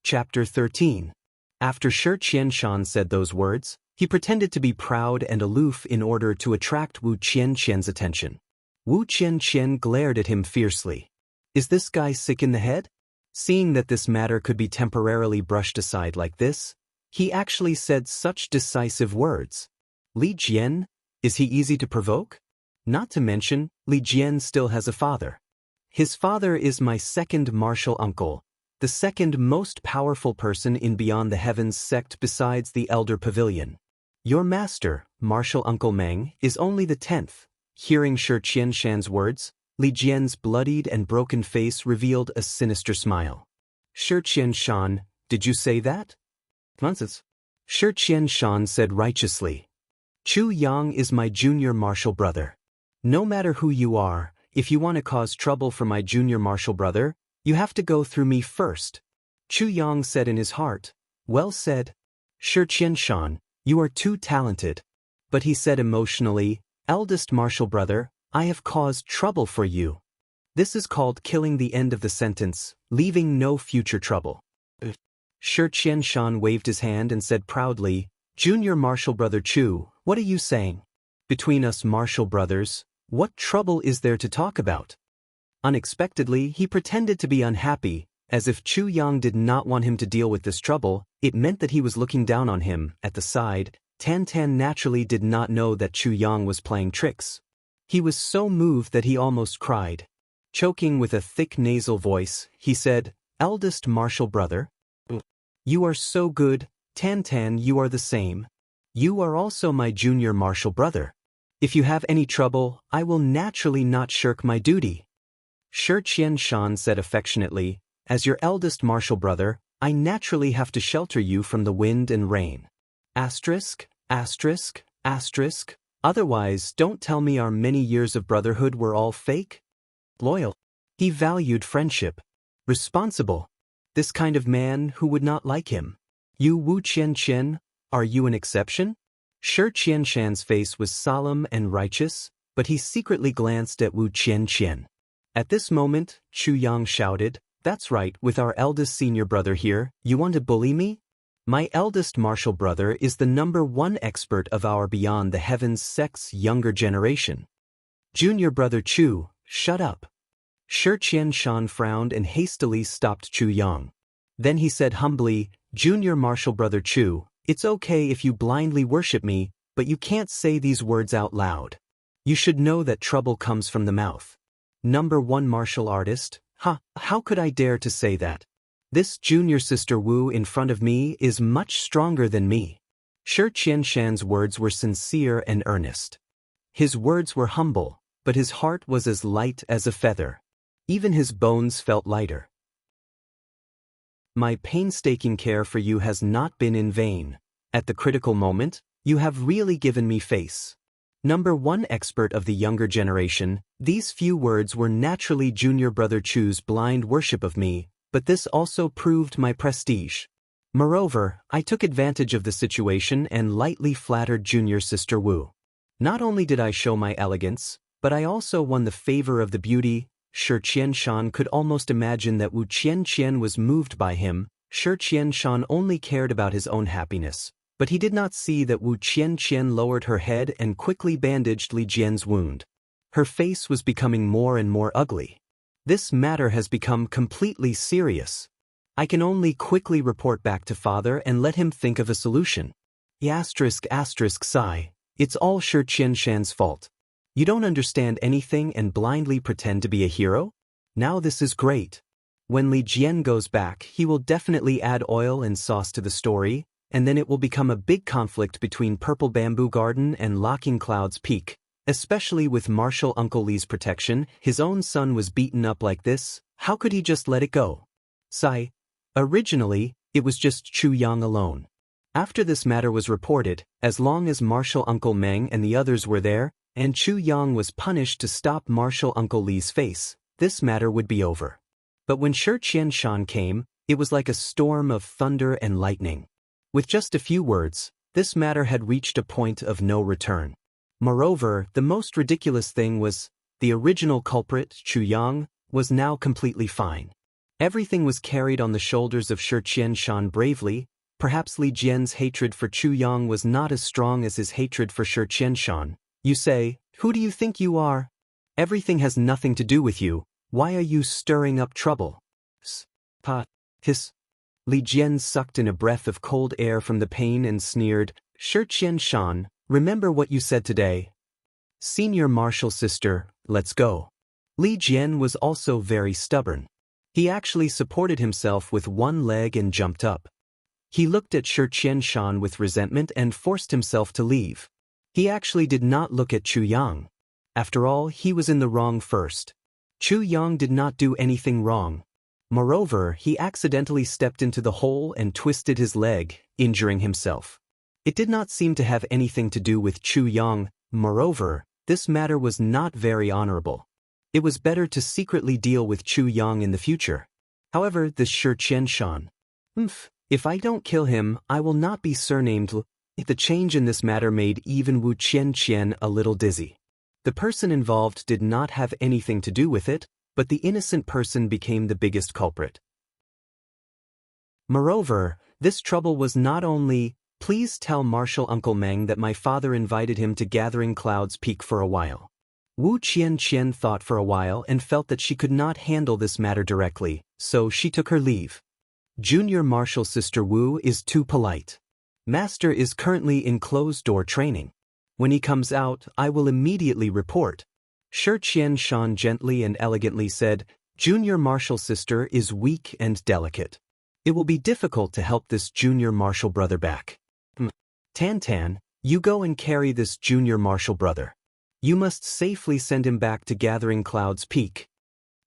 Chapter 13. After Shi Qianshan said those words, he pretended to be proud and aloof in order to attract Wu Qianqian's attention. Wu Qianqian glared at him fiercely. Is this guy sick in the head? Seeing that this matter could be temporarily brushed aside like this, he actually said such decisive words. Li Jian? Is he easy to provoke? Not to mention, Li Jian still has a father. His father is my second martial uncle, the second most powerful person in Beyond the Heavens sect besides the Elder Pavilion. Your master, martial uncle Meng, is only the 10th. Hearing Shi Qianshan's words, Li Jian's bloodied and broken face revealed a sinister smile. Shi Qianshan, did you say that? Nonsense. Shi Qianshan said righteously. Chu Yang is my junior martial brother. No matter who you are, if you want to cause trouble for my junior martial brother, you have to go through me first. Chu Yang said in his heart. Well said. Shi Qianshan, you are too talented. But he said emotionally, eldest martial brother, I have caused trouble for you. This is called killing the end of the sentence, leaving no future trouble. Shi Qianshan waved his hand and said proudly, Junior martial brother Chu, what are you saying? Between us martial brothers, what trouble is there to talk about? Unexpectedly, he pretended to be unhappy, as if Chu Yang did not want him to deal with this trouble. It meant that he was looking down on him. At the side, Tan Tan naturally did not know that Chu Yang was playing tricks. He was so moved that he almost cried. Choking with a thick nasal voice, he said, Eldest martial brother? You are so good, Tan Tan, you are the same. You are also my junior martial brother. If you have any trouble, I will naturally not shirk my duty. Shi Qianshan said affectionately, as your eldest martial brother, I naturally have to shelter you from the wind and rain. Asterisk, asterisk, asterisk, otherwise don't tell me our many years of brotherhood were all fake? Loyal. He valued friendship. Responsible. This kind of man who would not like him. You Wu Qianqian, are you an exception? Shi Qianshan's face was solemn and righteous, but he secretly glanced at Wu Qianqian. At this moment, Chu Yang shouted, That's right, with our eldest senior brother here, you want to bully me? My eldest martial brother is the #1 expert of our Beyond the Heavens sect's younger generation. Junior brother Chu, shut up. Shi Qianshan frowned and hastily stopped Chu Yang. Then he said humbly, Junior martial brother Chu, it's okay if you blindly worship me, but you can't say these words out loud. You should know that trouble comes from the mouth. #1 martial artist? How could I dare to say that? This junior sister Wu in front of me is much stronger than me. Shi Qianshan's words were sincere and earnest. His words were humble, but his heart was as light as a feather. Even his bones felt lighter. My painstaking care for you has not been in vain. At the critical moment, you have really given me face. #1 expert of the younger generation, these few words were naturally junior brother Chu's blind worship of me, but this also proved my prestige. Moreover, I took advantage of the situation and lightly flattered junior sister Wu. Not only did I show my elegance, but I also won the favor of the beauty. Shi Qianshan could almost imagine that Wu Qianqian was moved by him. Shi Qianshan only cared about his own happiness, but he did not see that Wu Qianqian lowered her head and quickly bandaged Li Jian's wound. Her face was becoming more and more ugly. This matter has become completely serious. I can only quickly report back to father and let him think of a solution. Sigh. It's all Shi Qianshan's fault. You don't understand anything and blindly pretend to be a hero? Now this is great. When Li Jian goes back, he will definitely add oil and sauce to the story, and then it will become a big conflict between Purple Bamboo Garden and Locking Cloud's Peak. Especially with Martial Uncle Li's protection, his own son was beaten up like this, how could he just let it go? Sigh. Originally, it was just Chu Yang alone. After this matter was reported, as long as Martial Uncle Meng and the others were there, and Chu Yang was punished to stop Martial Uncle Li's face, this matter would be over. But when Shi Qianshan came, it was like a storm of thunder and lightning. With just a few words, this matter had reached a point of no return. Moreover, the most ridiculous thing was, the original culprit, Chu Yang, was now completely fine. Everything was carried on the shoulders of Shi Qianshan bravely. Perhaps Li Jian's hatred for Chu Yang was not as strong as his hatred for Shi Qianshan. You say, "Who do you think you are? Everything has nothing to do with you. Why are you stirring up trouble?" Hiss. Li Jian sucked in a breath of cold air from the pain and sneered, "Shi Qianshan, remember what you said today. Senior martial sister, let's go." Li Jian was also very stubborn. He actually supported himself with one leg and jumped up. He looked at Shi Qianshan with resentment and forced himself to leave. He actually did not look at Chu Yang. After all, he was in the wrong first. Chu Yang did not do anything wrong. Moreover, he accidentally stepped into the hole and twisted his leg, injuring himself. It did not seem to have anything to do with Chu Yang. Moreover, this matter was not very honorable. It was better to secretly deal with Chu Yang in the future. However, this Shi Qianshan. If I don't kill him, I will not be surnamed L. The change in this matter made even Wu Qianqian a little dizzy. The person involved did not have anything to do with it, but the innocent person became the biggest culprit. Moreover, this trouble was not only, "Please tell Marshal Uncle Meng that my father invited him to Gathering Clouds Peak for a while." Wu Qianqian thought for a while and felt that she could not handle this matter directly, so she took her leave. Junior Marshal Sister Wu is too polite. Master is currently in closed-door training. When he comes out, I will immediately report. Shi Qianshan gently and elegantly said, "Junior Marshal Sister is weak and delicate. It will be difficult to help this Junior Marshal brother back. Tan, you go and carry this Junior Marshal brother. You must safely send him back to Gathering Clouds Peak."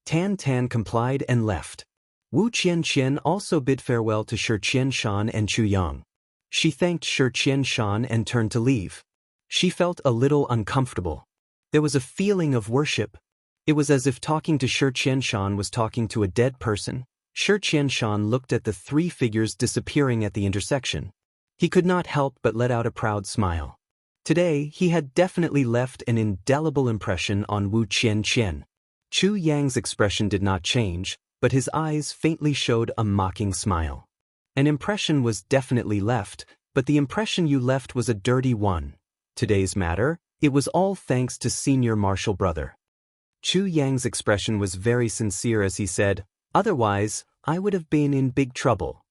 Tan complied and left. Wu Qianqian also bid farewell to Shi Qianshan and Chu Yang. She thanked Shi Qianshan and turned to leave. She felt a little uncomfortable. There was a feeling of worship. It was as if talking to Shi Qianshan was talking to a dead person. Shi Qianshan looked at the three figures disappearing at the intersection. He could not help but let out a proud smile. Today, he had definitely left an indelible impression on Wu Qianqian. Chu Yang's expression did not change, but his eyes faintly showed a mocking smile. An impression was definitely left, but the impression you left was a dirty one. Today's matter, it was all thanks to Senior Marshal Brother. Chu Yang's expression was very sincere as he said, "Otherwise, I would have been in big trouble."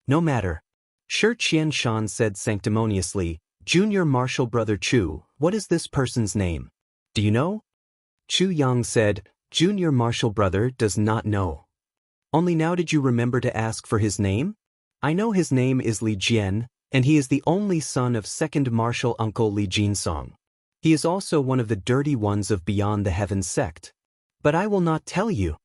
"No matter." Shi Qianshan said sanctimoniously, "Junior Marshal Brother Chu, what is this person's name? Do you know?" Chu Yang said, "Junior Marshal Brother does not know. Only now did you remember to ask for his name? I know his name is Li Jian, and he is the only son of second Marshal Uncle Li Jinsong. He is also one of the dirty ones of Beyond the Heavens sect. But I will not tell you."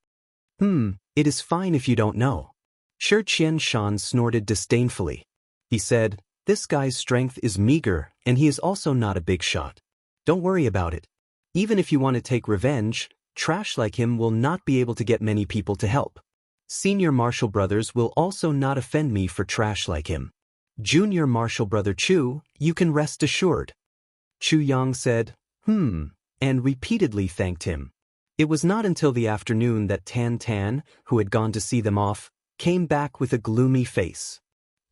It is fine if you don't know." Shi Qianshan snorted disdainfully. He said, "This guy's strength is meager, and he is also not a big shot. Don't worry about it. Even if you want to take revenge, trash like him will not be able to get many people to help. Senior Marshal Brothers will also not offend me for trash like him. Junior Marshal Brother Chu, you can rest assured." Chu Yang said, and repeatedly thanked him. It was not until the afternoon that Tan, who had gone to see them off, came back with a gloomy face.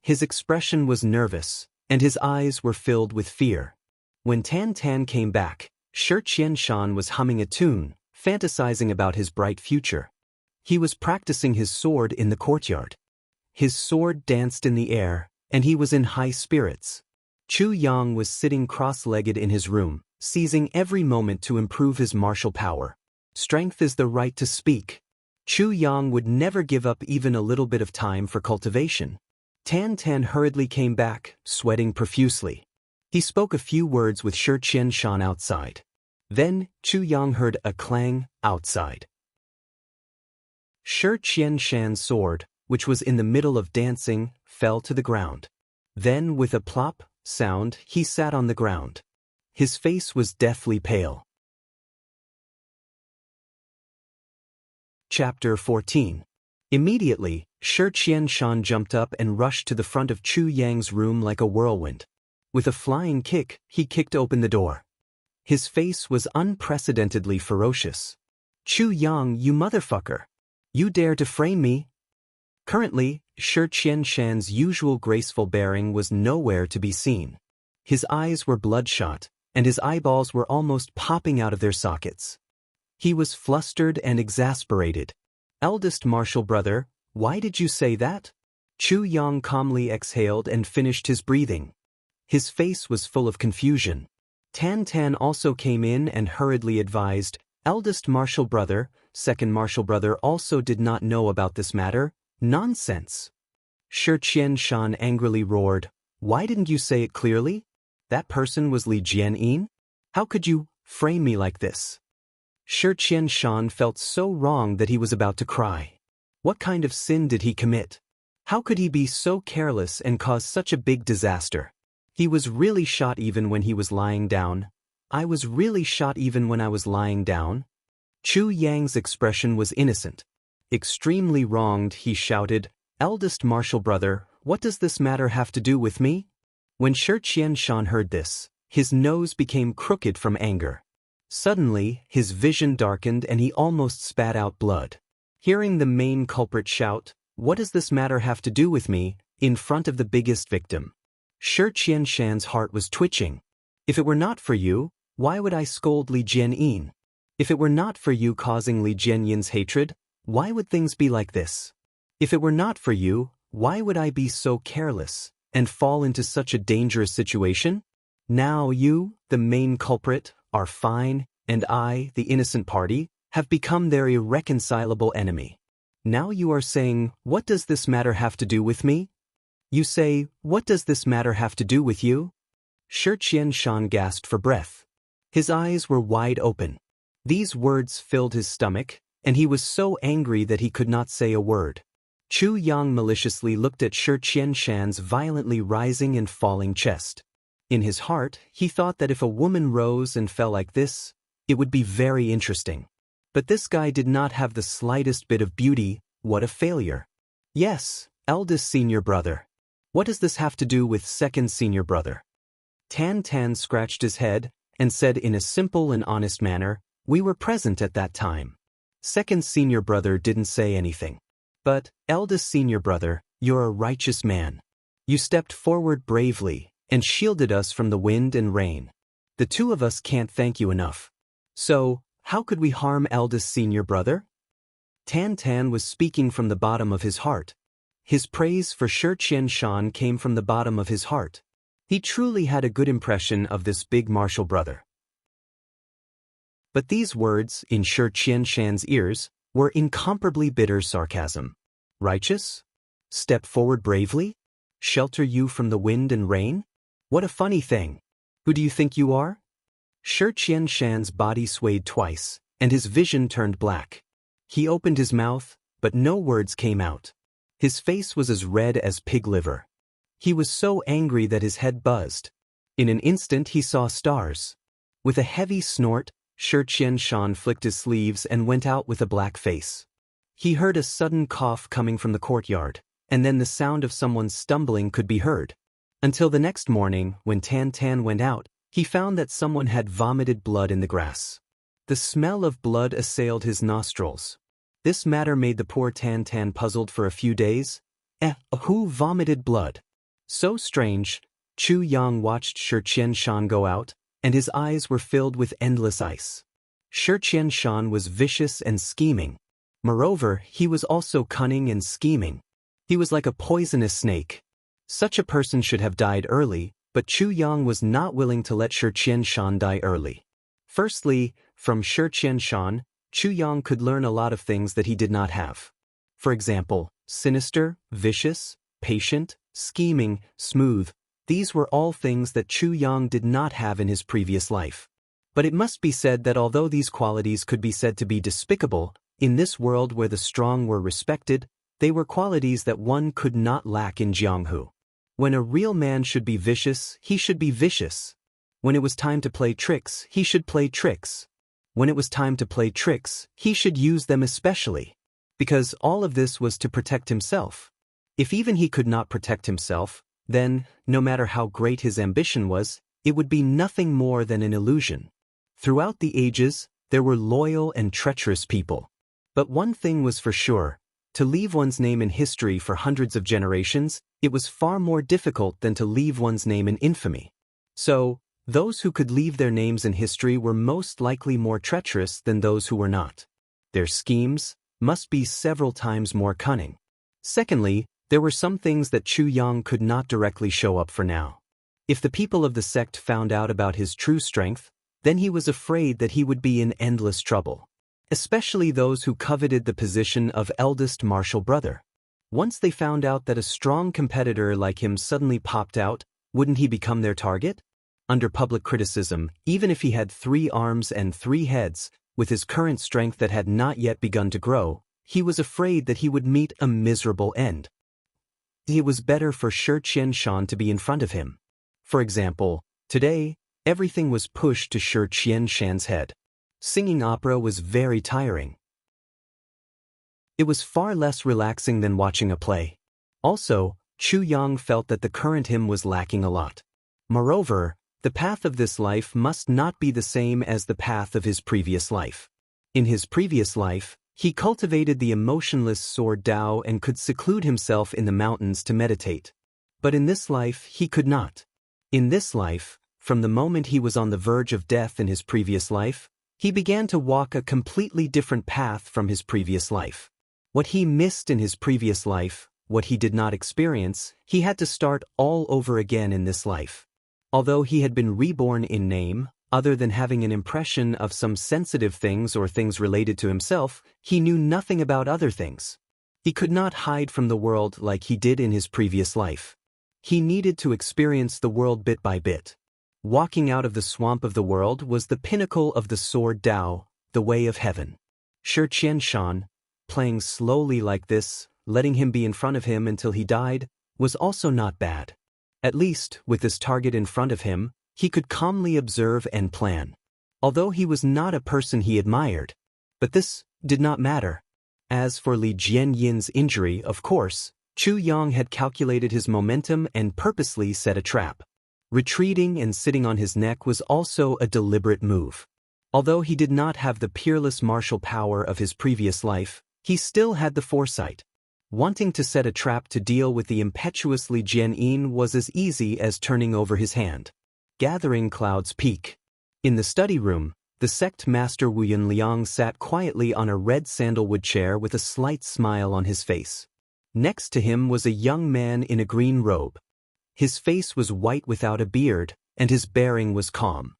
His expression was nervous, and his eyes were filled with fear. When Tan came back, Shi Qianshan was humming a tune, fantasizing about his bright future. He was practicing his sword in the courtyard. His sword danced in the air, and he was in high spirits. Chu Yang was sitting cross-legged in his room, seizing every moment to improve his martial power. Strength is the right to speak. Chu Yang would never give up even a little bit of time for cultivation. Tan hurriedly came back, sweating profusely. He spoke a few words with Shi Qianshan outside. Then, Chu Yang heard a clang outside. Shi Qianshan's sword, which was in the middle of dancing, fell to the ground. Then, with a plop sound, he sat on the ground. His face was deathly pale. Chapter 14. Immediately, Shi Qianshan jumped up and rushed to the front of Chu Yang's room like a whirlwind. With a flying kick, he kicked open the door. His face was unprecedentedly ferocious. "Chu Yang, you motherfucker! You dare to frame me? Currently, Shi Qianshan's usual graceful bearing was nowhere to be seen. His eyes were bloodshot, and his eyeballs were almost popping out of their sockets. He was flustered and exasperated. Eldest martial brother, why did you say that? Chu Yang calmly exhaled and finished his breathing. His face was full of confusion. Tan Tan also came in and hurriedly advised, eldest martial brother, second martial brother also did not know about this matter. Nonsense. Shi Qianshan angrily roared, why didn't you say it clearly? That person was Li Jianyin? How could you frame me like this? Shi Qianshan felt so wrong that he was about to cry. What kind of sin did he commit? How could he be so careless and cause such a big disaster? He was really shot even when he was lying down. I was really shot even when I was lying down. Chu Yang's expression was innocent. Extremely wronged, he shouted, eldest martial brother, what does this matter have to do with me? When Shi Qianshan heard this, his nose became crooked from anger. Suddenly, his vision darkened and he almost spat out blood. Hearing the main culprit shout, what does this matter have to do with me, in front of the biggest victim? Shi Qianshan's heart was twitching. If it were not for you, why would I scold Li Jianyin? If it were not for you causing Li Jianyin's hatred, why would things be like this? If it were not for you, why would I be so careless and fall into such a dangerous situation? Now you, the main culprit, are fine, and I, the innocent party, have become their irreconcilable enemy. Now you are saying, what does this matter have to do with me? You say, what does this matter have to do with you? Shi Qianshan gasped for breath. His eyes were wide open. These words filled his stomach, and he was so angry that he could not say a word. Chu Yang maliciously looked at Shi Qianshan's violently rising and falling chest. In his heart, he thought that if a woman rose and fell like this, it would be very interesting. But this guy did not have the slightest bit of beauty. What a failure. Yes, eldest senior brother. What does this have to do with second senior brother? Tan Tan scratched his head and said in a simple and honest manner, we were present at that time. Second senior brother didn't say anything. But, eldest senior brother, you're a righteous man. You stepped forward bravely and shielded us from the wind and rain. The two of us can't thank you enough. So, how could we harm eldest senior brother? Tan Tan was speaking from the bottom of his heart. His praise for Shi Qianshan came from the bottom of his heart. He truly had a good impression of this big martial brother. But these words, in Shi Qianshan's ears, were incomparably bitter sarcasm. Righteous? Step forward bravely? Shelter you from the wind and rain? What a funny thing. Who do you think you are? Shi Qianshan's body swayed twice, and his vision turned black. He opened his mouth, but no words came out. His face was as red as pig liver. He was so angry that his head buzzed. In an instant he saw stars. With a heavy snort, Shi Qianshan flicked his sleeves and went out with a black face. He heard a sudden cough coming from the courtyard, and then the sound of someone stumbling could be heard. Until the next morning, when Tan Tan went out, he found that someone had vomited blood in the grass. The smell of blood assailed his nostrils. This matter made the poor Tan Tan puzzled for a few days. Who vomited blood? So strange. Chu Yang watched Shi Qianshan go out, and his eyes were filled with endless ice. Shi Qianshan was vicious and scheming. Moreover, he was also cunning and scheming. He was like a poisonous snake. Such a person should have died early, but Chu Yang was not willing to let Shi Qianshan die early. Firstly, from Shi Qianshan, Chu Yang could learn a lot of things that he did not have. For example, sinister, vicious, patient, scheming, smooth. These were all things that Chu Yang did not have in his previous life. But it must be said that although these qualities could be said to be despicable, in this world where the strong were respected, they were qualities that one could not lack in Jianghu. When a real man should be vicious, he should be vicious. When it was time to play tricks, he should play tricks. When it was time to play tricks, he should use them especially. Because all of this was to protect himself. If even he could not protect himself, then, no matter how great his ambition was, it would be nothing more than an illusion. Throughout the ages, there were loyal and treacherous people. But one thing was for sure: to leave one's name in history for hundreds of generations, it was far more difficult than to leave one's name in infamy. So, those who could leave their names in history were most likely more treacherous than those who were not. Their schemes must be several times more cunning. Secondly, there were some things that Chu Yang could not directly show up for now. If the people of the sect found out about his true strength, then he was afraid that he would be in endless trouble. Especially those who coveted the position of eldest martial brother. Once they found out that a strong competitor like him suddenly popped out, wouldn't he become their target? Under public criticism, even if he had 3 arms and 3 heads, with his current strength that had not yet begun to grow, he was afraid that he would meet a miserable end. It was better for Shi Qianshan to be in front of him. For example, today, everything was pushed to Shi Qianshan's head. Singing opera was very tiring. It was far less relaxing than watching a play. Also, Chu Yang felt that the current him was lacking a lot. Moreover, the path of this life must not be the same as the path of his previous life. In his previous life, he cultivated the emotionless sword Dao and could seclude himself in the mountains to meditate. But in this life, he could not. In this life, from the moment he was on the verge of death in his previous life, he began to walk a completely different path from his previous life. What he missed in his previous life, what he did not experience, he had to start all over again in this life. Although he had been reborn in name, other than having an impression of some sensitive things or things related to himself, he knew nothing about other things. He could not hide from the world like he did in his previous life. He needed to experience the world bit by bit. Walking out of the swamp of the world was the pinnacle of the sword Dao, the way of heaven. Shi Qianshan, playing slowly like this, letting him be in front of him until he died, was also not bad. At least, with this target in front of him, he could calmly observe and plan. Although he was not a person he admired. But this did not matter. As for Li Jianyin's injury, of course, Chu Yang had calculated his momentum and purposely set a trap. Retreating and sitting on his neck was also a deliberate move. Although he did not have the peerless martial power of his previous life, he still had the foresight. Wanting to set a trap to deal with the impetuous Li Jianyin was as easy as turning over his hand. Gathering Cloud's Peak. In the study room, the sect master Wu Yunliang sat quietly on a red sandalwood chair with a slight smile on his face. Next to him was a young man in a green robe. His face was white without a beard, and his bearing was calm.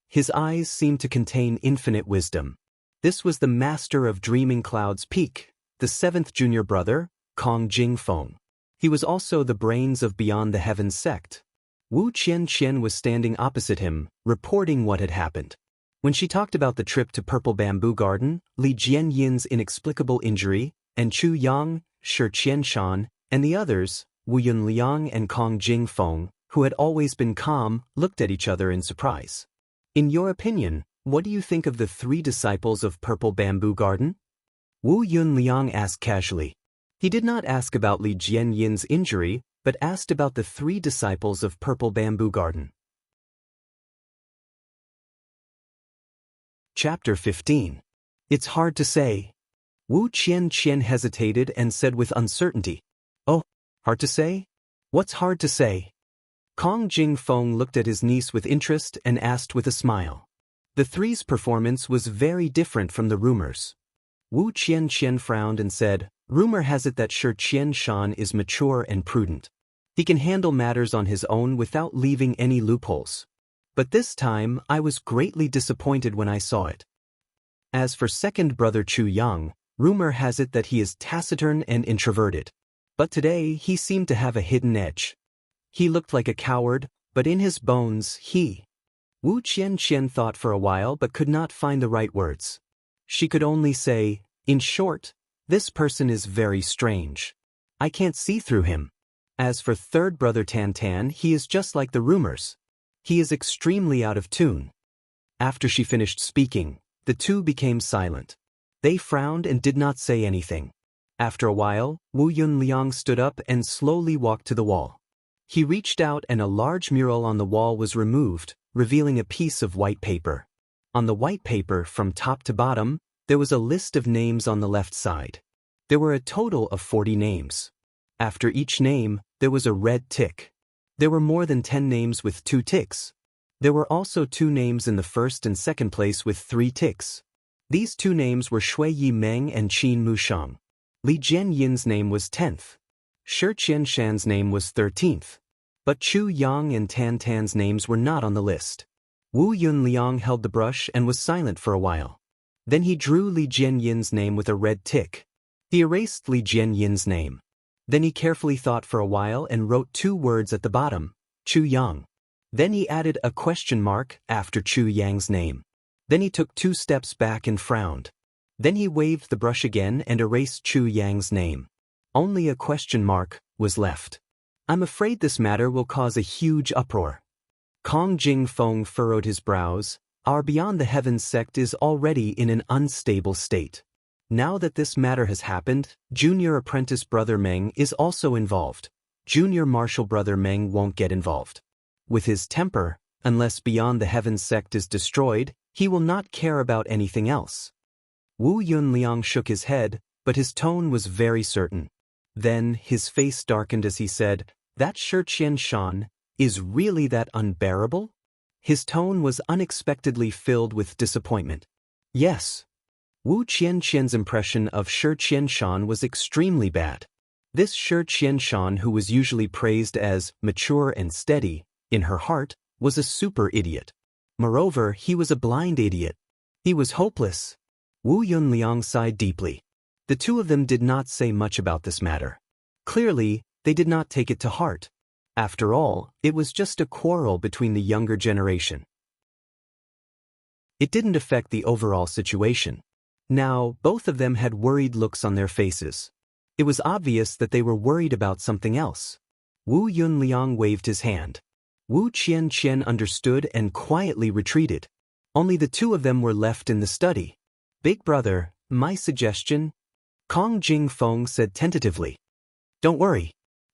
His eyes seemed to contain infinite wisdom. This was the master of Dreaming Cloud's Peak, the 7th junior brother, Kong Jingfeng. He was also the brains of Beyond the Heavens sect. Wu Qianqian was standing opposite him, reporting what had happened. When she talked about the trip to Purple Bamboo Garden, Li Jianyin's inexplicable injury, and Chu Yang, Shi Qianshan, and the others, Wu Yunliang and Kong Jingfeng, who had always been calm, looked at each other in surprise. In your opinion, what do you think of the 3 disciples of Purple Bamboo Garden? Wu Yunliang asked casually. He did not ask about Li Jianyin's injury, but asked about the 3 disciples of Purple Bamboo Garden. Chapter 15. It's hard to say. Wu Qianqian hesitated and said with uncertainty, "Oh, hard to say? What's hard to say?" Kong Jingfeng looked at his niece with interest and asked with a smile. The 3's performance was very different from the rumors. Wu Qianqian frowned and said, "Rumor has it that Shi Qianshan is mature and prudent. He can handle matters on his own without leaving any loopholes. But this time I was greatly disappointed when I saw it. As for second brother Chu Yang, rumor has it that he is taciturn and introverted. But today he seemed to have a hidden edge. He looked like a coward, but in his bones Wu Qianqian thought for a while but could not find the right words. She could only say, "In short, this person is very strange. I can't see through him. As for third brother Tan Tan, he is just like the rumors. He is extremely out of tune." After she finished speaking, the 2 became silent. They frowned and did not say anything. After a while, Wu Yunliang stood up and slowly walked to the wall. He reached out and a large mural on the wall was removed, revealing a piece of white paper. On the white paper, from top to bottom, There was a list of names on the left side. There were a total of 40 names. After each name, there was a red tick. There were more than 10 names with 2 ticks. There were also 2 names in the first and second place with 3 ticks. These 2 names were Shui Yi Meng and Qin Mushang. Li Jianyin's name was 10th. Shi Qianshan's name was 13th. But Chu Yang and Tan Tan's names were not on the list. Wu Yunliang held the brush and was silent for a while. Then he drew Li Jianyin's name with a red tick. He erased Li Jianyin's name. Then he carefully thought for a while and wrote 2 words at the bottom, Chu Yang. Then he added a question mark after Chu Yang's name. Then he took 2 steps back and frowned. Then he waved the brush again and erased Chu Yang's name. Only a question mark was left. I'm afraid this matter will cause a huge uproar. Kong Jingfeng furrowed his brows. Our Beyond the Heavens sect is already in an unstable state. Now that this matter has happened, junior apprentice brother Meng is also involved. Junior martial brother Meng won't get involved. With his temper, unless Beyond the Heavens sect is destroyed, he will not care about anything else. Wu Yunliang shook his head, but his tone was very certain. Then his face darkened as he said, "That Shi Qianshan is really that unbearable?" His tone was unexpectedly filled with disappointment. Yes. Wu Qianqian's impression of Shi Qianshan was extremely bad. This Shi Qianshan, who was usually praised as mature and steady, in her heart, was a super idiot. Moreover, he was a blind idiot. He was hopeless. Wu Yunliang sighed deeply. The 2 of them did not say much about this matter. Clearly, they did not take it to heart. After all, it was just a quarrel between the younger generation. It didn't affect the overall situation. Now, both of them had worried looks on their faces. It was obvious that they were worried about something else. Wu Yunliang waved his hand. Wu Qianqian understood and quietly retreated. Only the 2 of them were left in the study. Big brother, my suggestion? Kong Jingfeng said tentatively. Don't worry.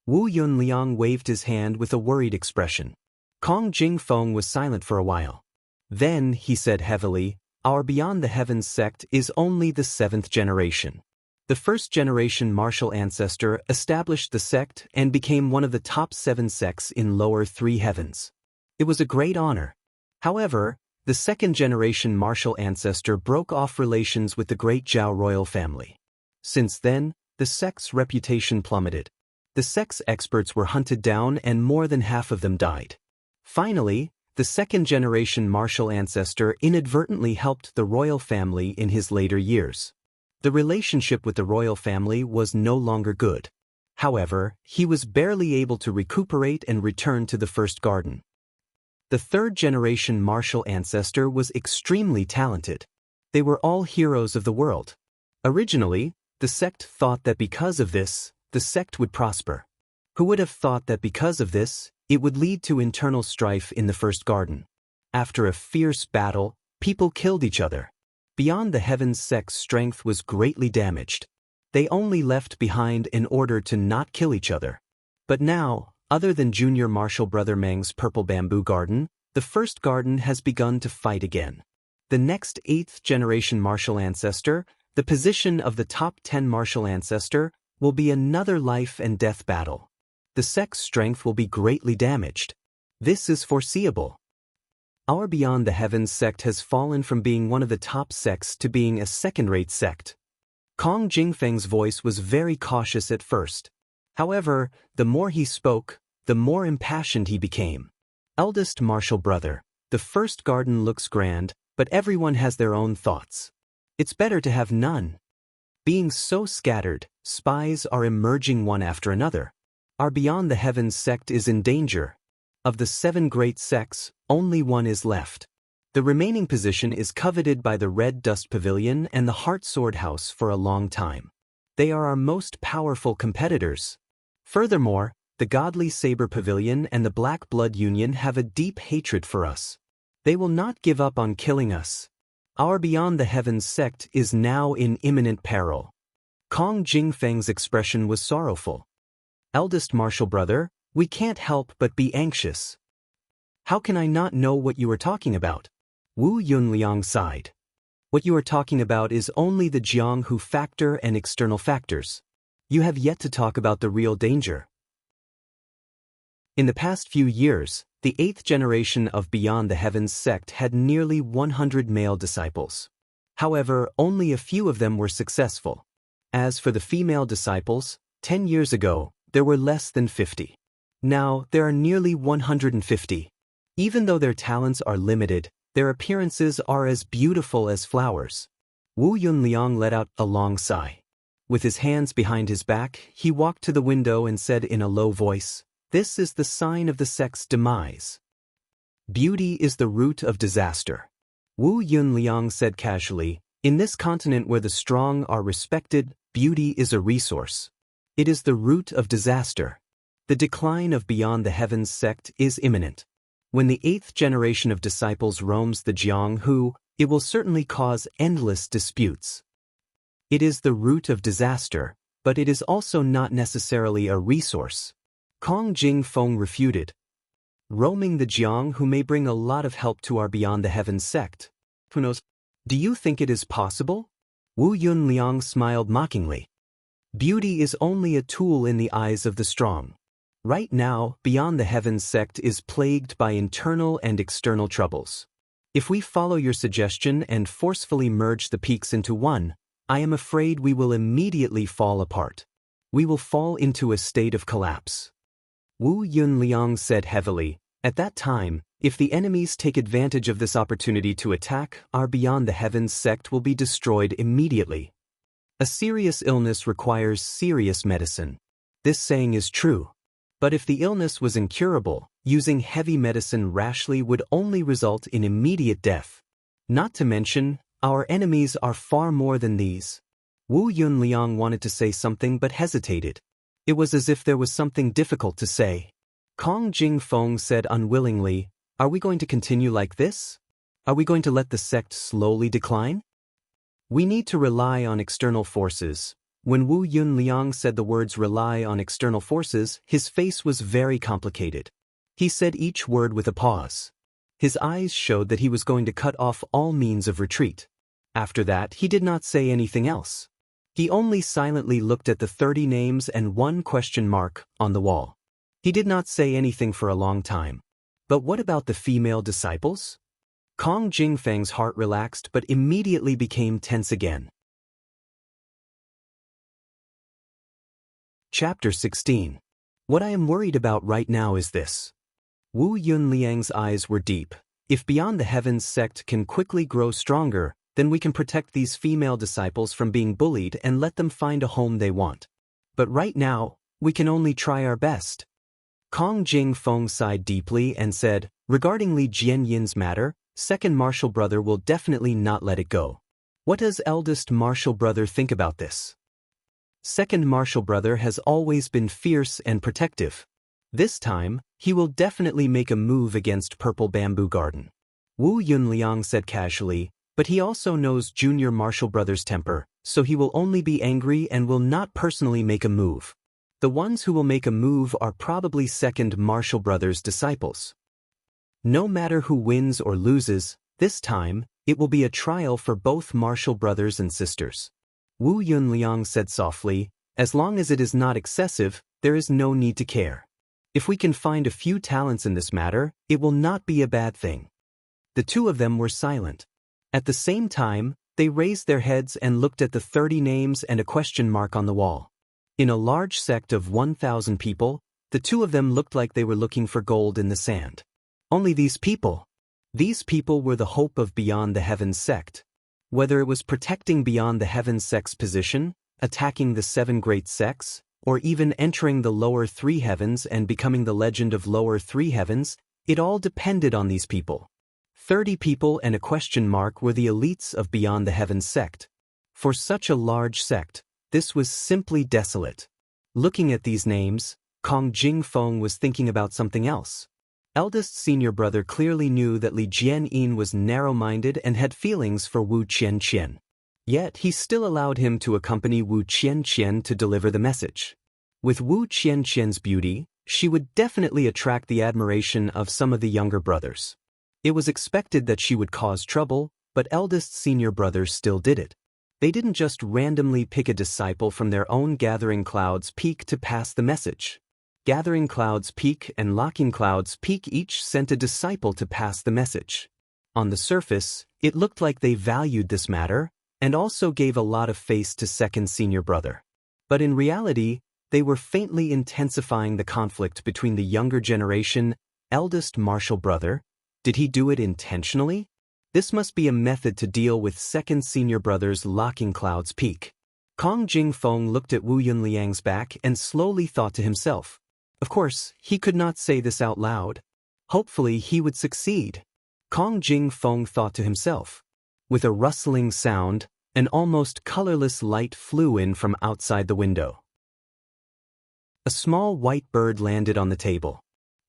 Wu Yunliang waved his hand with a worried expression. Kong Jingfeng was silent for a while. Then he said heavily, our Beyond the Heavens sect is only the 7th generation. The 1st generation martial ancestor established the sect and became one of the top 7 sects in lower 3 heavens. It was a great honor. However, the 2nd generation martial ancestor broke off relations with the great Zhao royal family. Since then, the sect's reputation plummeted. The sect's experts were hunted down and more than half of them died. Finally, the 2nd generation martial ancestor inadvertently helped the royal family in his later years. The relationship with the royal family was no longer good. However, he was barely able to recuperate and return to the first garden. The 3rd generation martial ancestor was extremely talented. They were all heroes of the world. Originally, the sect thought that because of this, the sect would prosper. Who would have thought that because of this, it would lead to internal strife in the first garden? After a fierce battle, people killed each other. Beyond the Heavens sect's strength was greatly damaged. They only left behind in order to not kill each other. But now, other than junior martial brother Meng's purple bamboo garden, the first garden has begun to fight again. The next 8th generation martial ancestor, the position of the top 10 martial ancestor, will be another life and death battle. The sect's strength will be greatly damaged. This is foreseeable. Our Beyond the Heavens sect has fallen from being one of the top sects to being a second-rate sect. Kong Jingfeng's voice was very cautious at first. However, the more he spoke, the more impassioned he became. Eldest martial brother, the first garden looks grand, but everyone has their own thoughts. It's better to have none. Being so scattered, spies are emerging one after another. Our Beyond the Heavens sect is in danger. Of the 7 great sects, only one is left. The remaining position is coveted by the Red Dust Pavilion and the Heart Sword House for a long time. They are our most powerful competitors. Furthermore, the Godly Saber Pavilion and the Black Blood Union have a deep hatred for us. They will not give up on killing us. Our Beyond the Heavens sect is now in imminent peril. Kong Jingfeng's expression was sorrowful. Eldest martial brother, we can't help but be anxious. How can I not know what you are talking about? Wu Yunliang sighed. What you are talking about is only the Jianghu factor and external factors. You have yet to talk about the real danger. In the past few years, the 8th generation of Beyond the Heavens sect had nearly 100 male disciples. However, only a few of them were successful. As for the female disciples, 10 years ago, there were less than 50. Now, there are nearly 150. Even though their talents are limited, their appearances are as beautiful as flowers. Wu Yunliang let out a long sigh. With his hands behind his back, he walked to the window and said in a low voice, "This is the sign of the sect's demise. Beauty is the root of disaster." Wu Yunliang said casually, "In this continent where the strong are respected, beauty is a resource. It is the root of disaster. The decline of Beyond the Heavens sect is imminent. When the 8th generation of disciples roams the Jianghu, it will certainly cause endless disputes. It is the root of disaster, but it is also not necessarily a resource." Kong Jingfeng refuted. "Roaming the Jianghu may bring a lot of help to our Beyond the Heavens sect. Who knows? Do you think it is possible?" Wu Yunliang smiled mockingly. "Beauty is only a tool in the eyes of the strong. Right now, Beyond the Heavens sect is plagued by internal and external troubles. If we follow your suggestion and forcefully merge the peaks into one, I am afraid we will immediately fall apart. We will fall into a state of collapse." Wu Yunliang said heavily, "At that time, if the enemies take advantage of this opportunity to attack, our Beyond the Heavens sect will be destroyed immediately. A serious illness requires serious medicine. This saying is true. But if the illness was incurable, using heavy medicine rashly would only result in immediate death. Not to mention, our enemies are far more than these." Wu Yunliang wanted to say something but hesitated. It was as if there was something difficult to say. Kong Jingfeng said unwillingly, "Are we going to continue like this? Are we going to let the sect slowly decline? We need to rely on external forces." When Wu Yunliang said the words "rely on external forces," his face was very complicated. He said each word with a pause. His eyes showed that he was going to cut off all means of retreat. After that, he did not say anything else. He only silently looked at the 30 names and one question mark on the wall. He did not say anything for a long time. But what about the female disciples? Kong Jingfeng's heart relaxed but immediately became tense again. Chapter 16. What I am worried about right now is this. Wu Yunliang's eyes were deep. If Beyond the Heavens sect can quickly grow stronger, then we can protect these female disciples from being bullied and let them find a home they want. But right now, we can only try our best. Kong Jingfeng sighed deeply and said, "Regarding Li Jianyin's matter, second martial brother will definitely not let it go. What does eldest martial brother think about this?" Second martial brother has always been fierce and protective. This time, he will definitely make a move against Purple Bamboo Garden. Wu Yunliang said casually, but he also knows junior martial brother's temper, so he will only be angry and will not personally make a move. The ones who will make a move are probably second martial brother's disciples. No matter who wins or loses, this time, it will be a trial for both martial brothers and sisters. Wu Yunliang said softly, "As long as it is not excessive, there is no need to care. If we can find a few talents in this matter, it will not be a bad thing." The two of them were silent. At the same time, they raised their heads and looked at the 30 names and a question mark on the wall. In a large sect of 1,000 people, the two of them looked like they were looking for gold in the sand. Only these people. These people were the hope of Beyond the Heavens sect. Whether it was protecting Beyond the Heavens sect's position, attacking the 7 great sects, or even entering the lower 3 heavens and becoming the legend of lower 3 heavens, it all depended on these people. 30 people and a question mark were the elites of Beyond the Heavens sect. For such a large sect, this was simply desolate. Looking at these names, Kong Jingfeng was thinking about something else. Eldest senior brother clearly knew that Li Jianyin was narrow-minded and had feelings for Wu Qianqian. Yet he still allowed him to accompany Wu Qianqian to deliver the message. With Wu Qianqian's beauty, she would definitely attract the admiration of some of the younger brothers. It was expected that she would cause trouble, but eldest senior brothers still did it. They didn't just randomly pick a disciple from their own Gathering Clouds Peak to pass the message. Gathering Clouds Peak and Locking Clouds Peak each sent a disciple to pass the message. On the surface, it looked like they valued this matter, and also gave a lot of face to second senior brother. But in reality, they were faintly intensifying the conflict between the younger generation, eldest martial brother. Did he do it intentionally? This must be a method to deal with second senior brother's Locking Clouds Peak. Kong Jingfeng looked at Wu Yunliang's back and slowly thought to himself. Of course, he could not say this out loud. Hopefully he would succeed. Kong Jingfeng thought to himself. With a rustling sound, an almost colorless light flew in from outside the window. A small white bird landed on the table.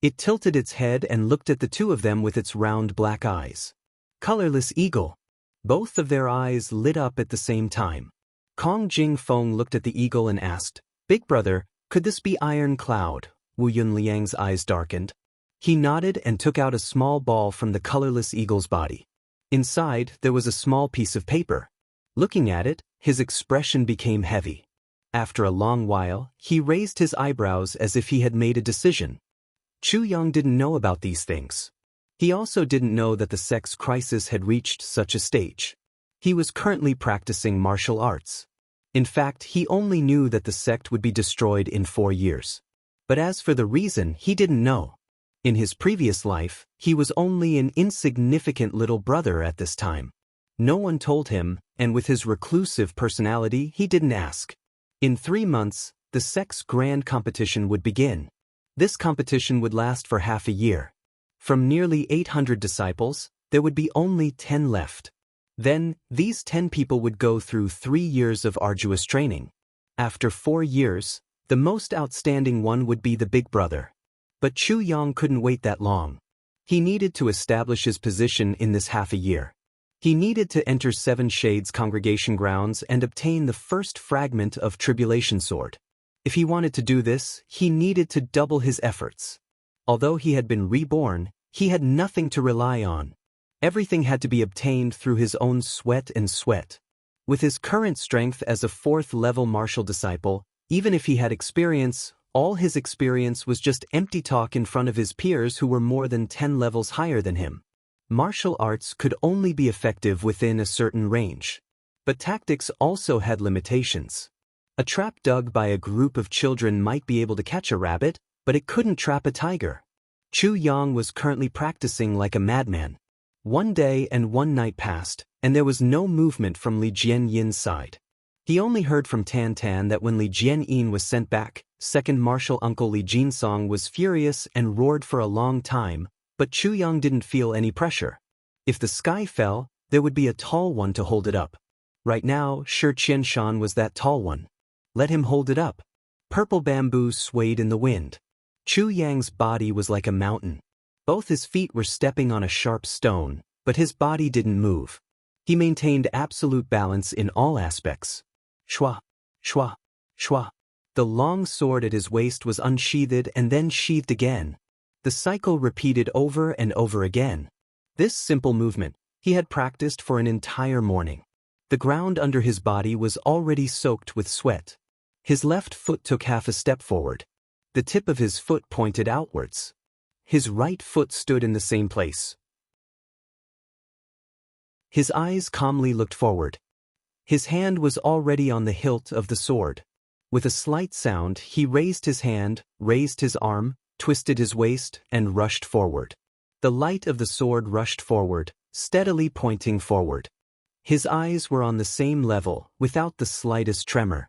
It tilted its head and looked at the two of them with its round black eyes. Colorless eagle. Both of their eyes lit up at the same time. Kong Jingfeng looked at the eagle and asked, "Big brother, could this be Iron Cloud?" Wu Yunliang's eyes darkened. He nodded and took out a small ball from the colorless eagle's body. Inside, there was a small piece of paper. Looking at it, his expression became heavy. After a long while, he raised his eyebrows as if he had made a decision. Chu Yang didn't know about these things. He also didn't know that the sex crisis had reached such a stage. He was currently practicing martial arts. In fact, he only knew that the sect would be destroyed in 4 years. But as for the reason, he didn't know. In his previous life, he was only an insignificant little brother at this time. No one told him, and with his reclusive personality, he didn't ask. In 3 months, the sect's grand competition would begin. This competition would last for half a year. From nearly 800 disciples, there would be only 10 left. Then, these 10 people would go through 3 years of arduous training. After 4 years, the most outstanding one would be the big brother. But Chu Yang couldn't wait that long. He needed to establish his position in this half a year. He needed to enter Seven Shades congregation grounds and obtain the first fragment of Tribulation Sword. If he wanted to do this, he needed to double his efforts. Although he had been reborn, he had nothing to rely on. Everything had to be obtained through his own sweat and sweat. With his current strength as a 4th-level martial disciple, even if he had experience, all his experience was just empty talk in front of his peers who were more than 10 levels higher than him. Martial arts could only be effective within a certain range. But tactics also had limitations. A trap dug by a group of children might be able to catch a rabbit, but it couldn't trap a tiger. Chu Yang was currently practicing like a madman. 1 day and 1 night passed, and there was no movement from Li Jianyin's side. He only heard from Tan Tan that when Li Jianyin was sent back, second martial uncle Li Jinsong was furious and roared for a long time, but Chu Yang didn't feel any pressure. If the sky fell, there would be a tall one to hold it up. Right now, Shi Qianshan was that tall one. Let him hold it up. Purple bamboo swayed in the wind. Chu Yang's body was like a mountain. Both his feet were stepping on a sharp stone, but his body didn't move. He maintained absolute balance in all aspects. Shwa, shwa, shwa. The long sword at his waist was unsheathed and then sheathed again. The cycle repeated over and over again. This simple movement, he had practiced for an entire morning. The ground under his body was already soaked with sweat. His left foot took half a step forward. The tip of his foot pointed outwards. His right foot stood in the same place. His eyes calmly looked forward. His hand was already on the hilt of the sword. With a slight sound, he raised his hand, raised his arm, twisted his waist, and rushed forward. The light of the sword rushed forward, steadily pointing forward. His eyes were on the same level, without the slightest tremor.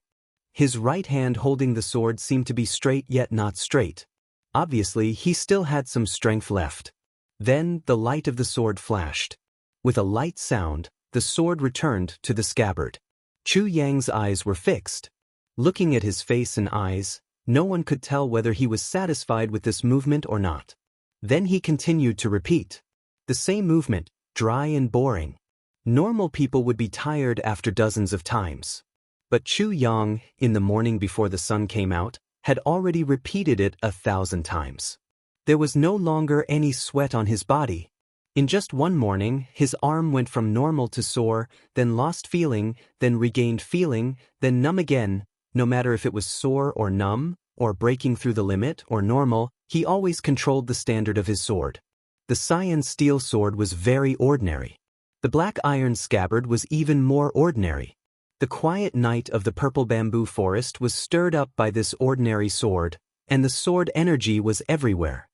His right hand holding the sword seemed to be straight yet not straight. Obviously, he still had some strength left. Then, the light of the sword flashed. With a light sound, the sword returned to the scabbard. Chu Yang's eyes were fixed. Looking at his face and eyes, no one could tell whether he was satisfied with this movement or not. Then he continued to repeat. The same movement, dry and boring. Normal people would be tired after dozens of times. But Chu Yang, in the morning before the sun came out, had already repeated it 1,000 times. There was no longer any sweat on his body. In just one morning, his arm went from normal to sore, then lost feeling, then regained feeling, then numb again. No matter if it was sore or numb, or breaking through the limit or normal, he always controlled the standard of his sword. The cyan steel sword was very ordinary. The black iron scabbard was even more ordinary. The quiet night of the purple bamboo forest was stirred up by this ordinary sword, and the sword energy was everywhere.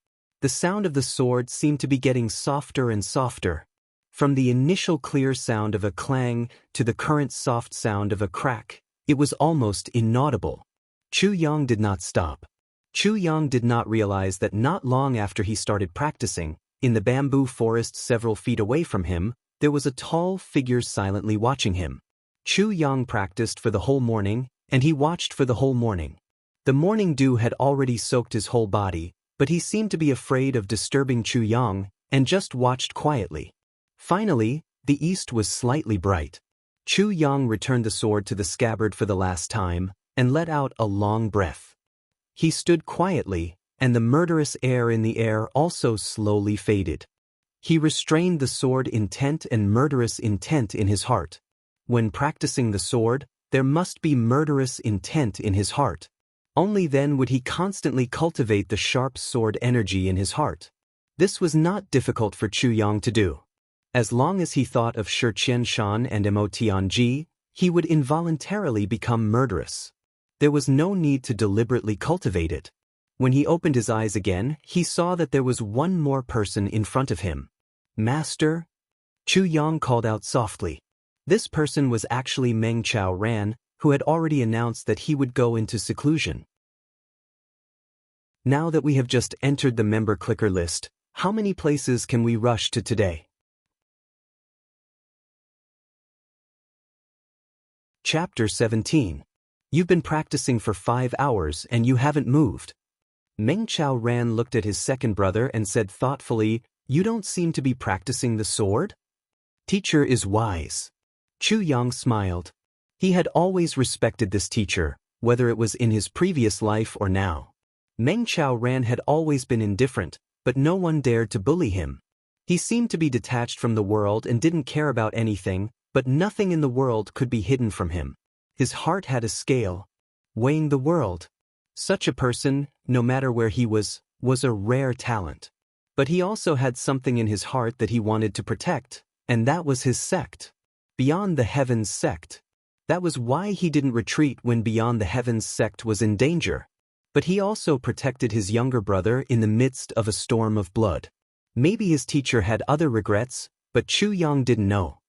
The sound of the sword seemed to be getting softer and softer. From the initial clear sound of a clang to the current soft sound of a crack, it was almost inaudible. Chu Yang did not stop. Chu Yang did not realize that not long after he started practicing, in the bamboo forest several feet away from him, there was a tall figure silently watching him. Chu Yang practiced for the whole morning, and he watched for the whole morning. The morning dew had already soaked his whole body, but he seemed to be afraid of disturbing Chu Yang, and just watched quietly. Finally, the east was slightly bright. Chu Yang returned the sword to the scabbard for the last time, and let out a long breath. He stood quietly, and the murderous air in the air also slowly faded. He restrained the sword intent and murderous intent in his heart. When practicing the sword, there must be murderous intent in his heart. Only then would he constantly cultivate the sharp sword energy in his heart. This was not difficult for Chu Yang to do. As long as he thought of Shi Qianshan and Emotianji, he would involuntarily become murderous. There was no need to deliberately cultivate it. When he opened his eyes again, he saw that there was one more person in front of him. "Master?" Chu Yang called out softly. This person was actually Meng Chao Ran, who had already announced that he would go into seclusion. Now that we have just entered the member clicker list, how many places can we rush to today? Chapter 17. You've been practicing for 5 hours and you haven't moved. Meng Chao Ran looked at his second brother and said thoughtfully, "You don't seem to be practicing the sword?" "Teacher is wise." Chu Yang smiled. He had always respected this teacher, whether it was in his previous life or now. Meng Chao Ran had always been indifferent, but no one dared to bully him. He seemed to be detached from the world and didn't care about anything, but nothing in the world could be hidden from him. His heart had a scale, weighing the world. Such a person, no matter where he was a rare talent. But he also had something in his heart that he wanted to protect, and that was his sect. Beyond the Heavens sect. That was why he didn't retreat when Beyond the Heavens sect was in danger. But he also protected his younger brother in the midst of a storm of blood. Maybe his teacher had other regrets, but Chu Yang didn't know.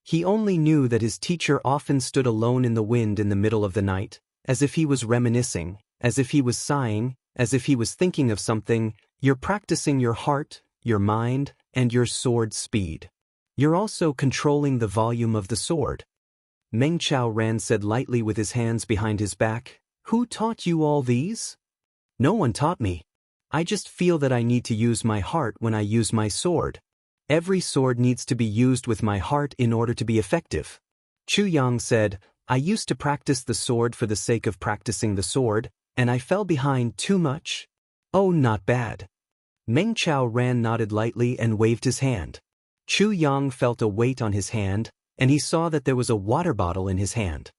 He only knew that his teacher often stood alone in the wind in the middle of the night, as if he was reminiscing, as if he was sighing, as if he was thinking of something. You're practicing your heart, your mind, and your sword speed. You're also controlling the volume of the sword. Meng Chao Ran said lightly with his hands behind his back, "Who taught you all these?" "No one taught me. I just feel that I need to use my heart when I use my sword. Every sword needs to be used with my heart in order to be effective." Chu Yang said, "I used to practice the sword for the sake of practicing the sword, and I fell behind too much." "Oh, not bad." Meng Chao Ran nodded lightly and waved his hand. Chu Yang felt a weight on his hand, and he saw that there was a water bottle in his hand.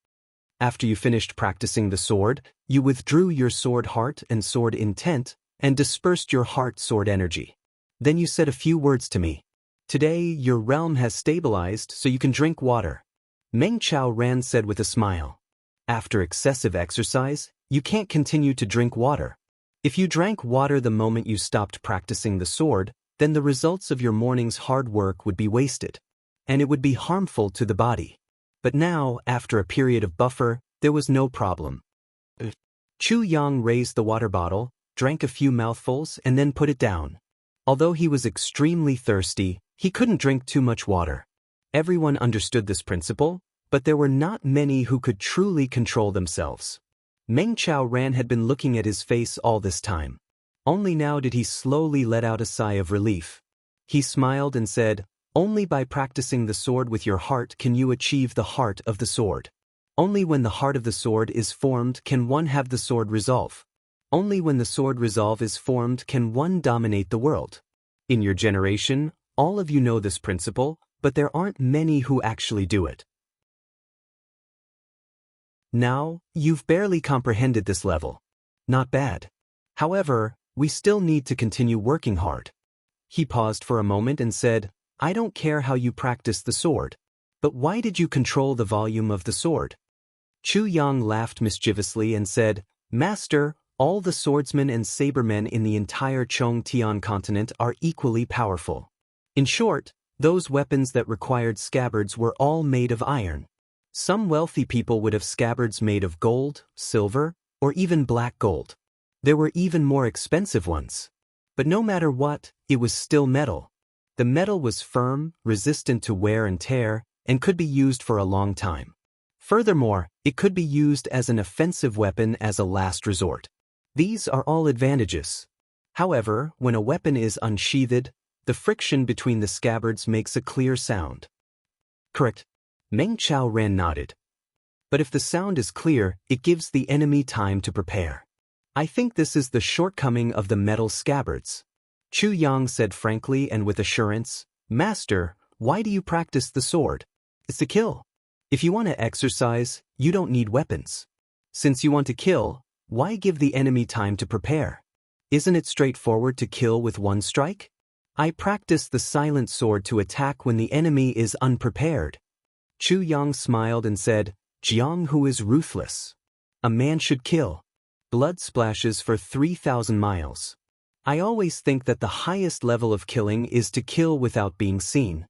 After you finished practicing the sword, you withdrew your sword heart and sword intent, and dispersed your heart sword energy. Then you said a few words to me. "Today, your realm has stabilized so you can drink water." Meng Chao Ran said with a smile. "After excessive exercise, you can't continue to drink water. If you drank water the moment you stopped practicing the sword, then the results of your morning's hard work would be wasted. And it would be harmful to the body. But now, after a period of buffer, there was no problem." Chu Yang raised the water bottle, drank a few mouthfuls, and then put it down. Although he was extremely thirsty, he couldn't drink too much water. Everyone understood this principle, but there were not many who could truly control themselves. Meng Chao Ran had been looking at his face all this time. Only now did he slowly let out a sigh of relief. He smiled and said, "Only by practicing the sword with your heart can you achieve the heart of the sword. Only when the heart of the sword is formed can one have the sword resolve. Only when the sword resolve is formed can one dominate the world. In your generation, All of you know this principle, but there aren't many who actually do it. Now, you've barely comprehended this level. Not bad. However, we still need to continue working hard. He paused for a moment and said, I don't care how you practice the sword. But why did you control the volume of the sword? Chu Yang laughed mischievously and said, Master, all the swordsmen and sabermen in the entire Chongtian continent are equally powerful. In short, those weapons that required scabbards were all made of iron. Some wealthy people would have scabbards made of gold, silver, or even black gold. There were even more expensive ones. But no matter what, it was still metal. The metal was firm, resistant to wear and tear, and could be used for a long time. Furthermore, it could be used as an offensive weapon as a last resort. These are all advantages. However, when a weapon is unsheathed, the friction between the scabbards makes a clear sound. Correct. Meng Qiaoran nodded. But if the sound is clear, it gives the enemy time to prepare. I think this is the shortcoming of the metal scabbards. Chu Yang said frankly and with assurance, Master, why do you practice the sword? It's to kill. If you want to exercise, you don't need weapons. Since you want to kill, why give the enemy time to prepare? Isn't it straightforward to kill with one strike? I practice the silent sword to attack when the enemy is unprepared. Chu Yang smiled and said, Jianghu is ruthless. A man should kill. Blood splashes for 3,000 miles. I always think that the highest level of killing is to kill without being seen.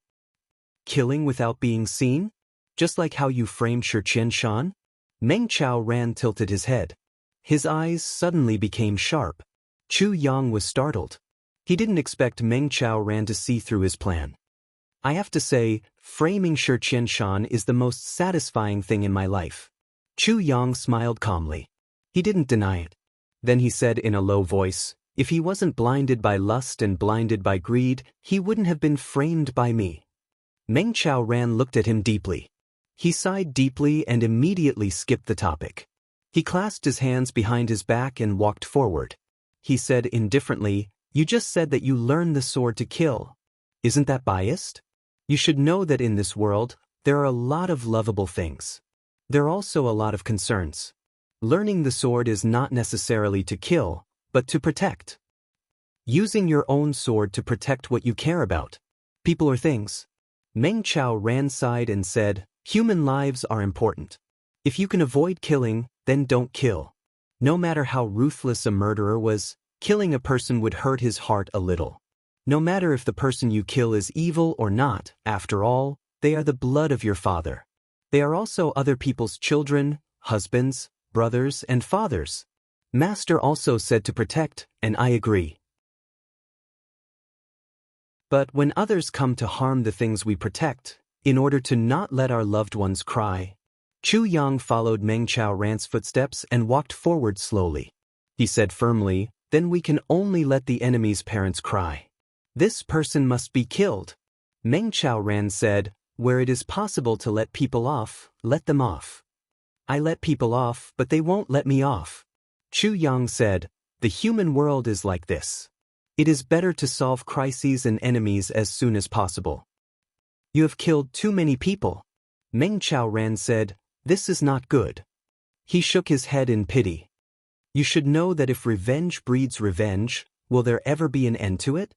Killing without being seen? Just like how you framed Shi Qianshan? Meng Qiaoran tilted his head. His eyes suddenly became sharp. Chu Yang was startled. He didn't expect Meng Qiaoran to see through his plan. I have to say, framing Shi Qianshan is the most satisfying thing in my life. Chu Yang smiled calmly. He didn't deny it. Then he said in a low voice, if he wasn't blinded by lust and blinded by greed, he wouldn't have been framed by me. Meng Qiaoran looked at him deeply. He sighed deeply and immediately skipped the topic. He clasped his hands behind his back and walked forward. He said indifferently, you just said that you learned the sword to kill. Isn't that biased? You should know that in this world, there are a lot of lovable things. There are also a lot of concerns. Learning the sword is not necessarily to kill, but to protect. Using your own sword to protect what you care about. People or things. Meng Qiaoran sighed and said, human lives are important. If you can avoid killing, then don't kill. No matter how ruthless a murderer was, killing a person would hurt his heart a little. No matter if the person you kill is evil or not, after all, they are the blood of your father. They are also other people's children, husbands, brothers, and fathers. Master also said to protect, and I agree. But when others come to harm the things we protect, in order to not let our loved ones cry, Chu Yang followed Meng Qiaoran's footsteps and walked forward slowly. He said firmly, then we can only let the enemy's parents cry. This person must be killed. Meng Qiaoran said, where it is possible to let people off, let them off. I let people off, but they won't let me off. Chu Yang said, the human world is like this. It is better to solve crises and enemies as soon as possible. You have killed too many people. Meng Qiaoran said, this is not good. He shook his head in pity. You should know that if revenge breeds revenge, will there ever be an end to it?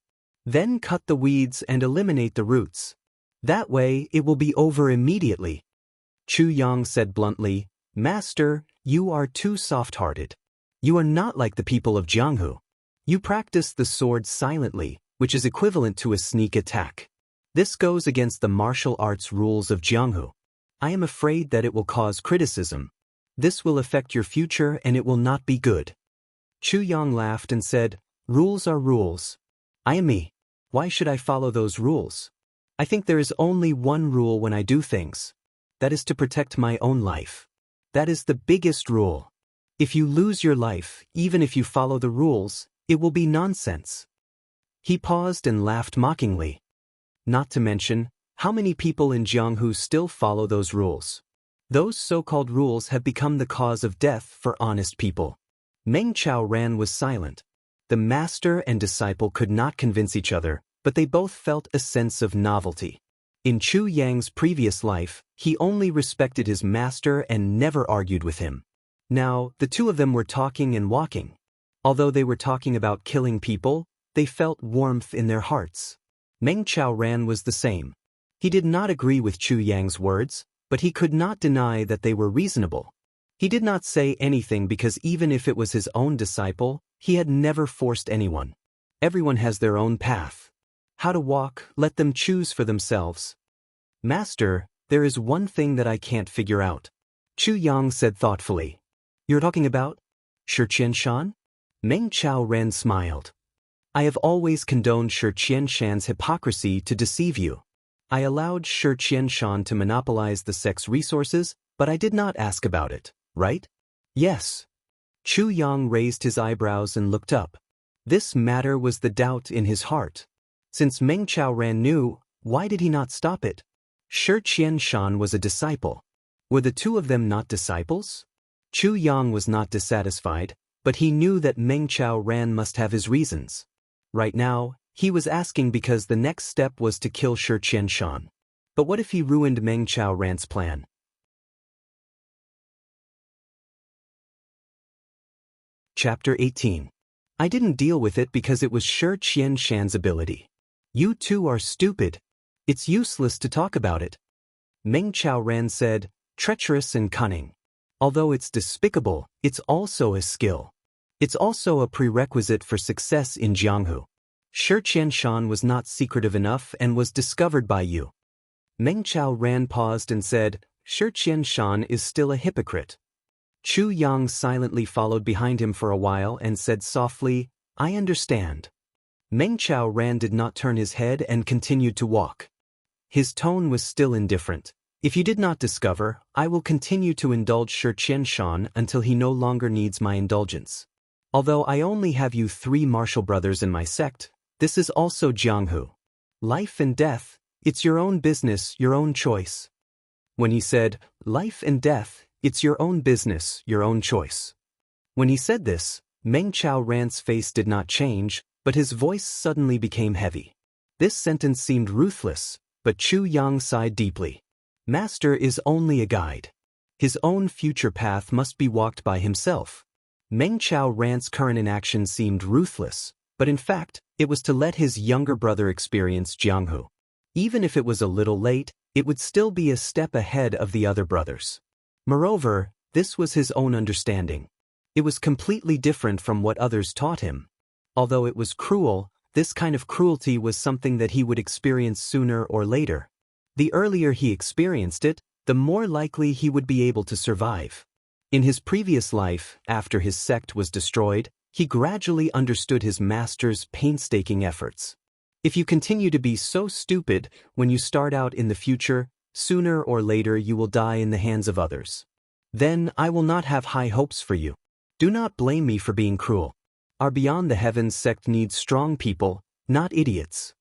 Then cut the weeds and eliminate the roots. That way it will be over immediately. Chu Yang said bluntly, Master, you are too soft-hearted. You are not like the people of Jianghu. You practice the sword silently, which is equivalent to a sneak attack. This goes against the martial arts rules of Jianghu. I am afraid that it will cause criticism. This will affect your future and it will not be good. Chu Yang laughed and said, rules are rules. I am me. Why should I follow those rules? I think there is only one rule when I do things. That is to protect my own life. That is the biggest rule. If you lose your life, even if you follow the rules, it will be nonsense. He paused and laughed mockingly. Not to mention, how many people in Jianghu still follow those rules? Those so-called rules have become the cause of death for honest people. Meng Qiaoran was silent. The master and disciple could not convince each other, but they both felt a sense of novelty. In Chu Yang's previous life, he only respected his master and never argued with him. Now, the two of them were talking and walking. Although they were talking about killing people, they felt warmth in their hearts. Meng Chaoran was the same. He did not agree with Chu Yang's words, but he could not deny that they were reasonable. He did not say anything because even if it was his own disciple, he had never forced anyone. Everyone has their own path. How to walk, let them choose for themselves. Master, there is one thing that I can't figure out. Chu Yang said thoughtfully. You're talking about Shi Qianshan? Meng Chaoran smiled. I have always condoned Shi Qianshan's hypocrisy to deceive you. I allowed Shi Qianshan to monopolize the sect's resources, but I did not ask about it, right? Yes. Chu Yang raised his eyebrows and looked up. This matter was the doubt in his heart. Since Meng Chaoran knew, why did he not stop it? Shi Qianshan was a disciple. Were the two of them not disciples? Chu Yang was not dissatisfied, but he knew that Meng Chaoran must have his reasons. Right now, he was asking because the next step was to kill Shi Qianshan. But what if he ruined Meng Chaoran's plan? Chapter 18. I didn't deal with it because it was Shi Qianshan's ability. You two are stupid. It's useless to talk about it. Meng Chaoran said, treacherous and cunning. Although it's despicable, it's also a skill. It's also a prerequisite for success in Jianghu. Shi Qianshan was not secretive enough and was discovered by you. Meng Chaoran paused and said, Shi Qianshan is still a hypocrite. Chu Yang silently followed behind him for a while and said softly, I understand. Meng Chaoran did not turn his head and continued to walk. His tone was still indifferent. If you did not discover, I will continue to indulge Shi Qianshan until he no longer needs my indulgence. Although I only have you 3 martial brothers in my sect, this is also Jianghu. Life and death, it's your own business, your own choice. When he said, life and death, it's your own business, your own choice. When he said this, Meng Chaoran's face did not change, but his voice suddenly became heavy. This sentence seemed ruthless, but Chu Yang sighed deeply. Master is only a guide. His own future path must be walked by himself. Meng Chaoran's current inaction seemed ruthless, but in fact, it was to let his younger brother experience Jianghu. Even if it was a little late, it would still be a step ahead of the other brothers. Moreover, this was his own understanding. It was completely different from what others taught him. Although it was cruel, this kind of cruelty was something that he would experience sooner or later. The earlier he experienced it, the more likely he would be able to survive. In his previous life, after his sect was destroyed, he gradually understood his master's painstaking efforts. If you continue to be so stupid when you start out in the future, sooner or later you will die in the hands of others. Then I will not have high hopes for you. Do not blame me for being cruel. Our Beyond the Heavens sect needs strong people, not idiots.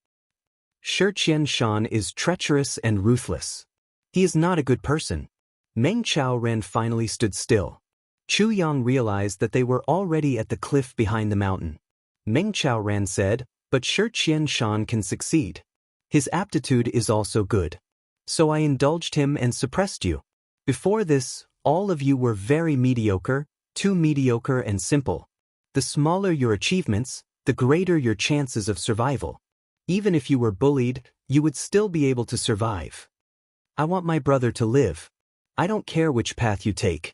Shi Qianshan is treacherous and ruthless. He is not a good person. Meng Chaoran finally stood still. Chu Yang realized that they were already at the cliff behind the mountain. Meng Chaoran said, but Shi Qianshan can succeed. His aptitude is also good. So I indulged him and suppressed you. Before this, all of you were very mediocre, too mediocre and simple. The smaller your achievements, the greater your chances of survival. Even if you were bullied, you would still be able to survive. I want my brother to live. I don't care which path you take.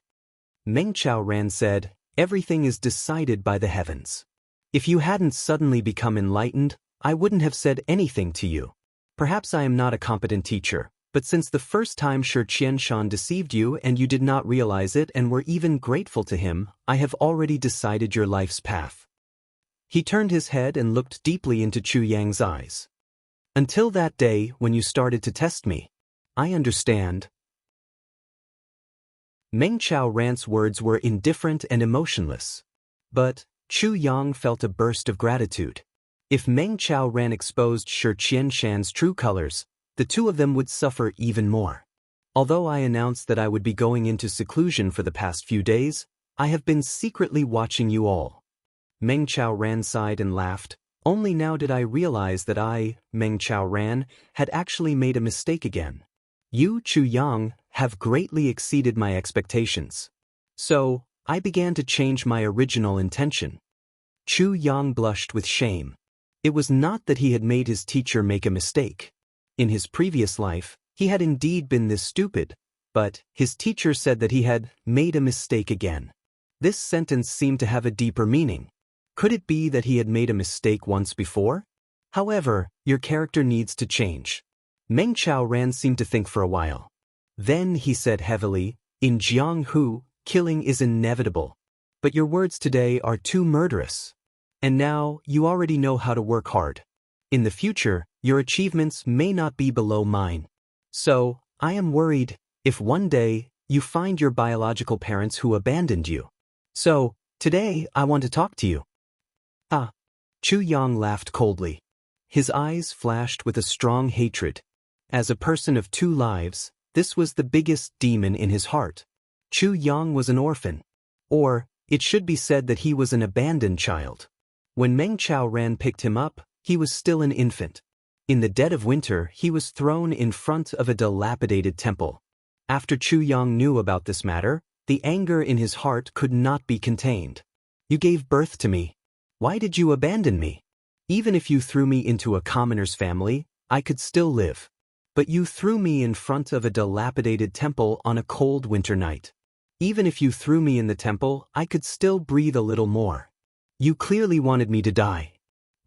Meng Chaoran said, everything is decided by the heavens. If you hadn't suddenly become enlightened, I wouldn't have said anything to you. Perhaps I am not a competent teacher, but since the first time Shi Qianshan deceived you and you did not realize it and were even grateful to him, I have already decided your life's path. He turned his head and looked deeply into Chu Yang's eyes. Until that day when you started to test me. I understand. Meng Chaoran's words were indifferent and emotionless. But Chu Yang felt a burst of gratitude. If Meng Chaoran exposed Shi Qianshan's true colors, the two of them would suffer even more. Although I announced that I would be going into seclusion for the past few days, I have been secretly watching you all. Meng Chaoran sighed and laughed. Only now did I realize that I, Meng Chao Ran, had actually made a mistake again. You, Chu Yang, have greatly exceeded my expectations. So, I began to change my original intention. Chu Yang blushed with shame. It was not that he had made his teacher make a mistake. In his previous life, he had indeed been this stupid, but his teacher said that he had made a mistake again. This sentence seemed to have a deeper meaning. Could it be that he had made a mistake once before? However, your character needs to change. Meng Chao Ran seemed to think for a while. Then he said heavily, in Jianghu, killing is inevitable. But your words today are too murderous. And now, you already know how to work hard. In the future, your achievements may not be below mine. So, I am worried if one day, you find your biological parents who abandoned you. So, today, I want to talk to you. Ah. Chu Yang laughed coldly. His eyes flashed with a strong hatred. As a person of two lives, this was the biggest demon in his heart. Chu Yang was an orphan. Or, it should be said that he was an abandoned child. When Meng Chao Ran picked him up, he was still an infant. In the dead of winter, he was thrown in front of a dilapidated temple. After Chu Yang knew about this matter, the anger in his heart could not be contained. You gave birth to me. Why did you abandon me? Even if you threw me into a commoner's family, I could still live. But you threw me in front of a dilapidated temple on a cold winter night. Even if you threw me in the temple, I could still breathe a little more. You clearly wanted me to die.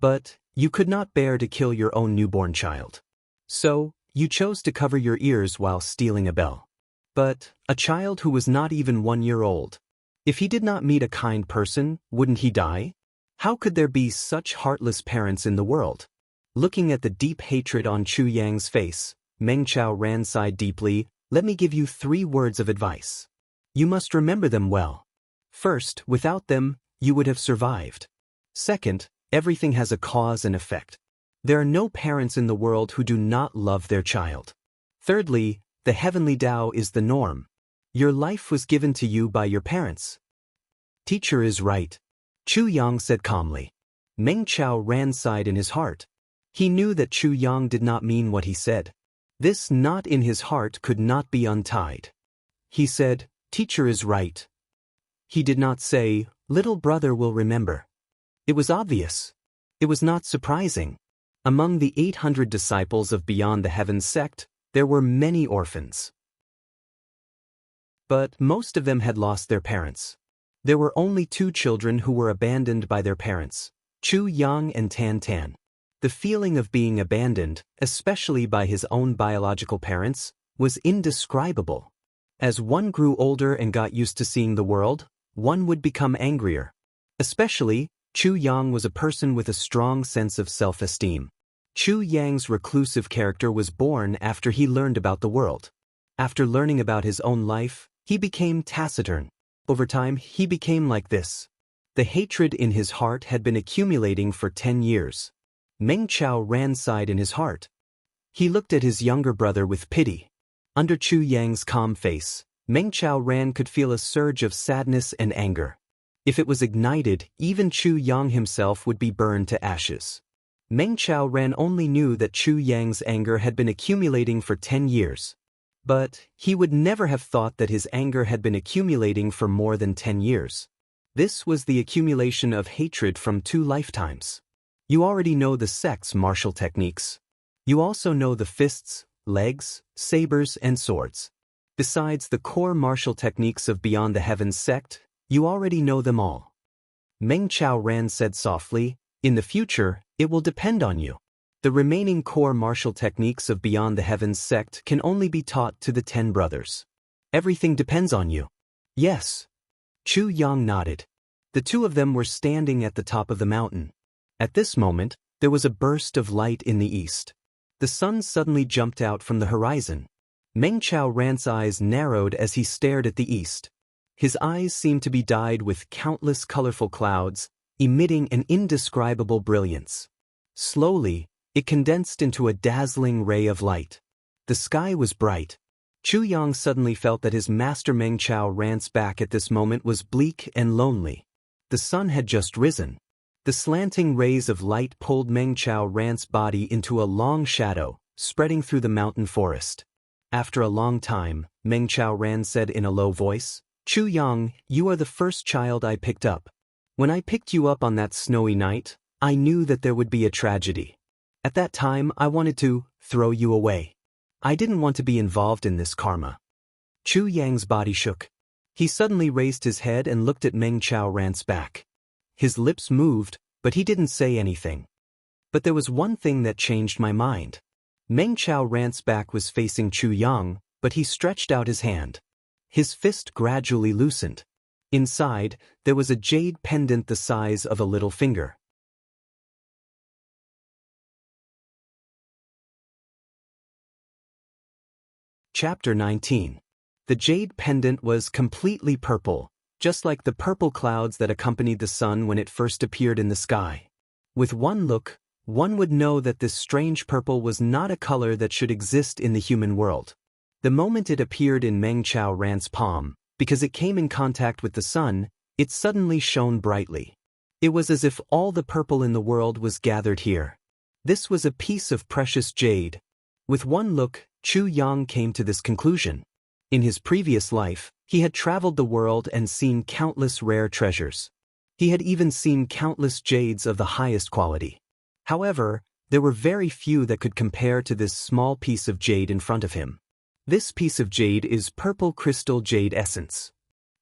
But you could not bear to kill your own newborn child. So, you chose to cover your ears while stealing a bell. But a child who was not even 1 year old. If he did not meet a kind person, wouldn't he die? How could there be such heartless parents in the world? Looking at the deep hatred on Chu Yang's face, Meng Chao Ran sighed deeply. Let me give you 3 words of advice. You must remember them well. First, without them, you would have survived. Second, everything has a cause and effect. There are no parents in the world who do not love their child. Thirdly, the heavenly Tao is the norm. Your life was given to you by your parents. Teacher is right. Chu Yang said calmly. Meng Chao Ran sighed in his heart. He knew that Chu Yang did not mean what he said. This knot in his heart could not be untied. He said, Teacher is right. He did not say, little brother will remember. It was obvious. It was not surprising. Among the 800 disciples of Beyond the Heavens sect, there were many orphans. But most of them had lost their parents. There were only 2 children who were abandoned by their parents, Chu Yang and Tan Tan. The feeling of being abandoned, especially by his own biological parents, was indescribable. As one grew older and got used to seeing the world, one would become angrier. Especially, Chu Yang was a person with a strong sense of self-esteem. Chu Yang's reclusive character was born after he learned about the world. After learning about his own life, he became taciturn. Over time, he became like this. The hatred in his heart had been accumulating for 10 years. Meng Chao Ran sighed in his heart. He looked at his younger brother with pity. Under Chu Yang's calm face, Meng Chao Ran could feel a surge of sadness and anger. If it was ignited, even Chu Yang himself would be burned to ashes. Meng Chao Ran only knew that Chu Yang's anger had been accumulating for 10 years. But he would never have thought that his anger had been accumulating for more than 10 years. This was the accumulation of hatred from 2 lifetimes. You already know the sect's martial techniques. You also know the fists, legs, sabers, and swords. Besides the core martial techniques of Beyond the Heavens sect, you already know them all. Meng Chao Ran said softly, in the future, it will depend on you. The remaining core martial techniques of Beyond the Heavens sect can only be taught to the 10 brothers. Everything depends on you. Yes. Chu Yang nodded. The 2 of them were standing at the top of the mountain. At this moment, there was a burst of light in the east. The sun suddenly jumped out from the horizon. Meng Chao Ran's eyes narrowed as he stared at the east. His eyes seemed to be dyed with countless colorful clouds, emitting an indescribable brilliance. Slowly, it condensed into a dazzling ray of light. The sky was bright. Chu Yang suddenly felt that his master Meng Chao Ran's back at this moment was bleak and lonely. The sun had just risen. The slanting rays of light pulled Meng Chao Ran's body into a long shadow, spreading through the mountain forest. After a long time, Meng Chao Ran said in a low voice, "Chu Yang, you are the first child I picked up. When I picked you up on that snowy night, I knew that there would be a tragedy. At that time, I wanted to throw you away. I didn't want to be involved in this karma." Chu Yang's body shook. He suddenly raised his head and looked at Meng Chao Ran's back. His lips moved, but he didn't say anything. But there was one thing that changed my mind. Meng Chao Ran's back was facing Chu Yang, but he stretched out his hand. His fist gradually loosened. Inside, there was a jade pendant the size of a little finger. Chapter 19. The jade pendant was completely purple, just like the purple clouds that accompanied the sun when it first appeared in the sky. With one look, one would know that this strange purple was not a color that should exist in the human world. The moment it appeared in Meng Chao Ran's palm, because it came in contact with the sun, it suddenly shone brightly. It was as if all the purple in the world was gathered here. This was a piece of precious jade. With one look, Chu Yang came to this conclusion. In his previous life, he had traveled the world and seen countless rare treasures. He had even seen countless jades of the highest quality. However, there were very few that could compare to this small piece of jade in front of him. This piece of jade is purple crystal jade essence.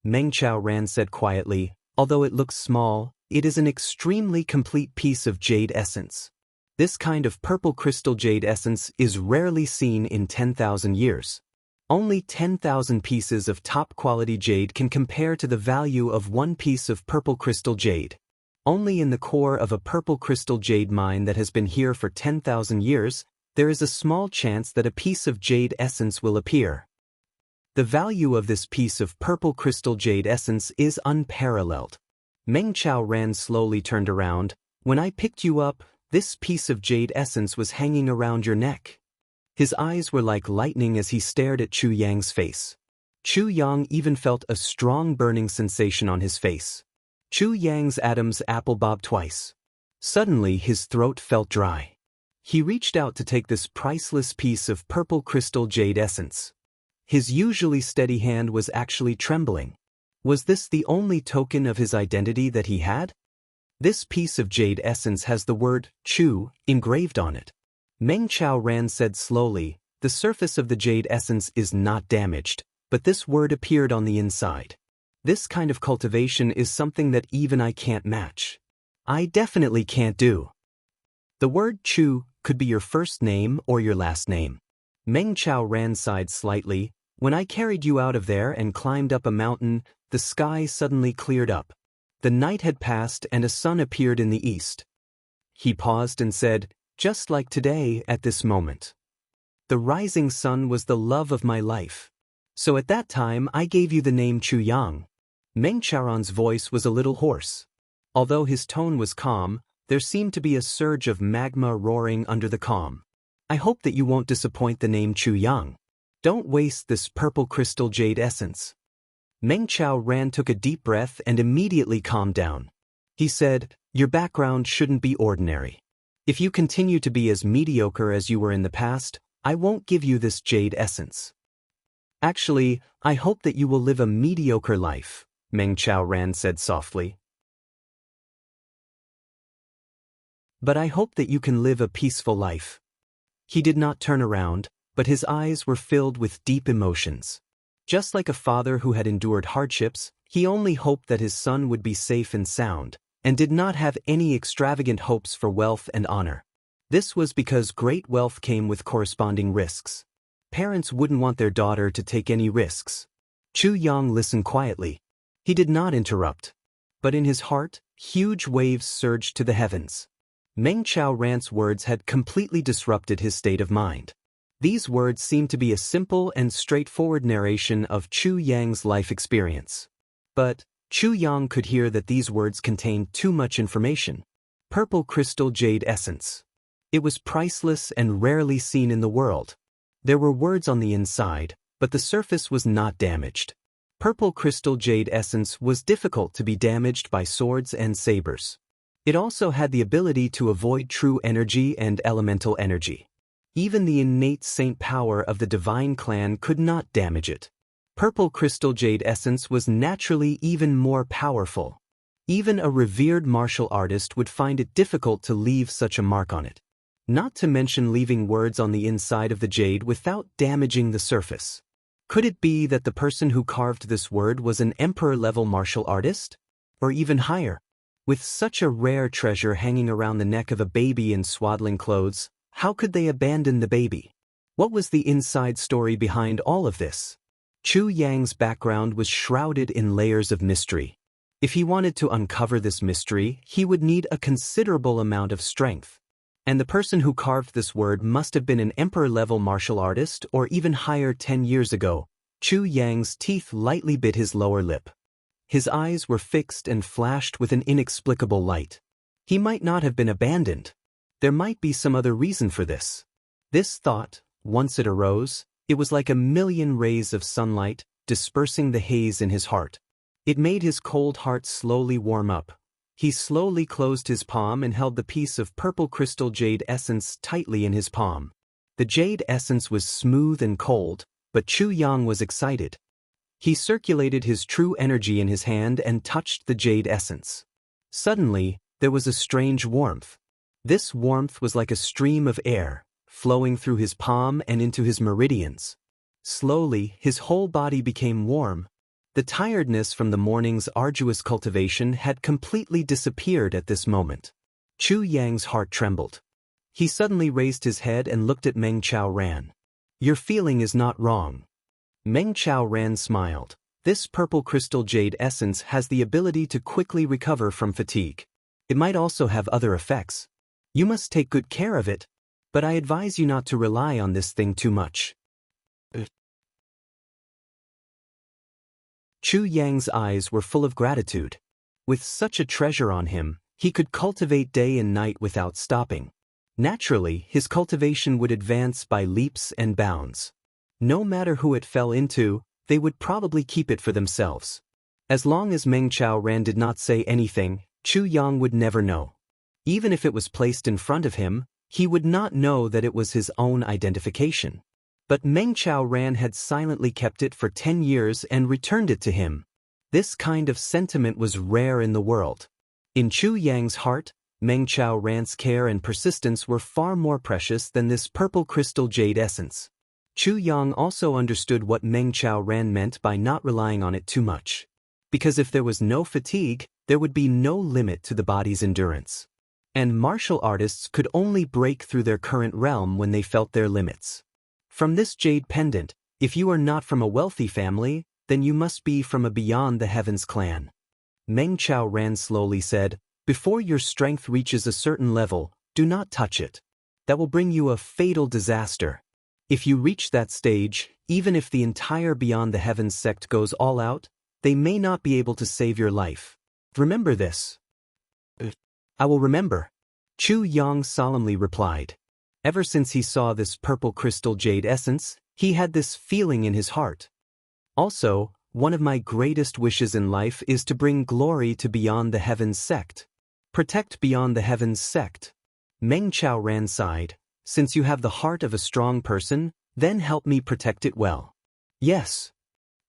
Meng Chao Ran said quietly, "Although it looks small, it is an extremely complete piece of jade essence. This kind of purple crystal jade essence is rarely seen in 10,000 years. Only 10,000 pieces of top-quality jade can compare to the value of one piece of purple crystal jade. Only in the core of a purple crystal jade mine that has been here for 10,000 years, there is a small chance that a piece of jade essence will appear. The value of this piece of purple crystal jade essence is unparalleled." Meng Chao Ran slowly turned around. "When I picked you up, this piece of jade essence was hanging around your neck." His eyes were like lightning as he stared at Chu Yang's face. Chu Yang even felt a strong burning sensation on his face. Chu Yang's Adam's apple bobbed twice. Suddenly his throat felt dry. He reached out to take this priceless piece of purple crystal jade essence. His usually steady hand was actually trembling. Was this the only token of his identity that he had? This piece of jade essence has the word Chu engraved on it. Meng Chao Ran said slowly, "The surface of the jade essence is not damaged, but this word appeared on the inside. This kind of cultivation is something that even I can't match. I definitely can't do." The word Chu could be your first name or your last name. Meng Chao Ran sighed slightly. "When I carried you out of there and climbed up a mountain, the sky suddenly cleared up. The night had passed and a sun appeared in the east." He paused and said, "Just like today at this moment. The rising sun was the love of my life. So at that time I gave you the name Chu Yang." Meng Chaoran's voice was a little hoarse. Although his tone was calm, there seemed to be a surge of magma roaring under the calm. "I hope that you won't disappoint the name Chu Yang. Don't waste this purple crystal jade essence." Meng Chao Ran took a deep breath and immediately calmed down. He said, "Your background shouldn't be ordinary. If you continue to be as mediocre as you were in the past, I won't give you this jade essence. Actually, I hope that you will live a mediocre life," Meng Chao Ran said softly. "But I hope that you can live a peaceful life." He did not turn around, but his eyes were filled with deep emotions. Just like a father who had endured hardships, he only hoped that his son would be safe and sound, and did not have any extravagant hopes for wealth and honor. This was because great wealth came with corresponding risks. Parents wouldn't want their daughter to take any risks. Chu Yang listened quietly. He did not interrupt. But in his heart, huge waves surged to the heavens. Meng Chao Ran's words had completely disrupted his state of mind. These words seemed to be a simple and straightforward narration of Chu Yang's life experience. But Chu Yang could hear that these words contained too much information. Purple crystal jade essence. It was priceless and rarely seen in the world. There were words on the inside, but the surface was not damaged. Purple crystal jade essence was difficult to be damaged by swords and sabers. It also had the ability to avoid true energy and elemental energy. Even the innate saint power of the divine clan could not damage it. Purple crystal jade essence was naturally even more powerful. Even a revered martial artist would find it difficult to leave such a mark on it. Not to mention leaving words on the inside of the jade without damaging the surface. Could it be that the person who carved this word was an emperor-level martial artist? Or even higher? With such a rare treasure hanging around the neck of a baby in swaddling clothes, how could they abandon the baby? What was the inside story behind all of this? Chu Yang's background was shrouded in layers of mystery. If he wanted to uncover this mystery, he would need a considerable amount of strength. And the person who carved this word must have been an emperor-level martial artist or even higher 10 years ago. Chu Yang's teeth lightly bit his lower lip. His eyes were fixed and flashed with an inexplicable light. He might not have been abandoned. There might be some other reason for this. This thought, once it arose, it was like a million rays of sunlight, dispersing the haze in his heart. It made his cold heart slowly warm up. He slowly closed his palm and held the piece of purple crystal jade essence tightly in his palm. The jade essence was smooth and cold, but Chu Yang was excited. He circulated his true energy in his hand and touched the jade essence. Suddenly, there was a strange warmth. This warmth was like a stream of air, flowing through his palm and into his meridians. Slowly, his whole body became warm. The tiredness from the morning's arduous cultivation had completely disappeared at this moment. Chu Yang's heart trembled. He suddenly raised his head and looked at Meng Chao Ran. "Your feeling is not wrong." Meng Chao Ran smiled. "This purple crystal jade essence has the ability to quickly recover from fatigue. It might also have other effects. You must take good care of it, but I advise you not to rely on this thing too much." Chu Yang's eyes were full of gratitude. With such a treasure on him, he could cultivate day and night without stopping. Naturally, his cultivation would advance by leaps and bounds. No matter who it fell into, they would probably keep it for themselves. As long as Meng Chao Ran did not say anything, Chu Yang would never know. Even if it was placed in front of him, he would not know that it was his own identification. But Meng Chao Ran had silently kept it for 10 years and returned it to him. This kind of sentiment was rare in the world. In Chu Yang's heart, Meng Chao Ran's care and persistence were far more precious than this purple crystal jade essence. Chu Yang also understood what Meng Chao Ran meant by not relying on it too much. Because if there was no fatigue, there would be no limit to the body's endurance. And martial artists could only break through their current realm when they felt their limits. From this jade pendant, if you are not from a wealthy family, then you must be from a beyond the heavens clan. Meng Chao Ran slowly said, "Before your strength reaches a certain level, do not touch it. That will bring you a fatal disaster. If you reach that stage, even if the entire Beyond the Heavens sect goes all out, they may not be able to save your life. Remember this." "I will remember," Chu Yang solemnly replied. Ever since he saw this purple crystal jade essence, he had this feeling in his heart. Also, one of my greatest wishes in life is to bring glory to Beyond the Heavens sect. Protect Beyond the Heavens sect. Meng Chao Ran sighed. "Since you have the heart of a strong person, then help me protect it well." "Yes."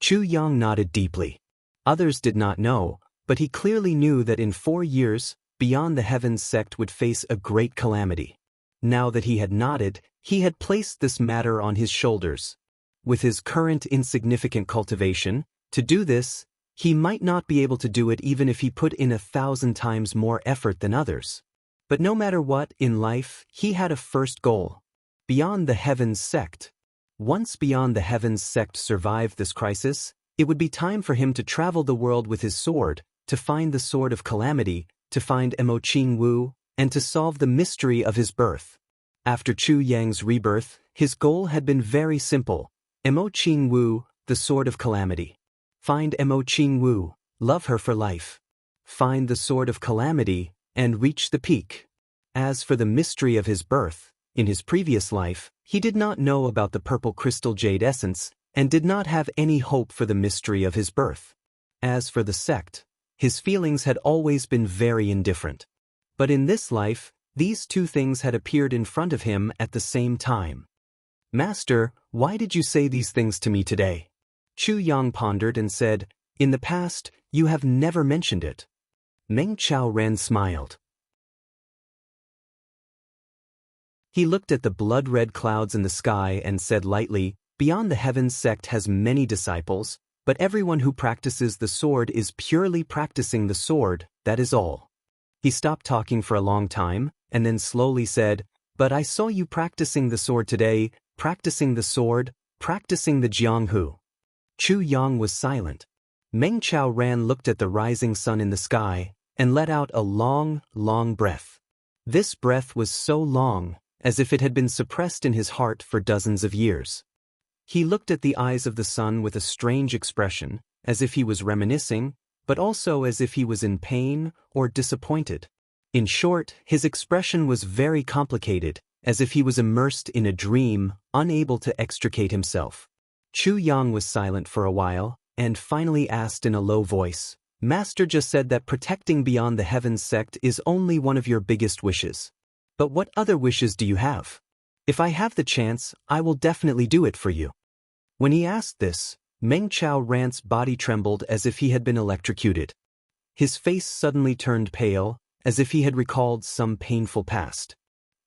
Chu Yang nodded deeply. Others did not know, but he clearly knew that in 4 years, Beyond the Heavens sect would face a great calamity. Now that he had nodded, he had placed this matter on his shoulders. With his current insignificant cultivation, to do this, he might not be able to do it even if he put in 1,000 times more effort than others. But no matter what in life, he had a first goal. Beyond the Heavens sect. Once Beyond the Heavens sect survived this crisis, it would be time for him to travel the world with his sword, to find the sword of calamity, to find Wu, and to solve the mystery of his birth. After Chu Yang's rebirth, his goal had been very simple. Wu, the sword of calamity. Find Wu, love her for life. Find the sword of calamity, and reach the peak. As for the mystery of his birth, in his previous life, he did not know about the purple crystal jade essence, and did not have any hope for the mystery of his birth. As for the sect, his feelings had always been very indifferent. But in this life, these two things had appeared in front of him at the same time. "Master, why did you say these things to me today?" Chu Yang pondered and said, "In the past, you have never mentioned it." Meng Qiaoren smiled. He looked at the blood-red clouds in the sky and said lightly, "Beyond the Heavens sect has many disciples, but everyone who practices the sword is purely practicing the sword, that is all." He stopped talking for a long time, and then slowly said, "But I saw you practicing the sword today, practicing the sword, practicing the Jianghu." Chu Yang was silent. Meng Qiaoren looked at the rising sun in the sky, and let out a long, long breath. This breath was so long, as if it had been suppressed in his heart for dozens of years. He looked at the eyes of the sun with a strange expression, as if he was reminiscing, but also as if he was in pain or disappointed. In short, his expression was very complicated, as if he was immersed in a dream, unable to extricate himself. Chu Yang was silent for a while, and finally asked in a low voice, "Master just said that protecting Beyond the Heavens sect is only one of your biggest wishes. But what other wishes do you have? If I have the chance, I will definitely do it for you." When he asked this, Meng Qiaoren's body trembled as if he had been electrocuted. His face suddenly turned pale, as if he had recalled some painful past.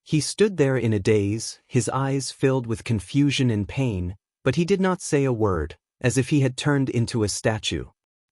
He stood there in a daze, his eyes filled with confusion and pain, but he did not say a word, as if he had turned into a statue.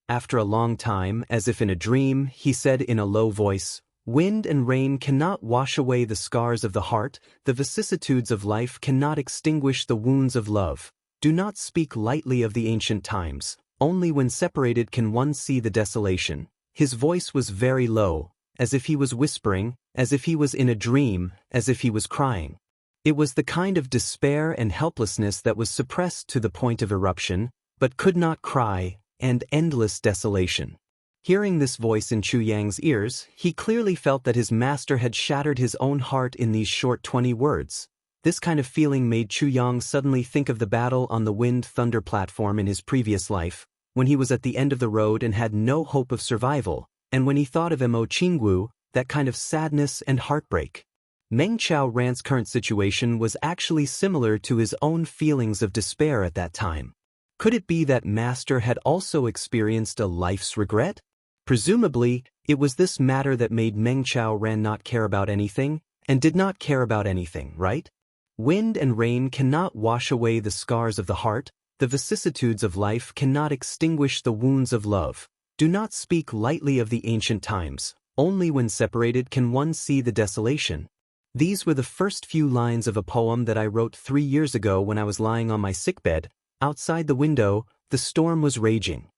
After a long time, as if in a dream, he said in a low voice, "Wind and rain cannot wash away the scars of the heart, the vicissitudes of life cannot extinguish the wounds of love. Do not speak lightly of the ancient times, only when separated can one see the desolation." His voice was very low, as if he was whispering, as if he was in a dream, as if he was crying. It was the kind of despair and helplessness that was suppressed to the point of eruption, but could not cry, and endless desolation. Hearing this voice in Chu Yang's ears, he clearly felt that his master had shattered his own heart in these short 20 words. This kind of feeling made Chu Yang suddenly think of the battle on the Wind Thunder platform in his previous life, when he was at the end of the road and had no hope of survival, and when he thought of Mo Qingwu, that kind of sadness and heartbreak. Meng Qiaoren's current situation was actually similar to his own feelings of despair at that time. Could it be that Master had also experienced a life's regret? Presumably, it was this matter that made Meng Qiaoren not care about anything, and did not care about anything, right? Wind and rain cannot wash away the scars of the heart, the vicissitudes of life cannot extinguish the wounds of love. Do not speak lightly of the ancient times, only when separated can one see the desolation. These were the first few lines of a poem that I wrote 3 years ago when I was lying on my sickbed. Outside the window, the storm was raging.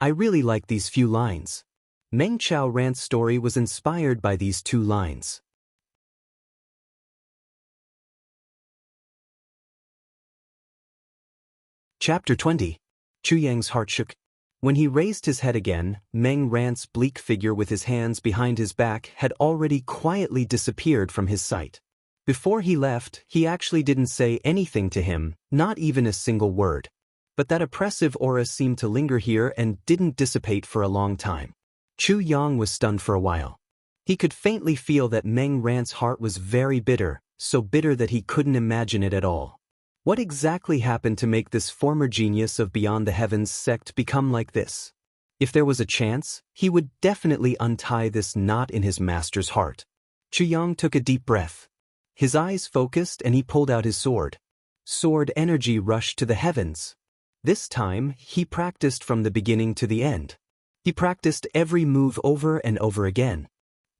I really like these few lines. Meng Qiaoren's story was inspired by these 2 lines. Chapter 20. Chu Yang's heart shook. When he raised his head again, Meng Rant's bleak figure with his hands behind his back had already quietly disappeared from his sight. Before he left, he actually didn't say anything to him, not even a single word. But that oppressive aura seemed to linger here and didn't dissipate for a long time. Chu Yang was stunned for a while. He could faintly feel that Meng Rant's heart was very bitter, so bitter that he couldn't imagine it at all. What exactly happened to make this former genius of Beyond the Heavens sect become like this? If there was a chance, he would definitely untie this knot in his master's heart. Chu Yang took a deep breath. His eyes focused and he pulled out his sword. Sword energy rushed to the heavens. This time, he practiced from the beginning to the end. He practiced every move over and over again.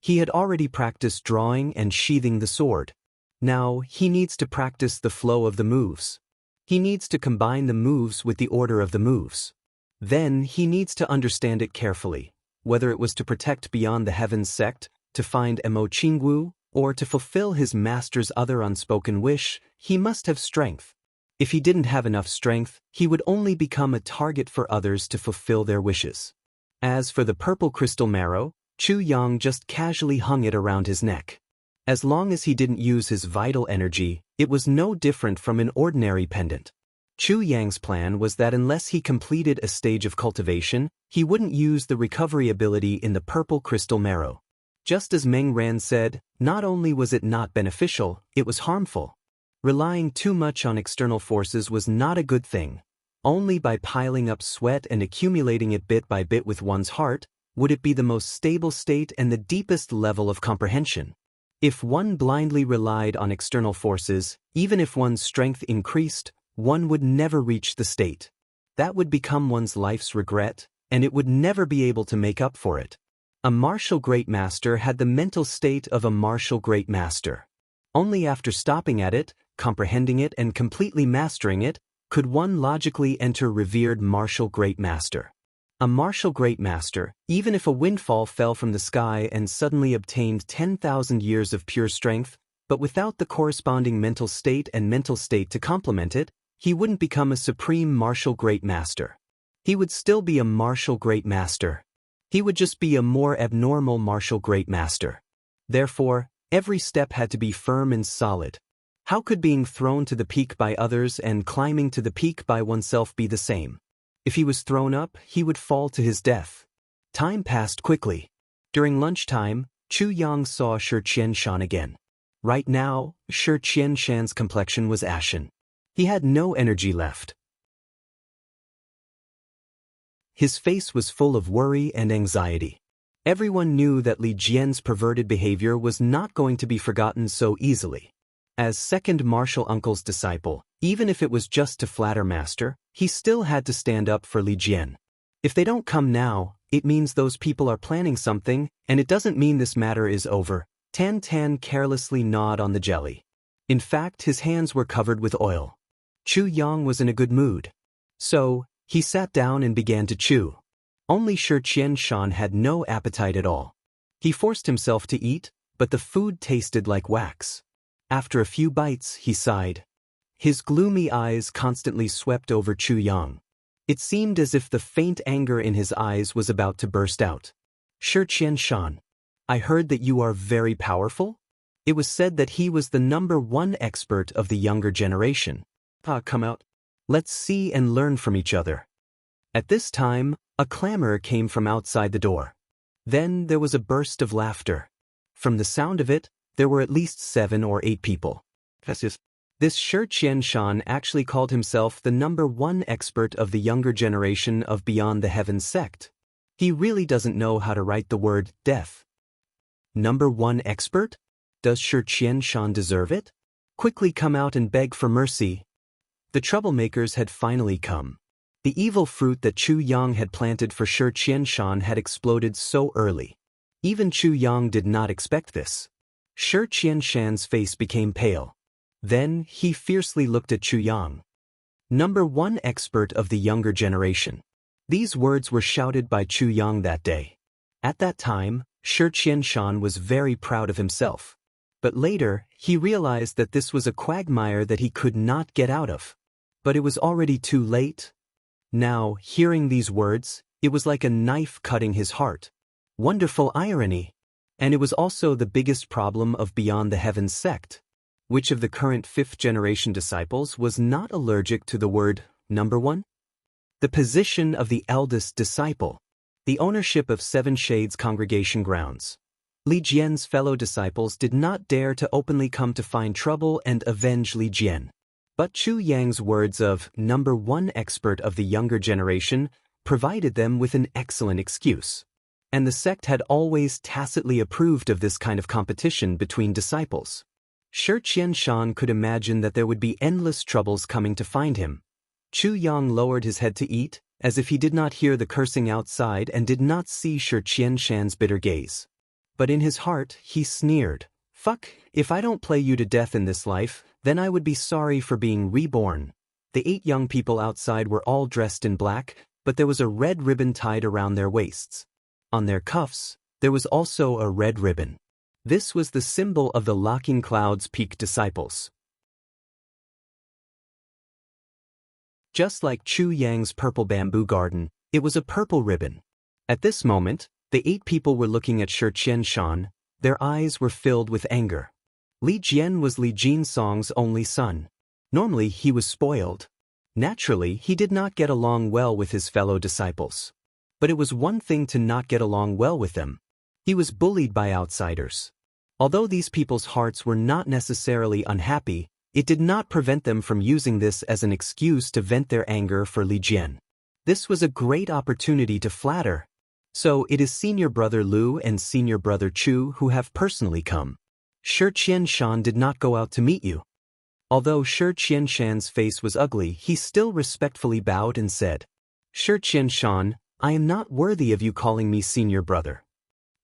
He had already practiced drawing and sheathing the sword. Now, he needs to practice the flow of the moves. He needs to combine the moves with the order of the moves. Then, he needs to understand it carefully, whether it was to protect Beyond the Heavens sect, to find Mo Qingwu, or to fulfill his master's other unspoken wish. He must have strength. If he didn't have enough strength, he would only become a target for others to fulfill their wishes. As for the purple crystal marrow, Chu Yang just casually hung it around his neck. As long as he didn't use his vital energy, it was no different from an ordinary pendant. Chu Yang's plan was that unless he completed a stage of cultivation, he wouldn't use the recovery ability in the purple crystal marrow. Just as Meng Ran said, not only was it not beneficial, it was harmful. Relying too much on external forces was not a good thing. Only by piling up sweat and accumulating it bit by bit with one's heart would it be the most stable state and the deepest level of comprehension. If one blindly relied on external forces, even if one's strength increased, one would never reach the state. That would become one's life's regret, and it would never be able to make up for it. A martial great master had the mental state of a martial great master. Only after stopping at it, comprehending it and completely mastering it, could one logically enter revered martial great master. A martial great master, even if a windfall fell from the sky and suddenly obtained 10,000 years of pure strength, but without the corresponding mental state to complement it, he wouldn't become a supreme martial great master. He would still be a martial great master. He would just be a more abnormal martial great master. Therefore, every step had to be firm and solid. How could being thrown to the peak by others and climbing to the peak by oneself be the same? If he was thrown up, he would fall to his death. Time passed quickly. During lunchtime, Chu Yang saw Shi Qianshan again. Right now, Shi Qianshan's complexion was ashen. He had no energy left. His face was full of worry and anxiety. Everyone knew that Li Jian's perverted behavior was not going to be forgotten so easily. As second martial uncle's disciple, even if it was just to flatter master, he still had to stand up for Li Jian. If they don't come now, it means those people are planning something, and it doesn't mean this matter is over. Tan Tan carelessly gnawed on the jelly. In fact, his hands were covered with oil. Chu Yang was in a good mood. So, he sat down and began to chew. Only Shi Qianshan had no appetite at all. He forced himself to eat, but the food tasted like wax. After a few bites, he sighed. His gloomy eyes constantly swept over Chu Yang. It seemed as if the faint anger in his eyes was about to burst out. Shi Qianshan, I heard that you are very powerful? It was said that he was the #1 expert of the younger generation. Come out. Let's see and learn from each other. At this time, a clamor came from outside the door. Then there was a burst of laughter. From the sound of it, there were at least 7 or 8 people. This Shi Qianshan actually called himself the #1 expert of the younger generation of Beyond the Heavens sect. He really doesn't know how to write the word death. #1 expert? Does Shi Qianshan deserve it? Quickly come out and beg for mercy. The troublemakers had finally come. The evil fruit that Chu Yang had planted for Shi Qianshan had exploded so early. Even Chu Yang did not expect this. Shi Qianshan's face became pale. Then, he fiercely looked at Chu Yang. #1 expert of the younger generation. These words were shouted by Chu Yang that day. At that time, Shi Qianshan was very proud of himself. But later, he realized that this was a quagmire that he could not get out of. But it was already too late. Now, hearing these words, it was like a knife cutting his heart. Wonderful irony. And it was also the biggest problem of Beyond the Heavens sect. Which of the current 5th generation disciples was not allergic to the word #1? The position of the eldest disciple. The ownership of 7 Shades congregation grounds. Li Jian's fellow disciples did not dare to openly come to find trouble and avenge Li Jian. But Chu Yang's words of #1 expert of the younger generation provided them with an excellent excuse. And the sect had always tacitly approved of this kind of competition between disciples. Shi Qianshan could imagine that there would be endless troubles coming to find him. Chu Yang lowered his head to eat, as if he did not hear the cursing outside and did not see Shi Qianshan's bitter gaze. But in his heart, he sneered, "Fuck, if I don't play you to death in this life, then I would be sorry for being reborn." The 8 young people outside were all dressed in black, but there was a red ribbon tied around their waists. On their cuffs, there was also a red ribbon. This was the symbol of the Locking Clouds Peak disciples. Just like Chu Yang's purple bamboo garden, it was a purple ribbon. At this moment, the 8 people were looking at Shi Qianshan. Their eyes were filled with anger. Li Jian was Li Jinsong's only son. Normally, he was spoiled. Naturally, he did not get along well with his fellow disciples. But it was one thing to not get along well with them. He was bullied by outsiders. Although these people's hearts were not necessarily unhappy, it did not prevent them from using this as an excuse to vent their anger for Li Jian. This was a great opportunity to flatter. So it is senior brother Lu and senior brother Chu who have personally come. Shi Qianshan did not go out to meet you. Although Shi Qianshan's face was ugly, he still respectfully bowed and said, Shi Qianshan, I am not worthy of you calling me senior brother.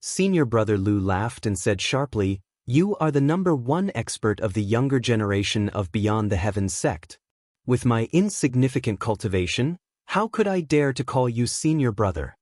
Senior brother Lu laughed and said sharply, You are the #1 expert of the younger generation of Beyond the Heavens sect. With my insignificant cultivation, how could I dare to call you senior brother?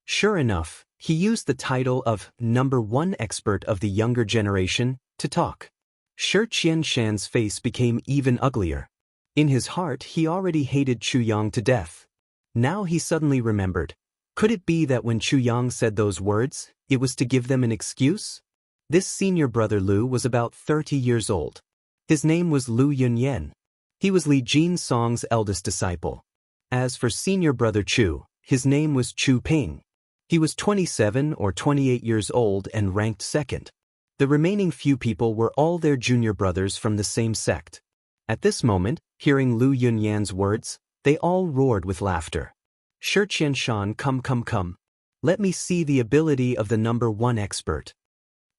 Sure enough, he used the title of #1 expert of the younger generation to talk. Shi Qianshan's face became even uglier. In his heart he already hated Chu Yang to death. Now he suddenly remembered. Could it be that when Chu Yang said those words, it was to give them an excuse? This senior brother Lu was about 30 years old. His name was Lu Yunyan. He was Li Jinsong's eldest disciple. As for senior brother Chu, his name was Chu Ping. He was 27 or 28 years old and ranked second. The remaining few people were all their junior brothers from the same sect. At this moment, hearing Lu Yunyan's words, they all roared with laughter. Shi Qianshan, come. Let me see the ability of the #1 expert.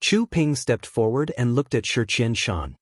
Chu Ping stepped forward and looked at Shi Qianshan.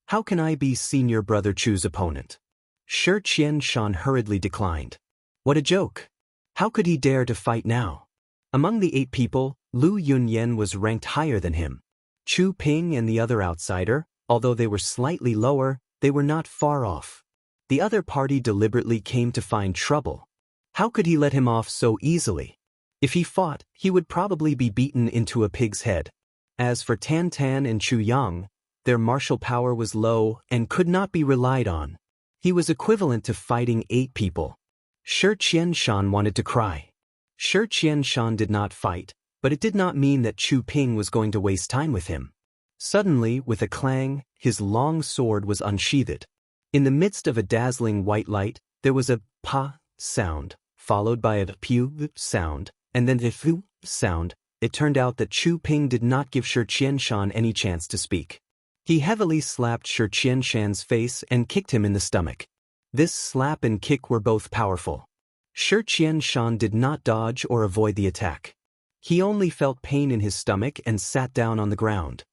How can I be senior brother Chu's opponent? Shi Qianshan hurriedly declined. What a joke! How could he dare to fight now? Among the 8 people, Lu Yunyan was ranked higher than him. Chu Ping and the other outsider, although they were slightly lower, they were not far off. The other party deliberately came to find trouble. How could he let him off so easily? If he fought, he would probably be beaten into a pig's head. As for Tan Tan and Chu Yang, their martial power was low and could not be relied on. He was equivalent to fighting 8 people. Shi Qianshan wanted to cry. Shi Qianshan did not fight, but it did not mean that Chu Ping was going to waste time with him. Suddenly, with a clang, his long sword was unsheathed. In the midst of a dazzling white light, there was a pa sound, followed by a pu sound, and then a fu sound. It turned out that Chu Ping did not give Shi Qianshan any chance to speak. He heavily slapped Shi Qianshan's face and kicked him in the stomach. This slap and kick were both powerful. Shi Qianshan did not dodge or avoid the attack. He only felt pain in his stomach and sat down on the ground.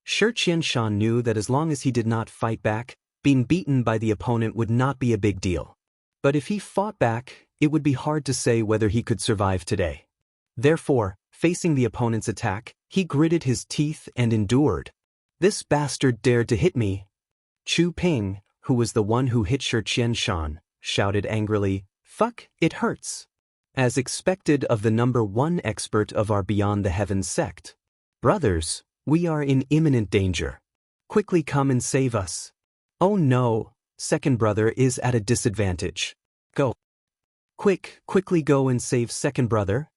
Shi Qianshan knew that as long as he did not fight back, being beaten by the opponent would not be a big deal. But if he fought back, it would be hard to say whether he could survive today. Therefore, facing the opponent's attack, he gritted his teeth and endured. This bastard dared to hit me. Chu Ping, who was the one who hit Shi Qianshan, shouted angrily, Fuck, it hurts. As expected of the #1 expert of our Beyond the Heavens sect. Brothers, we are in imminent danger. Quickly come and save us. Oh no, second brother is at a disadvantage. Go. Quickly go and save second brother.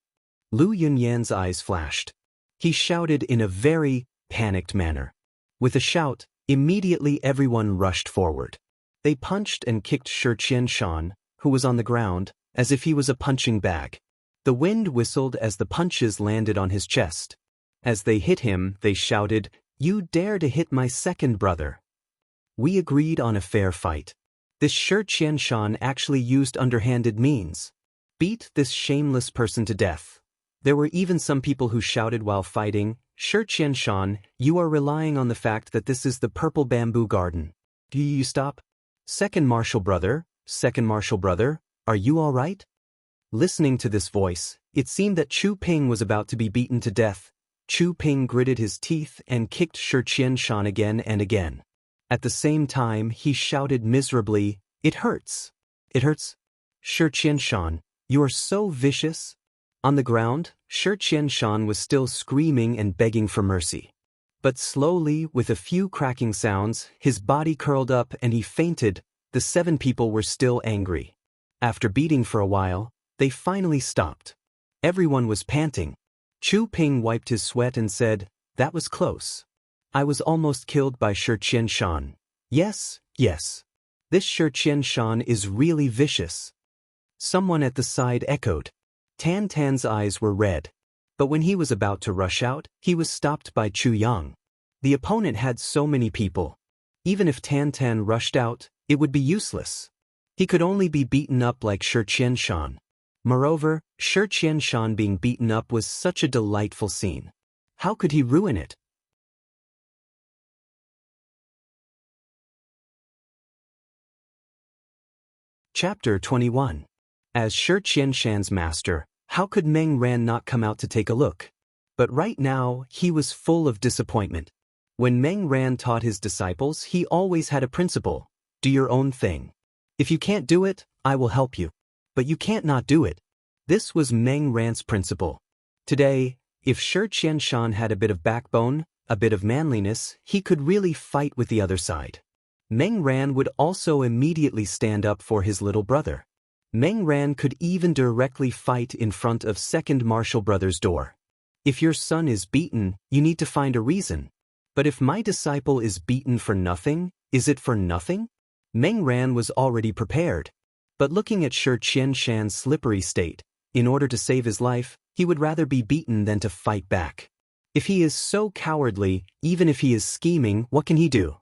Lu Yunyan's eyes flashed. He shouted in a very panicked manner. With a shout, immediately everyone rushed forward. They punched and kicked Shi Qianshan, who was on the ground, as if he was a punching bag. The wind whistled as the punches landed on his chest. As they hit him, they shouted, You dare to hit my second brother. We agreed on a fair fight. This Shi Qianshan actually used underhanded means. Beat this shameless person to death. There were even some people who shouted while fighting, Shi Qianshan, you are relying on the fact that this is the purple bamboo garden. Do you stop? Second martial brother, are you all right? Listening to this voice, it seemed that Chu Ping was about to be beaten to death. Chu Ping gritted his teeth and kicked Shi Qianshan again and again. At the same time, he shouted miserably, It hurts. It hurts. Shi Qianshan, you are so vicious. On the ground, Shi Qianshan was still screaming and begging for mercy. But slowly, with a few cracking sounds, his body curled up and he fainted. The 7 people were still angry. After beating for a while, they finally stopped. Everyone was panting. Chu Ping wiped his sweat and said, That was close. I was almost killed by Shi Qianshan. Yes. This Shi Qianshan is really vicious. Someone at the side echoed. Tan Tan's eyes were red. But when he was about to rush out, he was stopped by Chu Yang. The opponent had so many people. Even if Tan Tan rushed out, it would be useless. He could only be beaten up like Shi Qianshan. Moreover, Shi Qianshan being beaten up was such a delightful scene. How could he ruin it? Chapter 21. As Shi Qianshan's master, how could Meng Ran not come out to take a look? But right now, he was full of disappointment. When Meng Ran taught his disciples, he always had a principle: do your own thing. If you can't do it, I will help you. But you can't not do it. This was Meng Ran's principle. Today, if Shi Qianshan had a bit of backbone, a bit of manliness, he could really fight with the other side. Meng Ran would also immediately stand up for his little brother. Meng Ran could even directly fight in front of second Marshall brother's door. If your son is beaten, you need to find a reason. But if my disciple is beaten for nothing, is it for nothing? Meng Ran was already prepared. But looking at Shi Qianshan's slippery state, in order to save his life, he would rather be beaten than to fight back. If he is so cowardly, even if he is scheming, what can he do?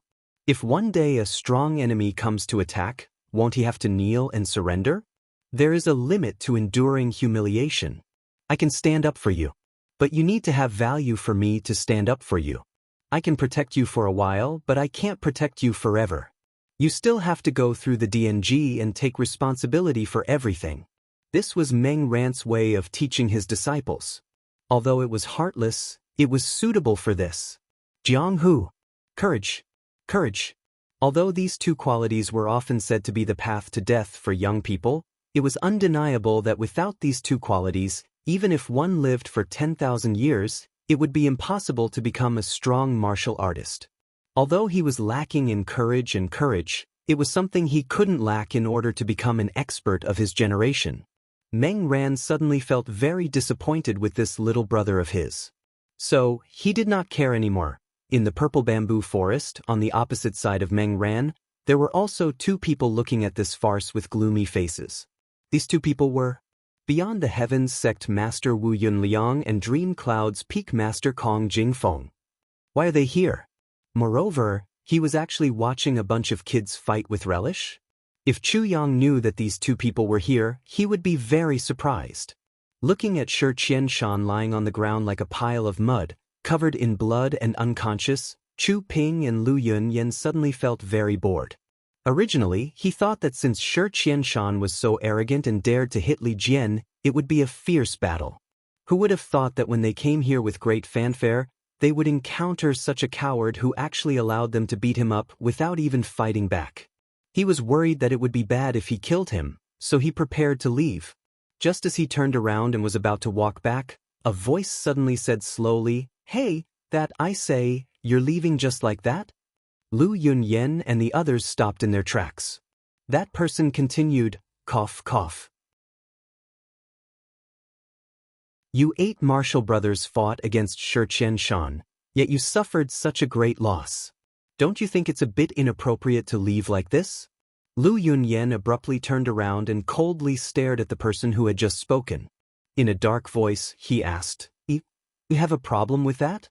If one day a strong enemy comes to attack, won't he have to kneel and surrender? There is a limit to enduring humiliation. I can stand up for you. But you need to have value for me to stand up for you. I can protect you for a while, but I can't protect you forever. You still have to go through the DNG and take responsibility for everything. This was Meng Ran's way of teaching his disciples. Although it was heartless, it was suitable for this. Jianghu. Courage. Courage. Although these two qualities were often said to be the path to death for young people, it was undeniable that without these two qualities, even if one lived for 10,000 years, it would be impossible to become a strong martial artist. Although he was lacking in courage, it was something he couldn't lack in order to become an expert of his generation. Meng Ran suddenly felt very disappointed with this little brother of his. So, he did not care anymore. In the purple bamboo forest, on the opposite side of Meng Ran, there were also two people looking at this farce with gloomy faces. These two people were Beyond the Heavens Sect Master Wu Yunliang and Dream Cloud's Peak Master Kong Jingfeng. Why are they here? Moreover, he was actually watching a bunch of kids fight with relish? If Chu Yang knew that these two people were here, he would be very surprised. Looking at Shi Qianshan lying on the ground like a pile of mud, covered in blood and unconscious, Chu Ping and Lu Yunyan suddenly felt very bored. Originally, he thought that since Shi Qianshan was so arrogant and dared to hit Li Jian, it would be a fierce battle. Who would have thought that when they came here with great fanfare, they would encounter such a coward who actually allowed them to beat him up without even fighting back? He was worried that it would be bad if he killed him, so he prepared to leave. Just as he turned around and was about to walk back, a voice suddenly said slowly, "Hey, that I say, you're leaving just like that?" Lu Yunyan and the others stopped in their tracks. That person continued, cough, cough. You 8 Marshall brothers fought against Shi Qianshan, yet you suffered such a great loss. Don't you think it's a bit inappropriate to leave like this? Lu Yunyan abruptly turned around and coldly stared at the person who had just spoken. In a dark voice, he asked, You have a problem with that?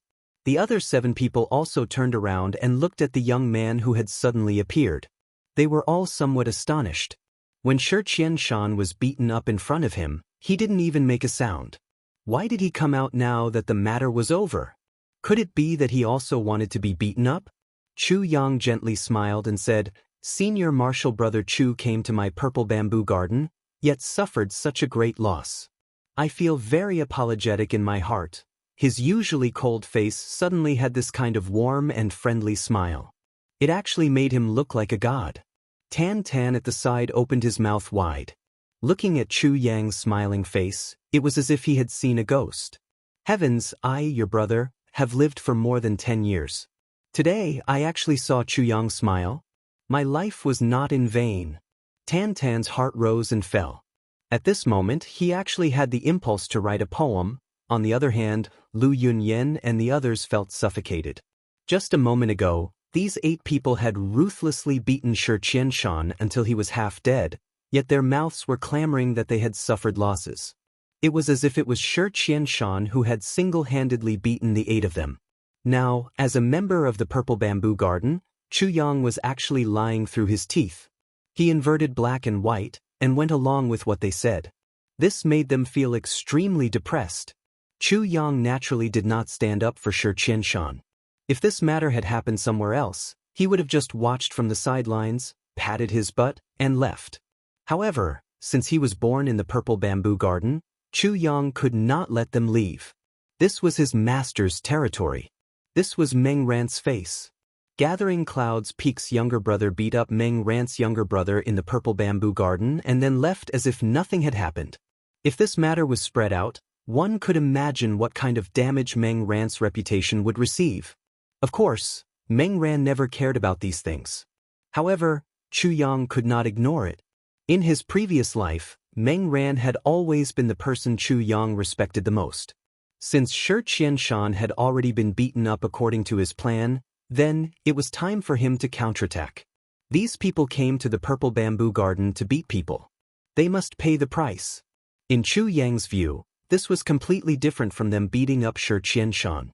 The other 7 people also turned around and looked at the young man who had suddenly appeared. They were all somewhat astonished. When Shi Qianshan was beaten up in front of him, he didn't even make a sound. Why did he come out now that the matter was over? Could it be that he also wanted to be beaten up? Chu Yang gently smiled and said, Senior Marshall Brother Chu came to my purple bamboo garden, yet suffered such a great loss. I feel very apologetic in my heart. His usually cold face suddenly had this kind of warm and friendly smile. It actually made him look like a god. Tan Tan at the side opened his mouth wide. Looking at Chu Yang's smiling face, it was as if he had seen a ghost. Heavens, I, your brother, have lived for more than 10 years. Today, I actually saw Chu Yang smile. My life was not in vain. Tan Tan's heart rose and fell. At this moment, he actually had the impulse to write a poem. On the other hand, Lu Yunyan and the others felt suffocated. Just a moment ago, these 8 people had ruthlessly beaten Shi Qianshan until he was half dead, yet their mouths were clamoring that they had suffered losses. It was as if it was Shi Qianshan who had single-handedly beaten the 8 of them. Now, as a member of the Purple Bamboo Garden, Chu Yang was actually lying through his teeth. He inverted black and white, and went along with what they said. This made them feel extremely depressed. Chu Yang naturally did not stand up for Shi Qianshan. If this matter had happened somewhere else, he would have just watched from the sidelines, patted his butt, and left. However, since he was born in the Purple Bamboo Garden, Chu Yang could not let them leave. This was his master's territory. This was Meng Rant's face. Gathering Cloud's Peak's younger brother beat up Meng Rant's younger brother in the Purple Bamboo Garden and then left as if nothing had happened. If this matter was spread out, one could imagine what kind of damage Meng Rant's reputation would receive. Of course, Meng Ran never cared about these things. However, Chu Yang could not ignore it. In his previous life, Meng Ran had always been the person Chu Yang respected the most. Since Shi Qianshan had already been beaten up according to his plan, then it was time for him to counterattack. These people came to the Purple Bamboo Garden to beat people. They must pay the price. In Chu Yang's view, this was completely different from them beating up Shi Qianshan.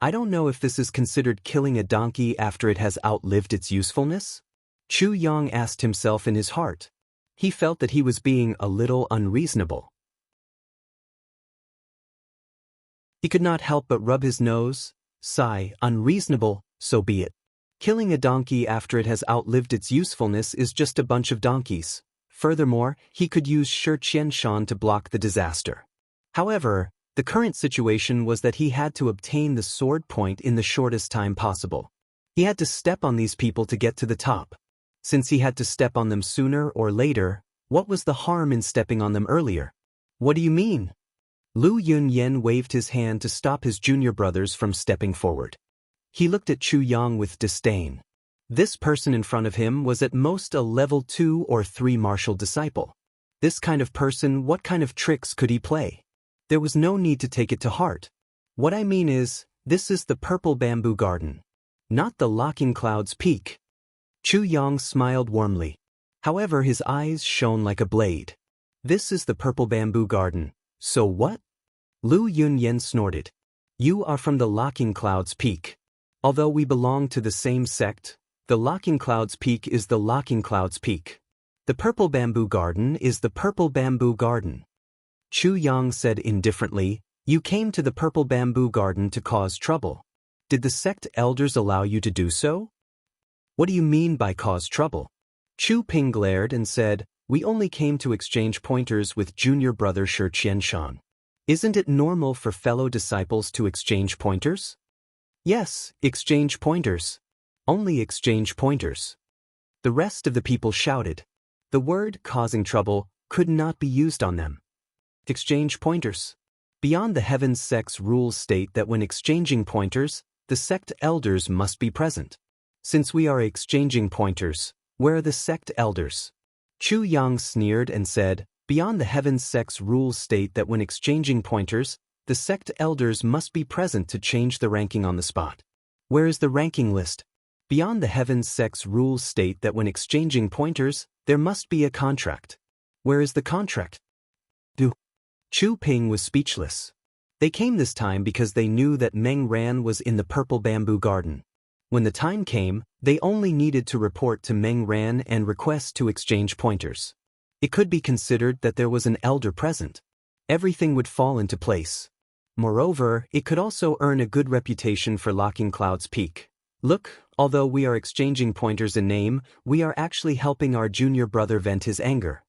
I don't know if this is considered killing a donkey after it has outlived its usefulness? Chu Yang asked himself in his heart. He felt that he was being a little unreasonable. He could not help but rub his nose, sigh, unreasonable, so be it. Killing a donkey after it has outlived its usefulness is just a bunch of donkeys. Furthermore, he could use Shi Qianshan to block the disaster. However, the current situation was that he had to obtain the sword point in the shortest time possible. He had to step on these people to get to the top. Since he had to step on them sooner or later, what was the harm in stepping on them earlier? What do you mean? Lu Yunyan waved his hand to stop his junior brothers from stepping forward. He looked at Chu Yang with disdain. This person in front of him was at most a level 2 or 3 martial disciple. This kind of person, what kind of tricks could he play? There was no need to take it to heart. What I mean is, this is the Purple Bamboo Garden, not the Locking Cloud's Peak. Chu Yang smiled warmly. However, his eyes shone like a blade. This is the Purple Bamboo Garden. So what? Lu Yunyan snorted. You are from the Locking Cloud's Peak. Although we belong to the same sect, the Locking Cloud's Peak is the Locking Cloud's Peak. The Purple Bamboo Garden is the Purple Bamboo Garden. Chu Yang said indifferently, you came to the Purple Bamboo Garden to cause trouble. Did the sect elders allow you to do so? What do you mean by cause trouble? Chu Ping glared and said, we only came to exchange pointers with junior brother Shi Qianshan. Isn't it normal for fellow disciples to exchange pointers? Yes, exchange pointers. Only exchange pointers. The rest of the people shouted. The word causing trouble could not be used on them. Exchange pointers. Beyond the Heavens sect's rules state that when exchanging pointers, the sect elders must be present. Since we are exchanging pointers, where are the sect elders? Chu Yang sneered and said, beyond the Heavens sect's rules state that when exchanging pointers, the sect elders must be present to change the ranking on the spot. Where is the ranking list? Beyond the Heavens sect's rules state that when exchanging pointers, there must be a contract. Where is the contract? Chu Ping was speechless. They came this time because they knew that Meng Ran was in the Purple Bamboo Garden. When the time came, they only needed to report to Meng Ran and request to exchange pointers. It could be considered that there was an elder present. Everything would fall into place. Moreover, it could also earn a good reputation for Locking Cloud's Peak. Look, although we are exchanging pointers in name, we are actually helping our junior brother vent his anger.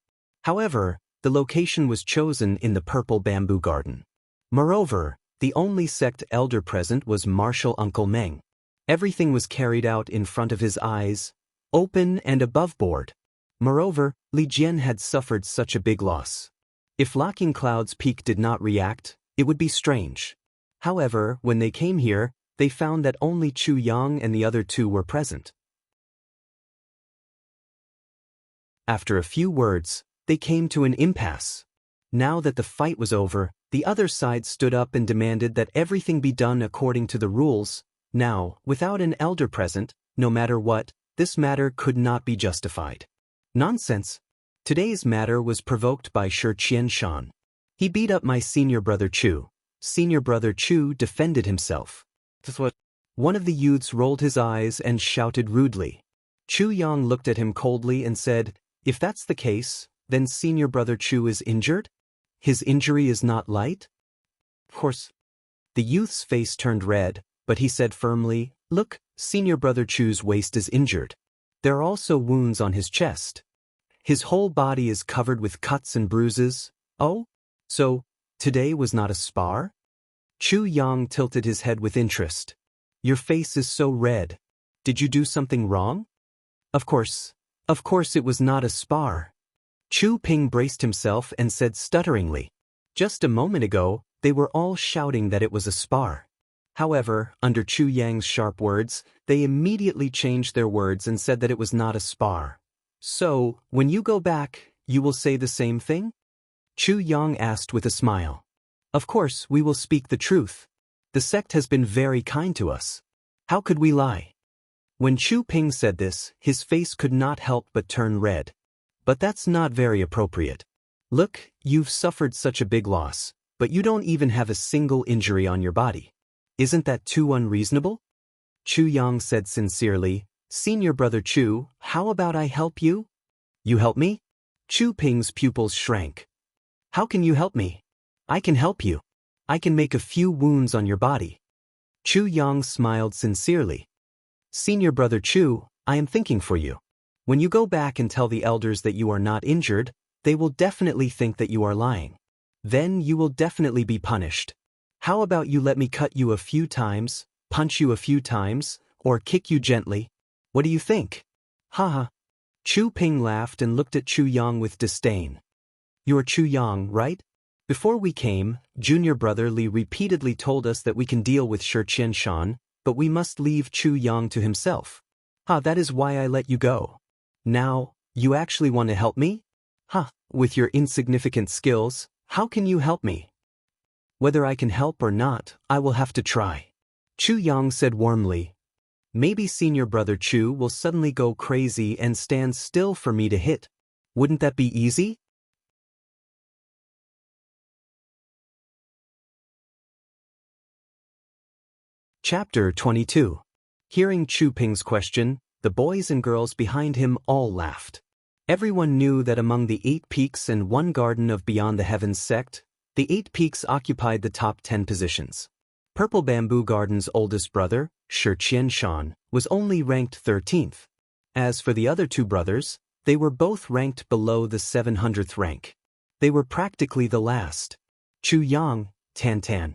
However, the location was chosen in the Purple Bamboo Garden. Moreover, the only sect elder present was Martial Uncle Meng. Everything was carried out in front of his eyes, open and above board. Moreover, Li Jian had suffered such a big loss. If Locking Cloud's Peak did not react, it would be strange. However, when they came here, they found that only Chu Yang and the other 2 were present. After a few words, they came to an impasse. Now that the fight was over, the other side stood up and demanded that everything be done according to the rules. Now, without an elder present, no matter what, this matter could not be justified. Nonsense. Today's matter was provoked by Shi Qianshan. He beat up my senior brother Chu. Senior brother Chu defended himself. That's what? One of the youths rolled his eyes and shouted rudely. Chu Yang looked at him coldly and said, "If that's the case, then senior brother Chu is injured? His injury is not light?" Of course. The youth's face turned red, but he said firmly, "Look, senior brother Chu's waist is injured. There are also wounds on his chest. His whole body is covered with cuts and bruises." "Oh? So, today was not a spar?" Chu Yang tilted his head with interest. "Your face is so red. Did you do something wrong?" Of course it was not a spar." Chu Ping braced himself and said stutteringly. Just a moment ago, they were all shouting that it was a spar. However, under Chu Yang's sharp words, they immediately changed their words and said that it was not a spar. "So, when you go back, you will say the same thing?" Chu Yang asked with a smile. "Of course, we will speak the truth. The sect has been very kind to us. How could we lie?" When Chu Ping said this, his face could not help but turn red. "But that's not very appropriate. Look, you've suffered such a big loss, but you don't even have a single injury on your body. Isn't that too unreasonable?" Chu Yang said sincerely, "Senior brother Chu, how about I help you?" "You help me?" Chu Ping's pupils shrank. "How can you help me?" "I can help you. I can make a few wounds on your body." Chu Yang smiled sincerely. "Senior brother Chu, I am thinking for you. When you go back and tell the elders that you are not injured, they will definitely think that you are lying. Then you will definitely be punished. How about you let me cut you a few times, punch you a few times, or kick you gently? What do you think?" "Haha." Chu Ping laughed and looked at Chu Yang with disdain. "You're Chu Yang, right? Before we came, junior brother Li repeatedly told us that we can deal with Shi Qianshan, but we must leave Chu Yang to himself. That is why I let you go. Now, you actually want to help me? With your insignificant skills, how can you help me?" "Whether I can help or not, I will have to try," Chu Yang said warmly. "Maybe senior brother Chu will suddenly go crazy and stand still for me to hit. Wouldn't that be easy?" Chapter 22. Hearing Chu Ping's question, the boys and girls behind him all laughed. Everyone knew that among the 8 peaks and 1 garden of Beyond the Heavens sect, the 8 peaks occupied the top 10 positions. Purple Bamboo Garden's oldest brother, Shi Qianshan, was only ranked 13th. As for the other 2 brothers, they were both ranked below the 700th rank. They were practically the last. Chu Yang, Tan.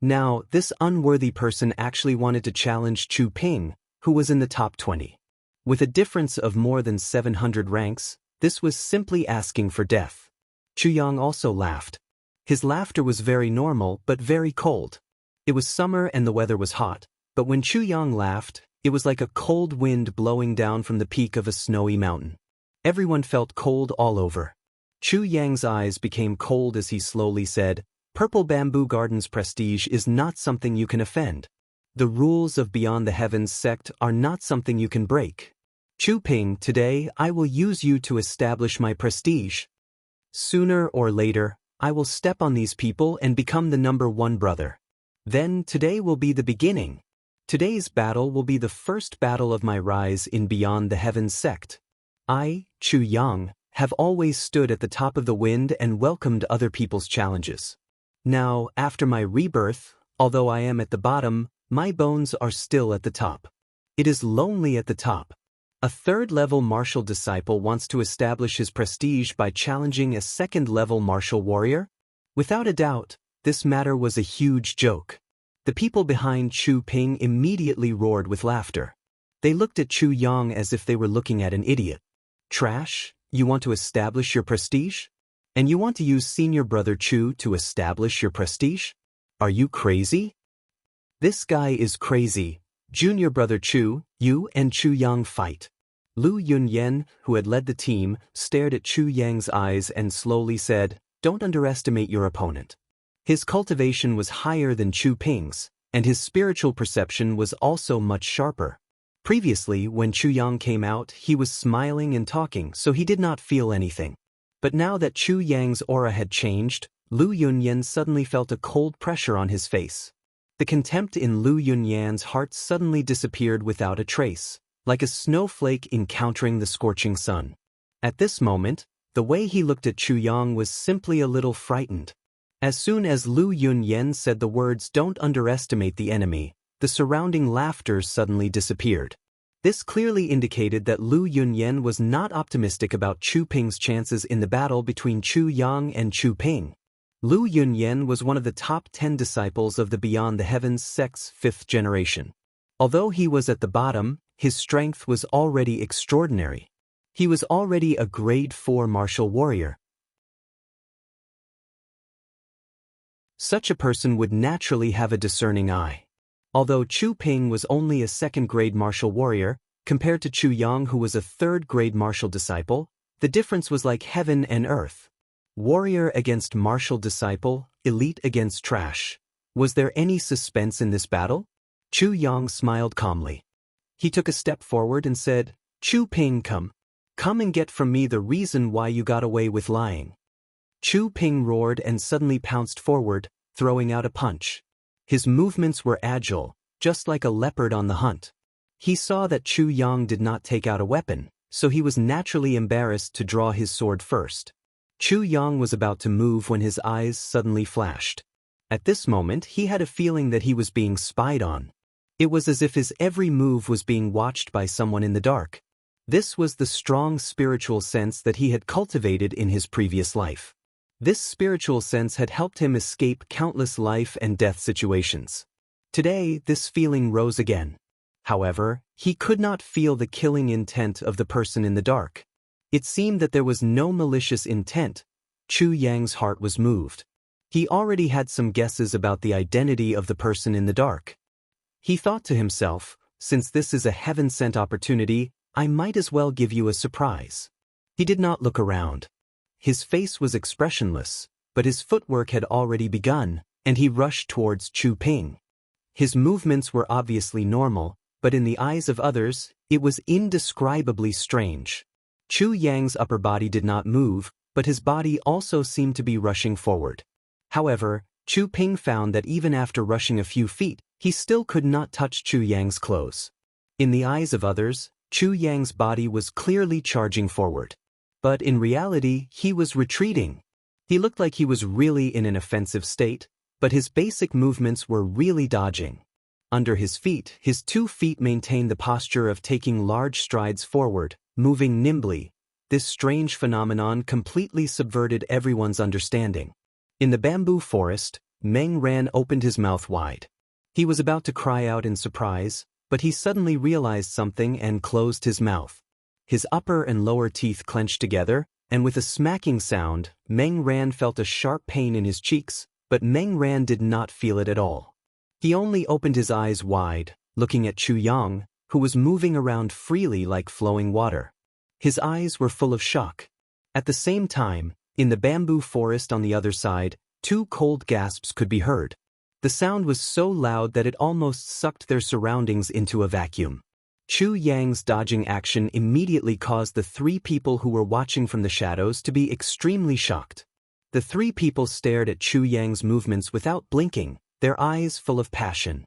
Now, this unworthy person actually wanted to challenge Chu Ping, who was in the top 20. With a difference of more than 700 ranks, this was simply asking for death. Chu Yang also laughed. His laughter was very normal but very cold. It was summer and the weather was hot, but when Chu Yang laughed, it was like a cold wind blowing down from the peak of a snowy mountain. Everyone felt cold all over. Chu Yang's eyes became cold as he slowly said, "Purple Bamboo Garden's prestige is not something you can offend. The rules of Beyond the Heavens sect are not something you can break. Chu Ping, today I will use you to establish my prestige. Sooner or later, I will step on these people and become the #1 brother. Then today will be the beginning. Today's battle will be the first battle of my rise in Beyond the Heavens sect. I, Chu Yang, have always stood at the top of the wind and welcomed other people's challenges. Now, after my rebirth, although I am at the bottom, my bones are still at the top. It is lonely at the top. A 3rd-level martial disciple wants to establish his prestige by challenging a 2nd-level martial warrior? Without a doubt, this matter was a huge joke. The people behind Chu Ping immediately roared with laughter. They looked at Chu Yang as if they were looking at an idiot. "Trash, you want to establish your prestige? And you want to use senior brother Chu to establish your prestige? Are you crazy?" "This guy is crazy. Junior brother Chu, you and Chu Yang fight." Lu Yunyan, who had led the team, stared at Chu Yang's eyes and slowly said, "Don't underestimate your opponent. His cultivation was higher than Chu Ping's, and his spiritual perception was also much sharper. Previously, when Chu Yang came out, he was smiling and talking, so he did not feel anything. But now that Chu Yang's aura had changed, Lu Yunyan suddenly felt a cold pressure on his face. The contempt in Lu Yunyan's heart suddenly disappeared without a trace, like a snowflake encountering the scorching sun. At this moment, the way he looked at Chu Yang was simply a little frightened. As soon as Lu Yunyan said the words "Don't underestimate the enemy," the surrounding laughter suddenly disappeared. This clearly indicated that Lu Yunyan was not optimistic about Chu Ping's chances in the battle between Chu Yang and Chu Ping. Lu Yunyan was one of the top 10 disciples of the Beyond the Heavens sect's 5th generation. Although he was at the bottom, his strength was already extraordinary. He was already a grade 4 martial warrior. Such a person would naturally have a discerning eye. Although Chu Ping was only a 2nd-grade martial warrior, compared to Chu Yang who was a 3rd-grade martial disciple, the difference was like heaven and earth. Warrior against martial disciple, elite against trash. Was there any suspense in this battle? Chu Yang smiled calmly. He took a step forward and said, "Chu Ping, come. Come and get from me the reason why you got away with lying." Chu Ping roared and suddenly pounced forward, throwing out a punch. His movements were agile, just like a leopard on the hunt. He saw that Chu Yang did not take out a weapon, so he was naturally embarrassed to draw his sword first. Chu Yang was about to move when his eyes suddenly flashed. At this moment he had a feeling that he was being spied on. It was as if his every move was being watched by someone in the dark. This was the strong spiritual sense that he had cultivated in his previous life. This spiritual sense had helped him escape countless life and death situations. Today, this feeling rose again. However, he could not feel the killing intent of the person in the dark. It seemed that there was no malicious intent. Chu Yang's heart was moved. He already had some guesses about the identity of the person in the dark. He thought to himself, since this is a heaven-sent opportunity, I might as well give you a surprise. He did not look around. His face was expressionless, but his footwork had already begun, and he rushed towards Chu Ping. His movements were obviously normal, but in the eyes of others, it was indescribably strange. Chu Yang's upper body did not move, but his body also seemed to be rushing forward. However, Chu Ping found that even after rushing a few feet, he still could not touch Chu Yang's clothes. In the eyes of others, Chu Yang's body was clearly charging forward. But in reality, he was retreating. He looked like he was really in an offensive state, but his basic movements were really dodging. Under his feet, his 2 feet maintained the posture of taking large strides forward, moving nimbly. This strange phenomenon completely subverted everyone's understanding. In the bamboo forest, Meng Ran opened his mouth wide. He was about to cry out in surprise, but he suddenly realized something and closed his mouth. His upper and lower teeth clenched together, and with a smacking sound, Meng Ran felt a sharp pain in his cheeks, but Meng Ran did not feel it at all. He only opened his eyes wide, looking at Chu Yang, who was moving around freely like flowing water. His eyes were full of shock. At the same time, in the bamboo forest on the other side, 2 cold gasps could be heard. The sound was so loud that it almost sucked their surroundings into a vacuum. Chu Yang's dodging action immediately caused the 3 people who were watching from the shadows to be extremely shocked. The 3 people stared at Chu Yang's movements without blinking, their eyes full of passion.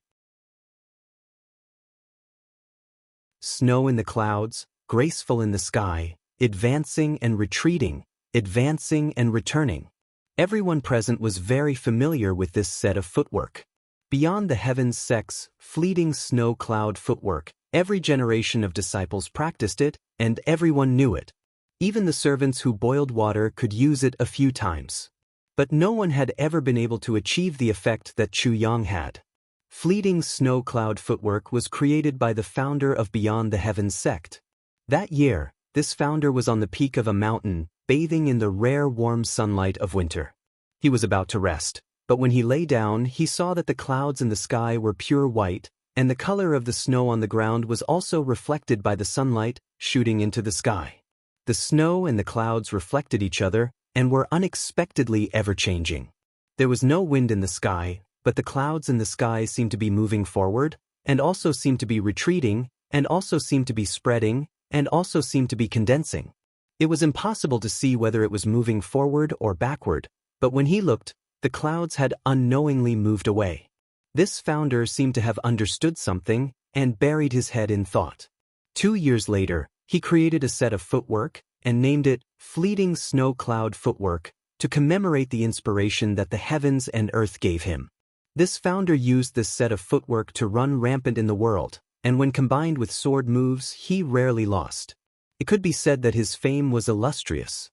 Snow in the clouds, graceful in the sky, advancing and retreating, advancing and returning. Everyone present was very familiar with this set of footwork. Beyond the heavens sect's fleeting snow cloud footwork, every generation of disciples practiced it, and everyone knew it. Even the servants who boiled water could use it a few times. But no one had ever been able to achieve the effect that Chu Yang had. Fleeting snow cloud footwork was created by the founder of Beyond the Heavens sect. That year, this founder was on the peak of a mountain, bathing in the rare warm sunlight of winter. He was about to rest, but when he lay down, he saw that the clouds in the sky were pure white, and the color of the snow on the ground was also reflected by the sunlight shooting into the sky. The snow and the clouds reflected each other, and were unexpectedly ever-changing. There was no wind in the sky, but the clouds in the sky seemed to be moving forward, and also seemed to be retreating, and also seemed to be spreading, and also seemed to be condensing. It was impossible to see whether it was moving forward or backward, But when he looked, the clouds had unknowingly moved away. This founder seemed to have understood something and buried his head in thought. 2 years later, he created a set of footwork and named it Fleeting Snow Cloud Footwork to commemorate the inspiration that the heavens and earth gave him. This founder used this set of footwork to run rampant in the world, and when combined with sword moves, he rarely lost. It could be said that his fame was illustrious.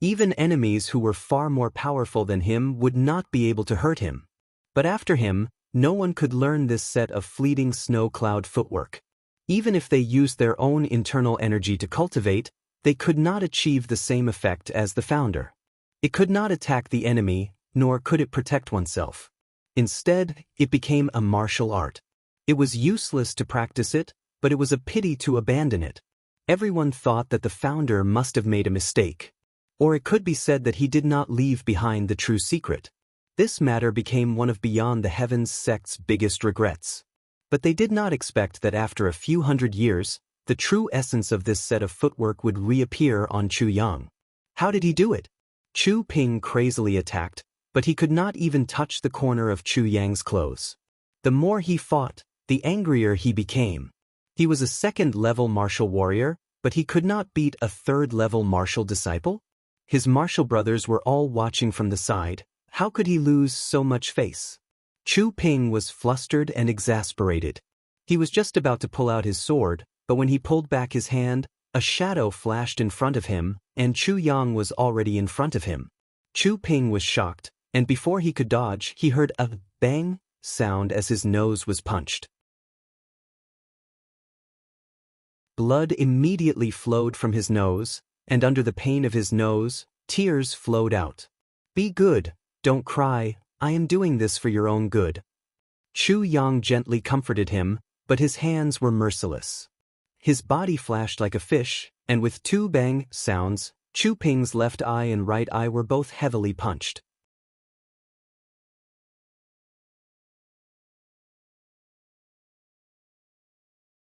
Even enemies who were far more powerful than him would not be able to hurt him. But after him, no one could learn this set of fleeting snow cloud footwork. Even if they used their own internal energy to cultivate, they could not achieve the same effect as the founder. It could not attack the enemy, nor could it protect oneself. Instead, it became a martial art. It was useless to practice it, but it was a pity to abandon it. Everyone thought that the founder must have made a mistake. Or it could be said that he did not leave behind the true secret. This matter became one of Beyond the Heavens sect's biggest regrets. But they did not expect that after a few hundred years, the true essence of this set of footwork would reappear on Chu Yang. How did he do it? Chu Ping crazily attacked, but he could not even touch the corner of Chu Yang's clothes. The more he fought, the angrier he became. He was a second-level martial warrior, but he could not beat a third-level martial disciple? His martial brothers were all watching from the side. How could he lose so much face? Chu Ping was flustered and exasperated. He was just about to pull out his sword, but when he pulled back his hand, a shadow flashed in front of him, and Chu Yang was already in front of him. Chu Ping was shocked, and before he could dodge, he heard a bang sound as his nose was punched. Blood immediately flowed from his nose, and under the pain of his nose, tears flowed out. "Be good, don't cry, I am doing this for your own good." Chu Yang gently comforted him, but his hands were merciless. His body flashed like a fish, and with 2 bang sounds, Chu Ping's left eye and right eye were both heavily punched.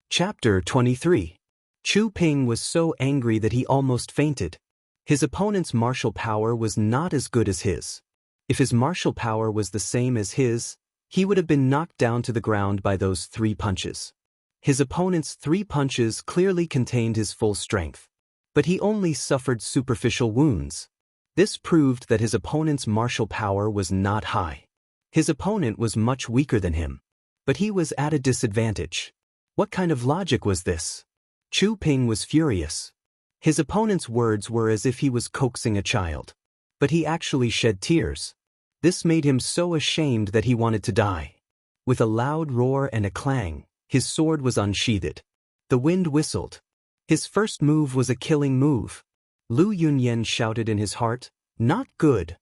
Chapter 23. Chu Ping was so angry that he almost fainted. His opponent's martial power was not as good as his. If his martial power was the same as his, he would have been knocked down to the ground by those 3 punches. His opponent's 3 punches clearly contained his full strength. But he only suffered superficial wounds. This proved that his opponent's martial power was not high. His opponent was much weaker than him. But he was at a disadvantage. What kind of logic was this? Chu Ping was furious. His opponent's words were as if he was coaxing a child. But he actually shed tears. This made him so ashamed that he wanted to die. With a loud roar and a clang, his sword was unsheathed. The wind whistled. His first move was a killing move. Lu Yunyan shouted in his heart, "Not good."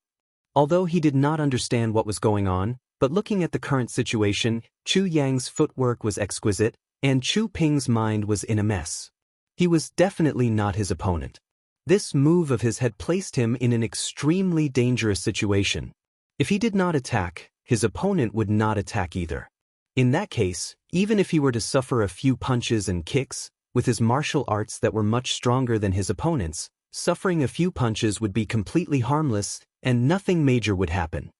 Although he did not understand what was going on, but looking at the current situation, Chu Yang's footwork was exquisite, and Chu Ping's mind was in a mess. He was definitely not his opponent. This move of his had placed him in an extremely dangerous situation. If he did not attack, his opponent would not attack either. In that case, even if he were to suffer a few punches and kicks, with his martial arts that were much stronger than his opponent's, suffering a few punches would be completely harmless, and nothing major would happen.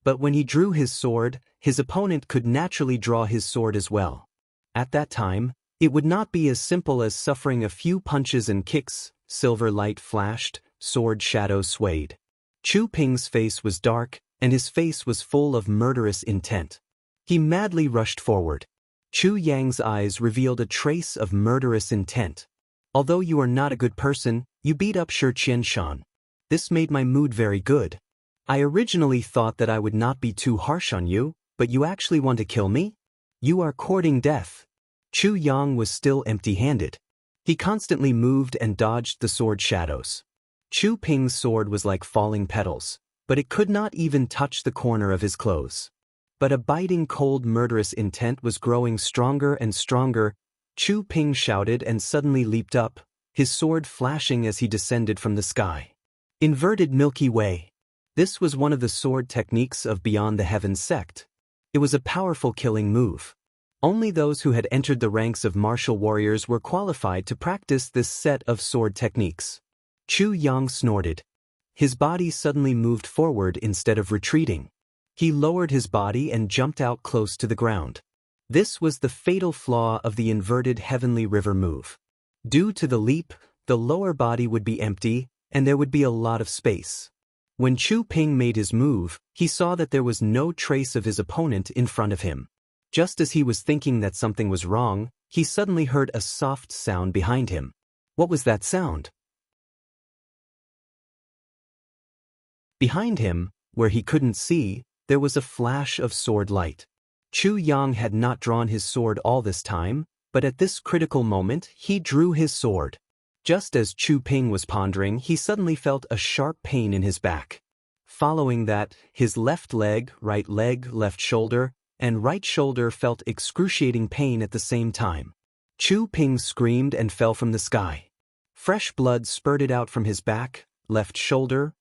But when he drew his sword, his opponent could naturally draw his sword as well. At that time, it would not be as simple as suffering a few punches and kicks. Silver light flashed, sword shadow swayed. Chu Ping's face was dark, and his face was full of murderous intent. He madly rushed forward. Chu Yang's eyes revealed a trace of murderous intent. "Although you are not a good person, you beat up Shi Qianshan. This made my mood very good. I originally thought that I would not be too harsh on you, but you actually want to kill me? You are courting death." Chu Yang was still empty-handed. He constantly moved and dodged the sword shadows. Chu Ping's sword was like falling petals, but it could not even touch the corner of his clothes. But a biting cold murderous intent was growing stronger and stronger. Chu Ping shouted and suddenly leaped up, his sword flashing as he descended from the sky. Inverted Milky Way. This was one of the sword techniques of Beyond the Heavens sect. It was a powerful killing move. Only those who had entered the ranks of martial warriors were qualified to practice this set of sword techniques. Chu Yang snorted. his body suddenly moved forward instead of retreating. He lowered his body and jumped out close to the ground. This was the fatal flaw of the inverted heavenly river move. Due to the leap, the lower body would be empty, and there would be a lot of space. When Chu Ping made his move, he saw that there was no trace of his opponent in front of him. Just as he was thinking that something was wrong, he suddenly heard a soft sound behind him. What was that sound? Behind him, where he couldn't see, there was a flash of sword light. Chu Yang had not drawn his sword all this time, but at this critical moment he drew his sword. Just as Chu Ping was pondering, he suddenly felt a sharp pain in his back. Following that, his left leg, left shoulder, and right shoulder felt excruciating pain at the same time. Chu Ping screamed and fell from the sky. Fresh blood spurted out from his back, left shoulder,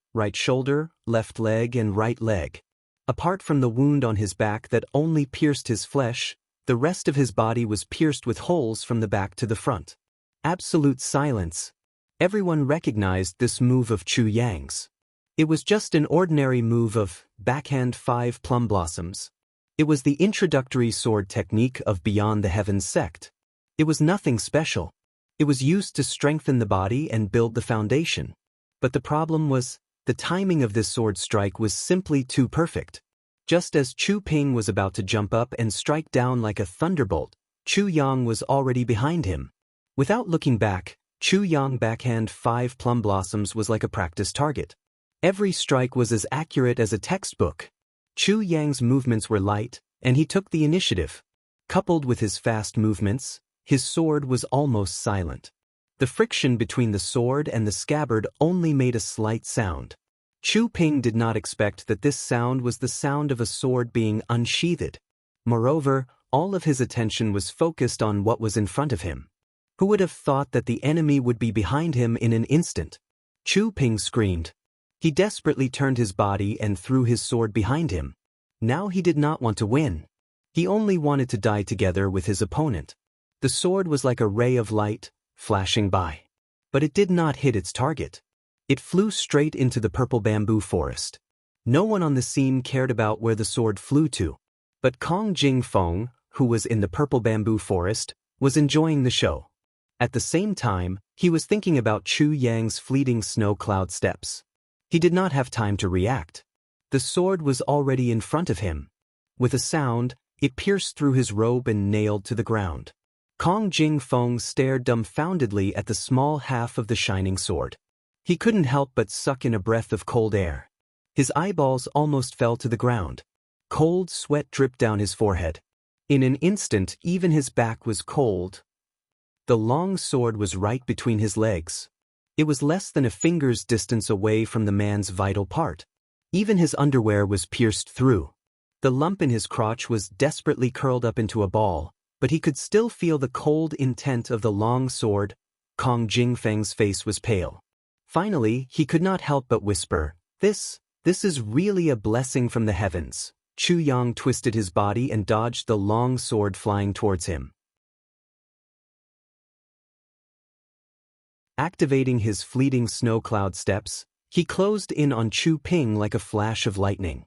left leg and right leg. Apart from the wound on his back that only pierced his flesh, the rest of his body was pierced with holes from the back to the front. Absolute silence. Everyone recognized this move of Chu Yang's. It was just an ordinary move of backhand 5 plum blossoms. It was the introductory sword technique of Beyond the Heavens sect. It was nothing special. It was used to strengthen the body and build the foundation. But the problem was, the timing of this sword strike was simply too perfect. Just as Chu Ping was about to jump up and strike down like a thunderbolt, Chu Yang was already behind him. Without looking back, Chu Yang backhand 5 plum blossoms was like a practice target. Every strike was as accurate as a textbook. Chu Yang's movements were light, and he took the initiative. Coupled with his fast movements, his sword was almost silent. The friction between the sword and the scabbard only made a slight sound. Chu Ping did not expect that this sound was the sound of a sword being unsheathed. Moreover, all of his attention was focused on what was in front of him. Who would have thought that the enemy would be behind him in an instant? Chu Ping screamed. He desperately turned his body and threw his sword behind him. Now he did not want to win. He only wanted to die together with his opponent. The sword was like a ray of light, flashing by. But it did not hit its target. It flew straight into the purple bamboo forest. No one on the scene cared about where the sword flew to. But Kong Jingfeng, who was in the purple bamboo forest, was enjoying the show. At the same time, he was thinking about Chu Yang's fleeting snow cloud steps. He did not have time to react. The sword was already in front of him. With a sound, it pierced through his robe and nailed to the ground. Kong Jingfeng stared dumbfoundedly at the small half of the shining sword. He couldn't help but suck in a breath of cold air. His eyeballs almost fell to the ground. Cold sweat dripped down his forehead. In an instant, even his back was cold. The long sword was right between his legs. It was less than a finger's distance away from the man's vital part. Even his underwear was pierced through. The lump in his crotch was desperately curled up into a ball, but he could still feel the cold intent of the long sword. Kong Jingfeng's face was pale. Finally, he could not help but whisper, This is really a blessing from the heavens." Chu Yang twisted his body and dodged the long sword flying towards him. Activating his fleeting snow cloud steps, he closed in on Chu Ping like a flash of lightning.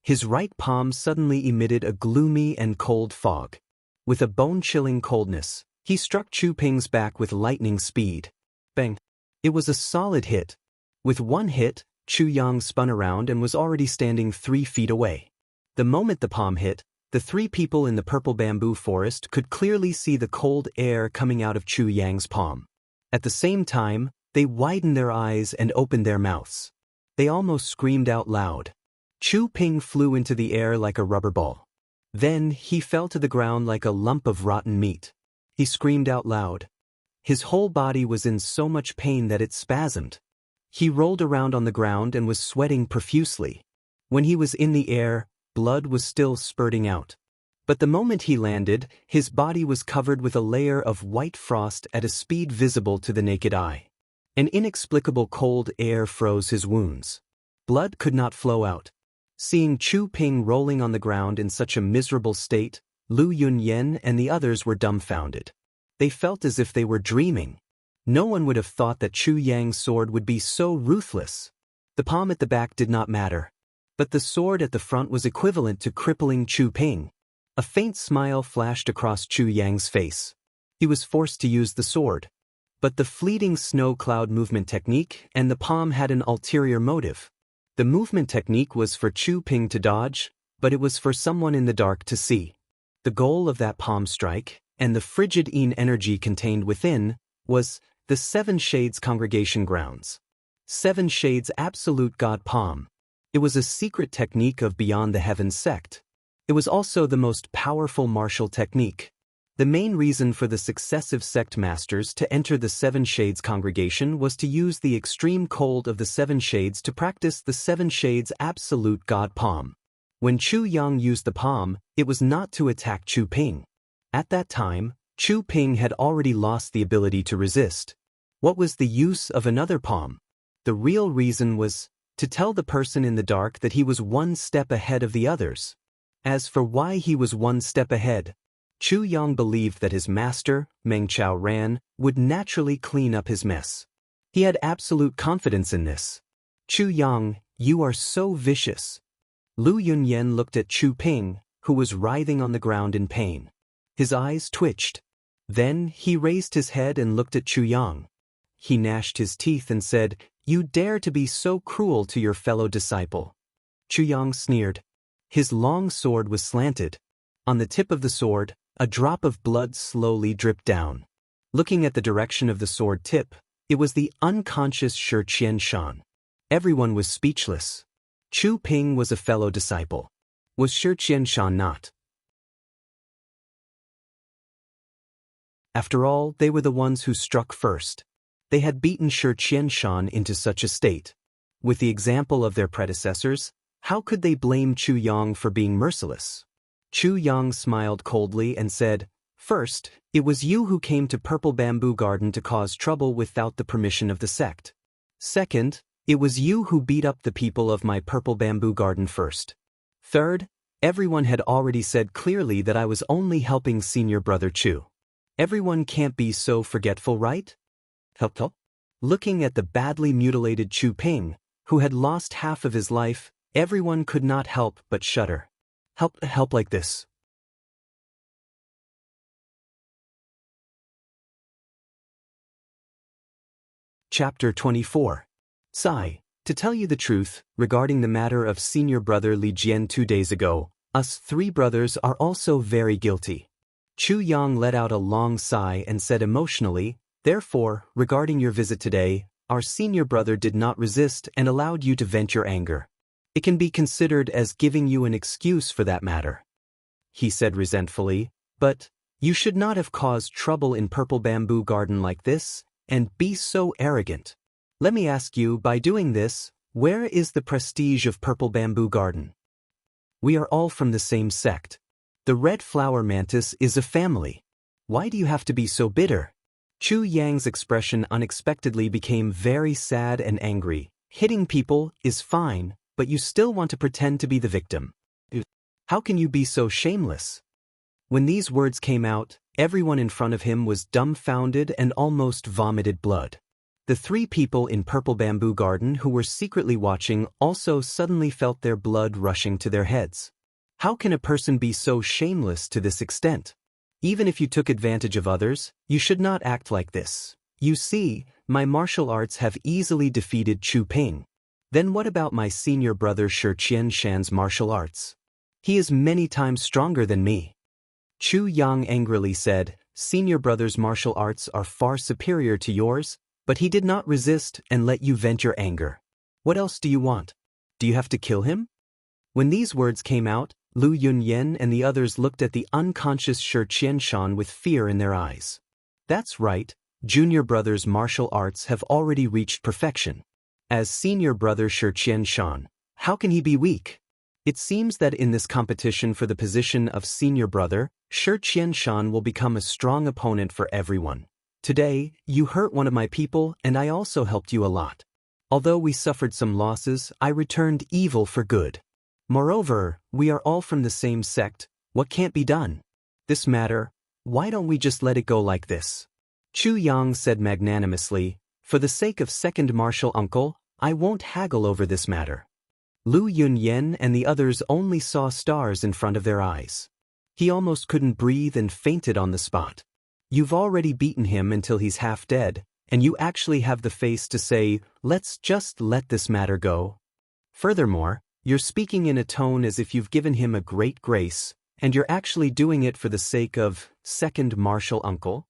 His right palm suddenly emitted a gloomy and cold fog. With a bone-chilling coldness, he struck Chu Ping's back with lightning speed. Bang! It was a solid hit. With one hit, Chu Yang spun around and was already standing 3 feet away. The moment the palm hit, the 3 people in the purple bamboo forest could clearly see the cold air coming out of Chu Yang's palm. At the same time, they widened their eyes and opened their mouths. They almost screamed out loud. Chu Ping flew into the air like a rubber ball. Then he fell to the ground like a lump of rotten meat. He screamed out loud. His whole body was in so much pain that it spasmed. He rolled around on the ground and was sweating profusely. When he was in the air, blood was still spurting out. But the moment he landed, his body was covered with a layer of white frost at a speed visible to the naked eye. An inexplicable cold air froze his wounds. Blood could not flow out. Seeing Chu Ping rolling on the ground in such a miserable state, Lu Yunyan and the others were dumbfounded. They felt as if they were dreaming. No one would have thought that Chu Yang's sword would be so ruthless. The palm at the back did not matter. But the sword at the front was equivalent to crippling Chu Ping. A faint smile flashed across Chu Yang's face. He was forced to use the sword. But the fleeting snow cloud movement technique and the palm had an ulterior motive. The movement technique was for Chu Ping to dodge, but it was for someone in the dark to see. The goal of that palm strike, and the frigid energy contained within, was the Seven Shades Congregation grounds. Seven Shades Absolute God Palm. It was a secret technique of Beyond the Heavens sect. It was also the most powerful martial technique. The main reason for the successive sect masters to enter the Seven Shades congregation was to use the extreme cold of the Seven Shades to practice the Seven Shades Absolute God Palm. When Chu Yang used the palm, it was not to attack Chu Ping. At that time, Chu Ping had already lost the ability to resist. What was the use of another palm? The real reason was to tell the person in the dark that he was one step ahead of the others. As for why he was one step ahead, Chu Yang believed that his master, Meng Chao Ran, would naturally clean up his mess. He had absolute confidence in this. Chu Yang, you are so vicious. Lu Yunyan looked at Chu Ping, who was writhing on the ground in pain. His eyes twitched. Then he raised his head and looked at Chu Yang. He gnashed his teeth and said, "You dare to be so cruel to your fellow disciple." Chu Yang sneered. His long sword was slanted. On the tip of the sword, a drop of blood slowly dripped down. Looking at the direction of the sword tip, it was the unconscious Shi Qianshan. Everyone was speechless. Chu Ping was a fellow disciple. Was Shi Qianshan not? After all, they were the ones who struck first. They had beaten Shi Qianshan into such a state. With the example of their predecessors, how could they blame Chu Yang for being merciless? Chu Yang smiled coldly and said, "First, it was you who came to Purple Bamboo Garden to cause trouble without the permission of the sect. Second, it was you who beat up the people of my Purple Bamboo Garden first. Third, everyone had already said clearly that I was only helping senior brother Chu. Everyone can't be so forgetful, right?" Looking at the badly mutilated Chu Ping, who had lost half of his life, everyone could not help but shudder. Help like this. Chapter 24. Sai, to tell you the truth, regarding the matter of senior brother Li Jian 2 days ago, us three brothers are also very guilty. Chu Yang let out a long sigh and said emotionally, "Therefore, regarding your visit today, our senior brother did not resist and allowed you to vent your anger. It can be considered as giving you an excuse for that matter." He said resentfully, "But you should not have caused trouble in Purple Bamboo Garden like this, and be so arrogant. Let me ask you, by doing this, where is the prestige of Purple Bamboo Garden? We are all from the same sect. The red flower mantis is a family. Why do you have to be so bitter?" Chu Yang's expression unexpectedly became very sad and angry. Hitting people is fine, but you still want to pretend to be the victim. How can you be so shameless? When these words came out, everyone in front of him was dumbfounded and almost vomited blood. The three people in Purple Bamboo Garden who were secretly watching also suddenly felt their blood rushing to their heads. How can a person be so shameless to this extent? Even if you took advantage of others, you should not act like this. You see, my martial arts have easily defeated Chu Ping. Then what about my senior brother Shi Qianshan's martial arts? He is many times stronger than me." Chu Yang angrily said, "Senior brother's martial arts are far superior to yours, but he did not resist and let you vent your anger. What else do you want? Do you have to kill him?" When these words came out, Lu Yunyan and the others looked at the unconscious Shi Qianshan with fear in their eyes. That's right, junior brother's martial arts have already reached perfection. As senior brother Shi Qianshan, how can he be weak? It seems that in this competition for the position of senior brother, Shi Qianshan will become a strong opponent for everyone. Today, you hurt one of my people and I also helped you a lot. Although we suffered some losses, I returned evil for good. Moreover, we are all from the same sect. What can't be done? This matter, why don't we just let it go like this?" Chu Yang said magnanimously, "For the sake of second martial uncle, I won't haggle over this matter. Lu Yunyan and the others only saw stars in front of their eyes. He almost couldn't breathe and fainted on the spot. You've already beaten him until he's half dead, and you actually have the face to say, let's just let this matter go. Furthermore, you're speaking in a tone as if you've given him a great grace, and you're actually doing it for the sake of second martial uncle?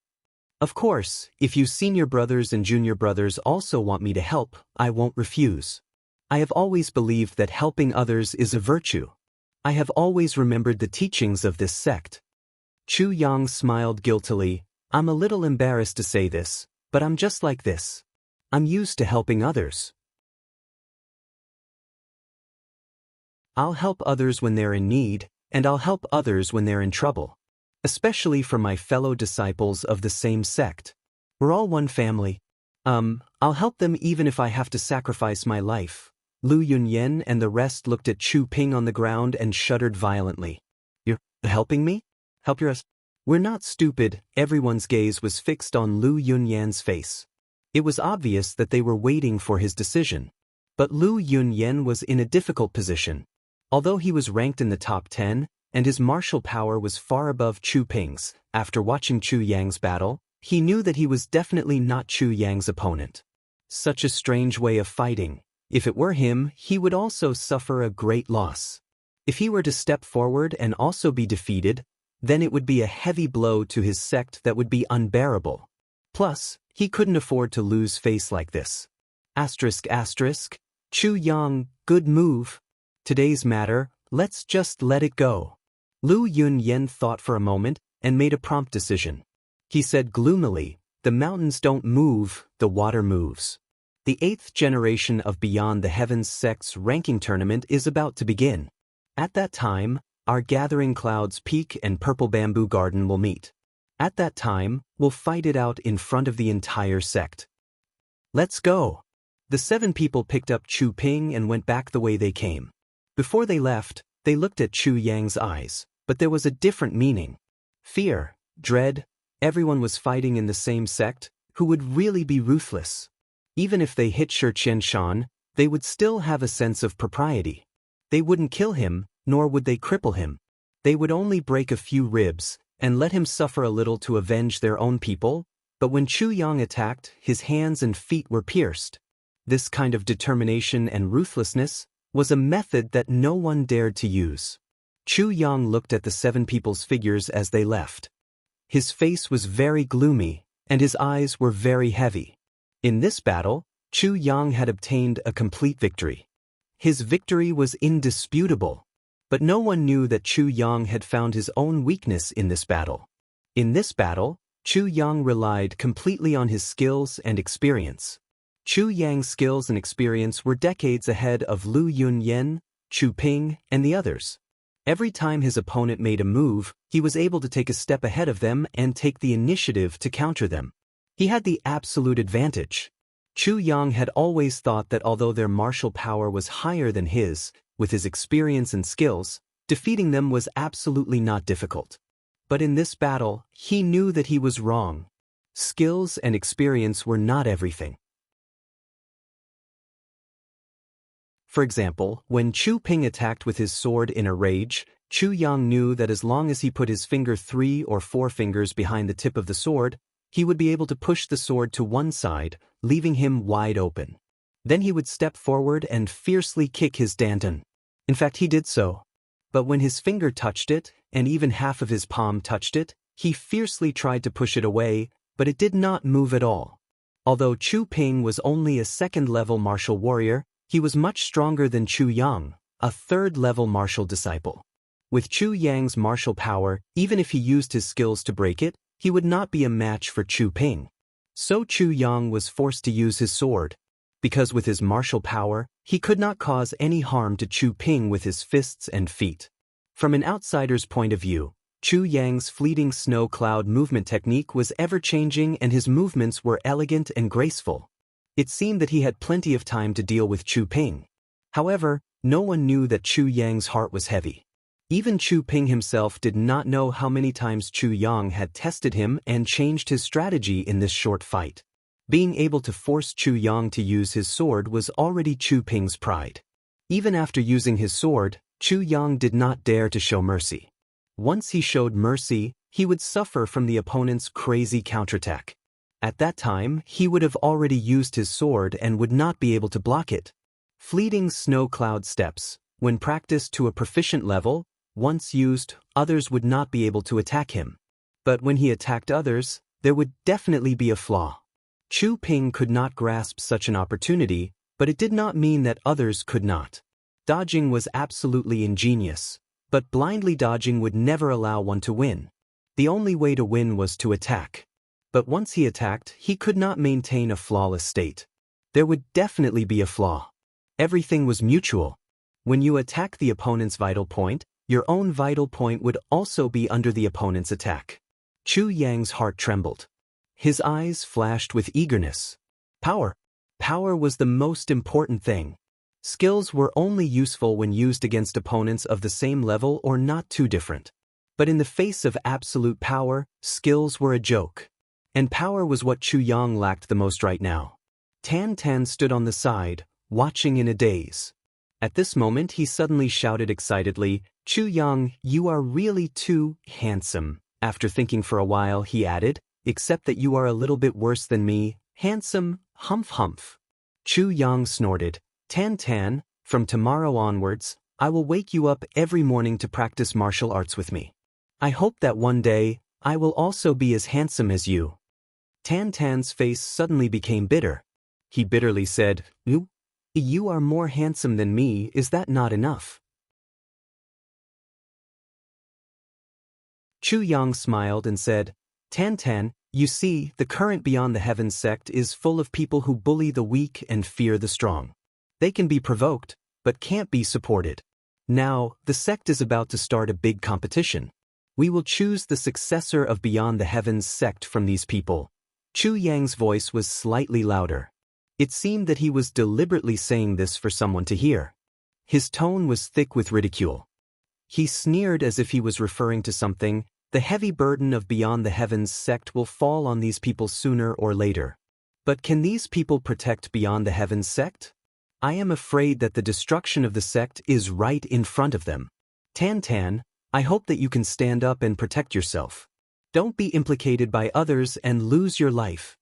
Of course, if you senior brothers and junior brothers also want me to help, I won't refuse. I have always believed that helping others is a virtue. I have always remembered the teachings of this sect. Chu Yang smiled guiltily. I'm a little embarrassed to say this, but I'm just like this. I'm used to helping others. I'll help others when they're in need, and I'll help others when they're in trouble. Especially for my fellow disciples of the same sect. We're all one family. I'll help them even if I have to sacrifice my life. Lu Yunyan and the rest looked at Chu Ping on the ground and shuddered violently. You're helping me? Help your us? We're not stupid. Everyone's gaze was fixed on Lu Yunyan's face. It was obvious that they were waiting for his decision. But Lu Yunyan was in a difficult position. Although he was ranked in the top 10, and his martial power was far above Chu Ping's, after watching Chu Yang's battle, he knew that he was definitely not Chu Yang's opponent. Such a strange way of fighting. If it were him, he would also suffer a great loss. If he were to step forward and also be defeated, then it would be a heavy blow to his sect that would be unbearable. Plus, he couldn't afford to lose face like this. ***, Chu Yang, good move. Today's matter, let's just let it go. Lu Yunyan thought for a moment and made a prompt decision. He said gloomily, the mountains don't move, the water moves. The 8th generation of Beyond the Heavens sect's ranking tournament is about to begin. At that time, our Gathering Clouds Peak and Purple Bamboo Garden will meet. At that time, we'll fight it out in front of the entire sect. Let's go. The 7 people picked up Chu Ping and went back the way they came. Before they left, they looked at Chu Yang's eyes, but there was a different meaning. Fear, dread, everyone was fighting in the same sect, who would really be ruthless. Even if they hit Shi Qianshan, they would still have a sense of propriety. They wouldn't kill him, nor would they cripple him. They would only break a few ribs, and let him suffer a little to avenge their own people, but when Chu Yang attacked, his hands and feet were pierced. This kind of determination and ruthlessness was a method that no one dared to use. Chu Yang looked at the 7 people's figures as they left. His face was very gloomy, and his eyes were very heavy. In this battle, Chu Yang had obtained a complete victory. His victory was indisputable. But no one knew that Chu Yang had found his own weakness in this battle. In this battle, Chu Yang relied completely on his skills and experience. Chu Yang's skills and experience were decades ahead of Lu Yunyan, Chu Ping, and the others. Every time his opponent made a move, he was able to take a step ahead of them and take the initiative to counter them. He had the absolute advantage. Chu Yang had always thought that although their martial power was higher than his, with his experience and skills, defeating them was absolutely not difficult. But in this battle, he knew that he was wrong. Skills and experience were not everything. For example, when Chu Ping attacked with his sword in a rage, Chu Yang knew that as long as he put his finger 3 or 4 fingers behind the tip of the sword, he would be able to push the sword to one side, leaving him wide open. Then he would step forward and fiercely kick his danton. In fact, he did so. But when his finger touched it, and even half of his palm touched it, he fiercely tried to push it away, but it did not move at all. Although Chu Ping was only a 2nd-level martial warrior, he was much stronger than Chu Yang, a 3rd-level martial disciple. With Chu Yang's martial power, even if he used his skills to break it, he would not be a match for Chu Ping. So Chu Yang was forced to use his sword. Because with his martial power, he could not cause any harm to Chu Ping with his fists and feet. From an outsider's point of view, Chu Yang's fleeting snow cloud movement technique was ever-changing and his movements were elegant and graceful. It seemed that he had plenty of time to deal with Chu Ping. However, no one knew that Chu Yang's heart was heavy. Even Chu Ping himself did not know how many times Chu Yang had tested him and changed his strategy in this short fight. Being able to force Chu Yang to use his sword was already Chu Ping's pride. Even after using his sword, Chu Yang did not dare to show mercy. Once he showed mercy, he would suffer from the opponent's crazy counterattack. At that time, he would have already used his sword and would not be able to block it. Fleeting snow cloud steps, when practiced to a proficient level, once used, others would not be able to attack him. But when he attacked others, there would definitely be a flaw. Chu Ping could not grasp such an opportunity, but it did not mean that others could not. Dodging was absolutely ingenious, but blindly dodging would never allow one to win. The only way to win was to attack. But once he attacked, he could not maintain a flawless state. There would definitely be a flaw. Everything was mutual. When you attack the opponent's vital point, your own vital point would also be under the opponent's attack. Chu Yang's heart trembled. His eyes flashed with eagerness. Power. Power was the most important thing. Skills were only useful when used against opponents of the same level or not too different. But in the face of absolute power, skills were a joke. And power was what Chu Yang lacked the most right now. Tan Tan stood on the side, watching in a daze. At this moment he suddenly shouted excitedly, "Chu Yang, you are really too handsome." After thinking for a while he added, "Except that you are a little bit worse than me, handsome, humph humph." Chu Yang snorted, "Tan Tan, from tomorrow onwards, I will wake you up every morning to practice martial arts with me. I hope that one day, I will also be as handsome as you." Tan Tan's face suddenly became bitter. He bitterly said, You are more handsome than me, is that not enough?" Chu Yang smiled and said, "Tan Tan, you see, the current Beyond the Heavens sect is full of people who bully the weak and fear the strong. They can be provoked, but can't be supported. Now, the sect is about to start a big competition. We will choose the successor of Beyond the Heavens sect from these people." Chu Yang's voice was slightly louder. It seemed that he was deliberately saying this for someone to hear. His tone was thick with ridicule. He sneered as if he was referring to something. The heavy burden of Beyond the Heavens sect will fall on these people sooner or later. But can these people protect Beyond the Heavens sect? I am afraid that the destruction of the sect is right in front of them. Tan Tan, I hope that you can stand up and protect yourself. Don't be implicated by others and lose your life.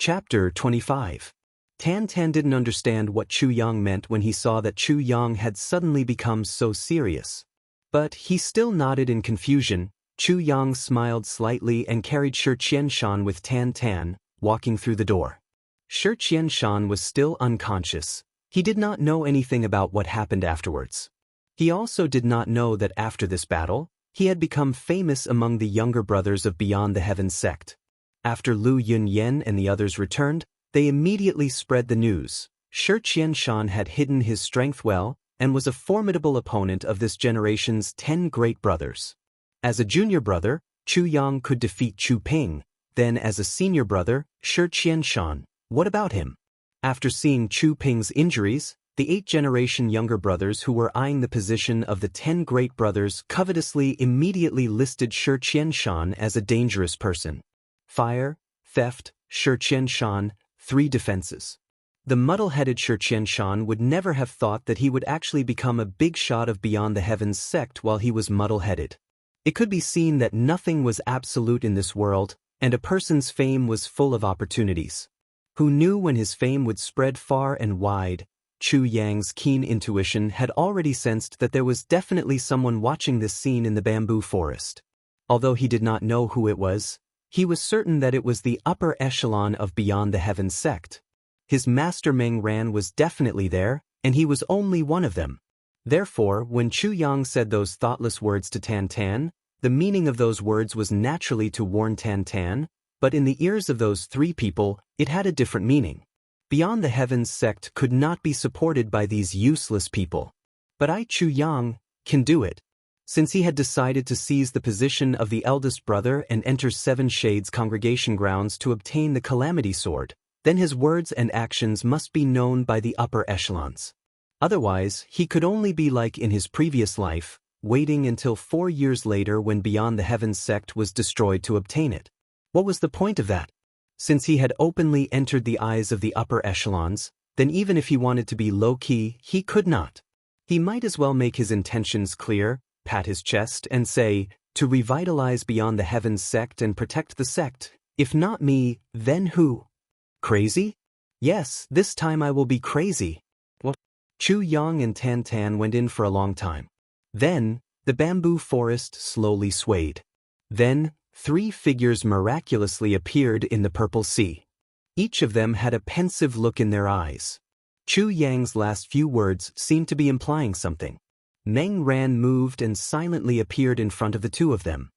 Chapter 25. Tan Tan didn't understand what Chu Yang meant when he saw that Chu Yang had suddenly become so serious. But he still nodded in confusion. Chu Yang smiled slightly and carried Shi Qianshan with Tan Tan, walking through the door. Shi Qianshan was still unconscious. He did not know anything about what happened afterwards. He also did not know that after this battle, he had become famous among the younger brothers of Beyond the Heavens sect. After Lu Yunyan and the others returned, they immediately spread the news. Shi Qianshan had hidden his strength well and was a formidable opponent of this generation's 10 great brothers. As a junior brother, Chu Yang could defeat Chu Ping. Then as a senior brother, Shi Qianshan. What about him? After seeing Chu Ping's injuries, the 8th-generation younger brothers who were eyeing the position of the 10 great brothers covetously immediately listed Shi Qianshan as a dangerous person. Fire, theft, Shi Qianshan, 3 defenses. The muddle-headed Shi Qianshan would never have thought that he would actually become a big shot of Beyond the Heavens sect while he was muddle-headed. It could be seen that nothing was absolute in this world, and a person's fame was full of opportunities. Who knew when his fame would spread far and wide? Chu Yang's keen intuition had already sensed that there was definitely someone watching this scene in the bamboo forest. Although he did not know who it was, he was certain that it was the upper echelon of Beyond the Heavens sect. His master Meng Ran was definitely there, and he was only one of them. Therefore, when Chu Yang said those thoughtless words to Tan Tan, the meaning of those words was naturally to warn Tan Tan, but in the ears of those 3 people, it had a different meaning. Beyond the Heavens sect could not be supported by these useless people. But Chu Yang can do it. Since he had decided to seize the position of the eldest brother and enter 7 Shades congregation grounds to obtain the Calamity Sword, then his words and actions must be known by the upper echelons. Otherwise, he could only be like in his previous life, waiting until 4 years later when Beyond the Heavens sect was destroyed to obtain it. What was the point of that? Since he had openly entered the eyes of the upper echelons, then even if he wanted to be low-key, he could not. He might as well make his intentions clear, pat his chest, and say, to revitalize Beyond the Heavens sect and protect the sect. If not me, then who? Crazy? Yes, this time I will be crazy. What? Chu Yang and Tan Tan went in for a long time. Then, the bamboo forest slowly swayed. Then, 3 figures miraculously appeared in the purple sea. Each of them had a pensive look in their eyes. Chu Yang's last few words seemed to be implying something. Meng Ran moved and silently appeared in front of the 2 of them.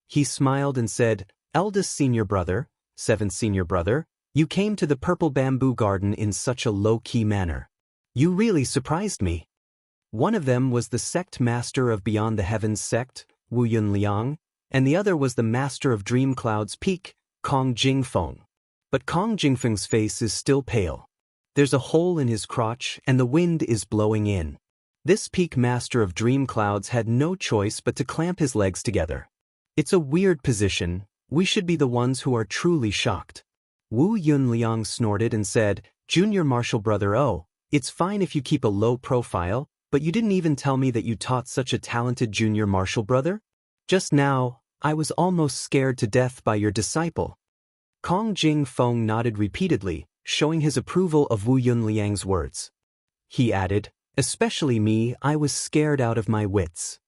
He smiled and said, "Eldest senior brother, 7th senior brother, you came to the purple bamboo garden in such a low-key manner. You really surprised me." One of them was the sect master of Beyond the Heavens sect, Wu Yunliang, and the other was the master of Dream Cloud's peak, Kong Jingfeng. But Kong Jingfeng's face is still pale. There's a hole in his crotch and the wind is blowing in. This peak master of Dream Clouds had no choice but to clamp his legs together. It's a weird position. We should be the ones who are truly shocked. Wu Yunliang snorted and said, "Junior Marshal Brother O, it's fine if you keep a low profile, but you didn't even tell me that you taught such a talented junior marshal brother? Just now, I was almost scared to death by your disciple." Kong Jingfeng nodded repeatedly, showing his approval of Wu Yunliang's words. He added, "Especially me, I was scared out of my wits."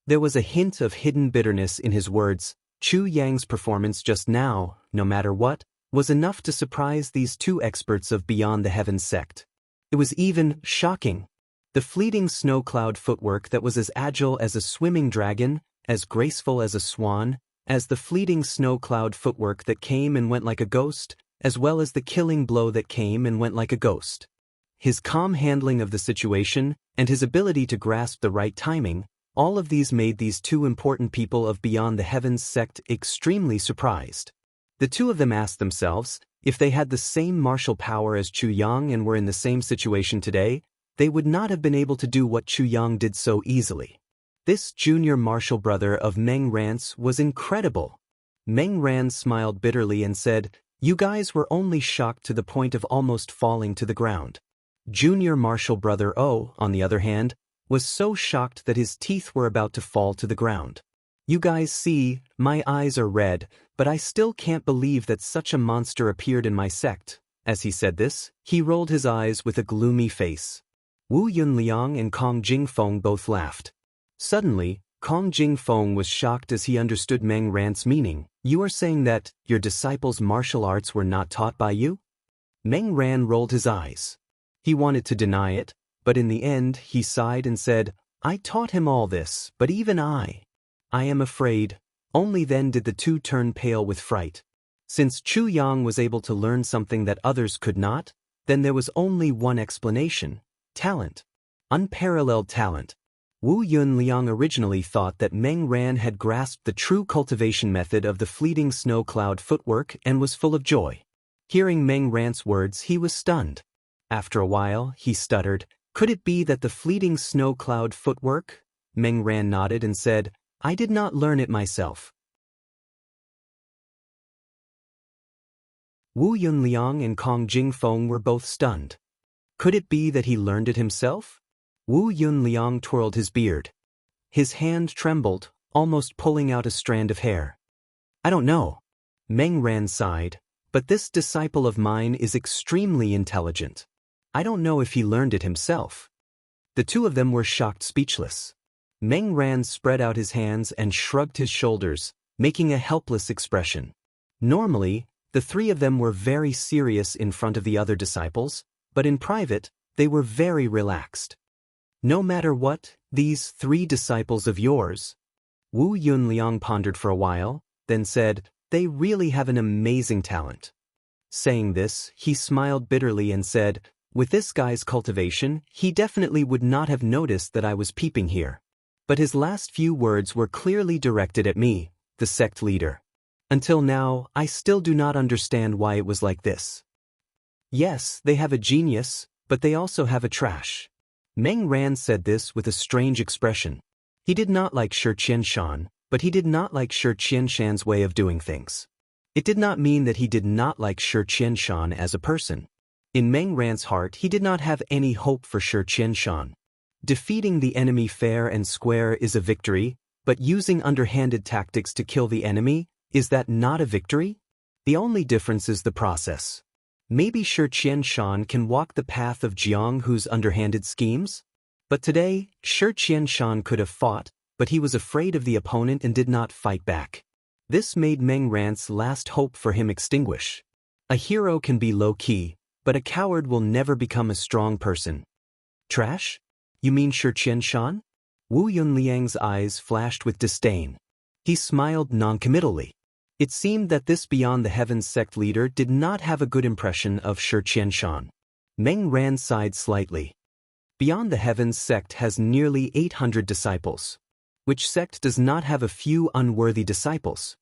There was a hint of hidden bitterness in his words. Chu Yang's performance just now, no matter what, was enough to surprise these 2 experts of Beyond the Heavens sect. It was even shocking. The fleeting snow cloud footwork that was as agile as a swimming dragon, as graceful as a swan, as the fleeting snow cloud footwork that came and went like a ghost, as well as the killing blow that came and went like a ghost. His calm handling of the situation, and his ability to grasp the right timing, all of these made these 2 important people of Beyond the Heavens sect extremely surprised. The 2 of them asked themselves, if they had the same martial power as Chu Yang and were in the same situation today, they would not have been able to do what Chu Yang did so easily. This junior martial brother of Meng Ran's was incredible. Meng Ran smiled bitterly and said, "You guys were only shocked to the point of almost falling to the ground. Junior martial brother O, on the other hand, was so shocked that his teeth were about to fall to the ground. You guys see, my eyes are red, but I still can't believe that such a monster appeared in my sect." As he said this, he rolled his eyes with a gloomy face. Wu Yunliang and Kong Jingfeng both laughed. Suddenly, Kong Jingfeng was shocked as he understood Meng Ran's meaning. "You are saying that your disciples' martial arts were not taught by you?" Meng Ran rolled his eyes. He wanted to deny it, but in the end he sighed and said, "I taught him all this, but even I am afraid." Only then did the 2 turn pale with fright. Since Chu Yang was able to learn something that others could not, then there was only one explanation: talent. Unparalleled talent. Wu Yunliang originally thought that Meng Ran had grasped the true cultivation method of the fleeting snow cloud footwork and was full of joy. Hearing Meng Ran's words, he was stunned. After a while, he stuttered, "Could it be that the fleeting snow cloud footwork?" Meng Ran nodded and said, "I did not learn it myself." Wu Yunliang and Kong Jingfeng were both stunned. Could it be that he learned it himself? Wu Yunliang twirled his beard. His hand trembled, almost pulling out a strand of hair. "I don't know." Meng Ran sighed, "but this disciple of mine is extremely intelligent. I don't know if he learned it himself." The 2 of them were shocked speechless. Meng Ran spread out his hands and shrugged his shoulders, making a helpless expression. Normally, the 3 of them were very serious in front of the other disciples, but in private, they were very relaxed. "No matter what, these 3 disciples of yours," Wu Yunliang pondered for a while, then said, "they really have an amazing talent." Saying this, he smiled bitterly and said, "With this guy's cultivation, he definitely would not have noticed that I was peeping here." But his last few words were clearly directed at me, the sect leader. Until now, I still do not understand why it was like this. Yes, they have a genius, but they also have a trash. Meng Ran said this with a strange expression. He did not like Shi Qianshan, but he did not like Shi Qianshan's way of doing things. It did not mean that he did not like Shi Qianshan as a person. In Meng Ran's heart, he did not have any hope for Shi Qianshan. Defeating the enemy fair and square is a victory, but using underhanded tactics to kill the enemy, is that not a victory? The only difference is the process. Maybe Shi Qianshan can walk the path of Jianghu's underhanded schemes? But today, Shi Qianshan could have fought, but he was afraid of the opponent and did not fight back. This made Meng Ran's last hope for him extinguish. A hero can be low-key, but a coward will never become a strong person. Trash? You mean Shi Qianshan? Wu Yunliang's eyes flashed with disdain. He smiled noncommittally. It seemed that this Beyond the Heavens sect leader did not have a good impression of Shi Qianshan. Meng Ran sighed slightly. Beyond the Heavens sect has nearly 800 disciples. Which sect does not have a few unworthy disciples?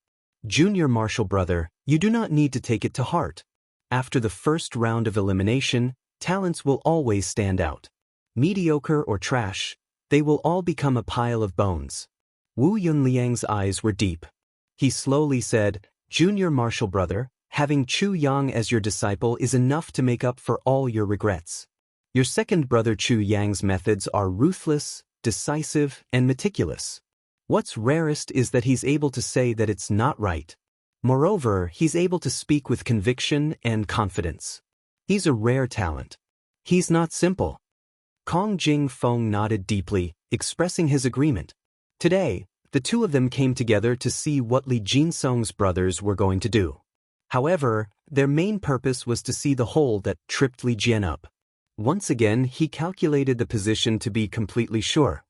Junior martial brother, you do not need to take it to heart. After the first round of elimination, talents will always stand out. Mediocre or trash, they will all become a pile of bones. Wu Yunliang's eyes were deep. He slowly said, Junior martial brother, having Chu Yang as your disciple is enough to make up for all your regrets. Your second brother Chu Yang's methods are ruthless, decisive, and meticulous. What's rarest is that he's able to say that it's not right. Moreover, he's able to speak with conviction and confidence. He's a rare talent. He's not simple. Kong Jing Feng nodded deeply, expressing his agreement. Today, the two of them came together to see what Li Jinsong's brothers were going to do. However, their main purpose was to see the hole that tripped Li Jian up. Once again, he calculated the position to be completely sure.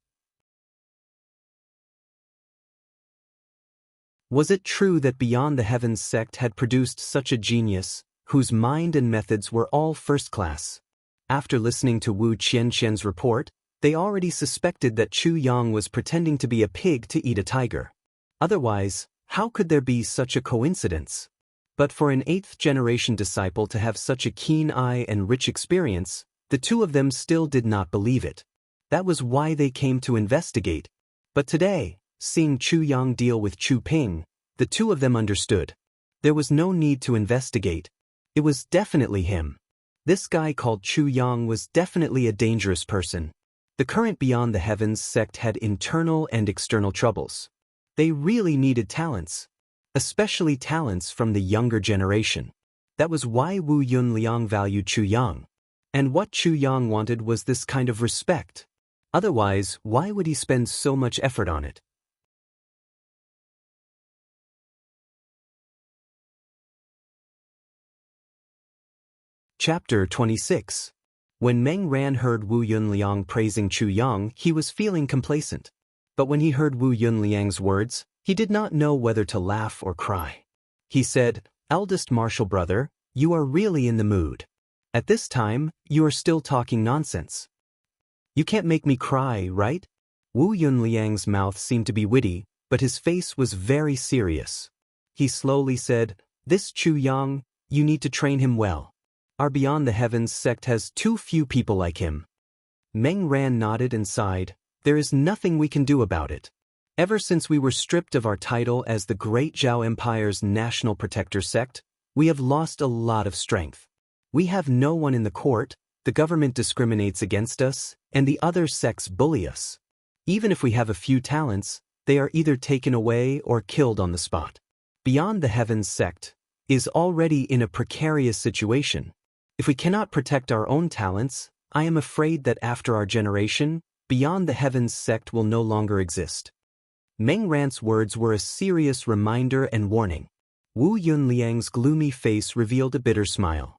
Was it true that Beyond the Heavens sect had produced such a genius, whose mind and methods were all first class? After listening to Wu Qianqian's report, they already suspected that Chu Yang was pretending to be a pig to eat a tiger. Otherwise, how could there be such a coincidence? But for an 8th-generation disciple to have such a keen eye and rich experience, the two of them still did not believe it. That was why they came to investigate. But today, seeing Chu Yang deal with Chu Ping, the two of them understood. There was no need to investigate. It was definitely him. This guy called Chu Yang was definitely a dangerous person. The current Beyond the Heavens sect had internal and external troubles. They really needed talents. Especially talents from the younger generation. That was why Wu Yunliang valued Chu Yang. And what Chu Yang wanted was this kind of respect. Otherwise, why would he spend so much effort on it? Chapter 26. When Meng Ran heard Wu Yunliang praising Chu Yang, he was feeling complacent. But when he heard Wu Yunliang's words, he did not know whether to laugh or cry. He said, Eldest martial brother, you are really in the mood. At this time, you are still talking nonsense. You can't make me cry, right? Wu Yunliang's mouth seemed to be witty, but his face was very serious. He slowly said, This Chu Yang, you need to train him well. Our Beyond the Heavens sect has too few people like him. Meng Ran nodded and sighed. There is nothing we can do about it. Ever since we were stripped of our title as the Great Zhao Empire's national protector sect, we have lost a lot of strength. We have no one in the court, the government discriminates against us, and the other sects bully us. Even if we have a few talents, they are either taken away or killed on the spot. Beyond the Heavens sect is already in a precarious situation. If we cannot protect our own talents, I am afraid that after our generation, Beyond the Heavens sect will no longer exist. Meng Ran's words were a serious reminder and warning. Wu Yunliang's gloomy face revealed a bitter smile.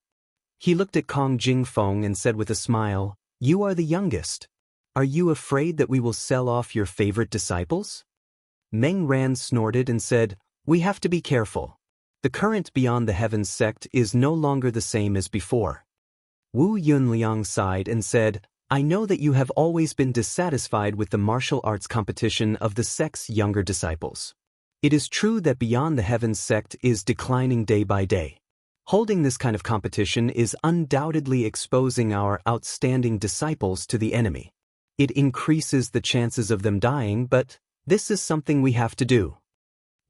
He looked at Kong Jingfeng and said with a smile, You are the youngest. Are you afraid that we will sell off your favorite disciples? Meng Ran snorted and said, We have to be careful. The current Beyond the Heavens sect is no longer the same as before. Wu Yunliang sighed and said, I know that you have always been dissatisfied with the martial arts competition of the sect's younger disciples. It is true that Beyond the Heavens sect is declining day by day. Holding this kind of competition is undoubtedly exposing our outstanding disciples to the enemy. It increases the chances of them dying, but this is something we have to do.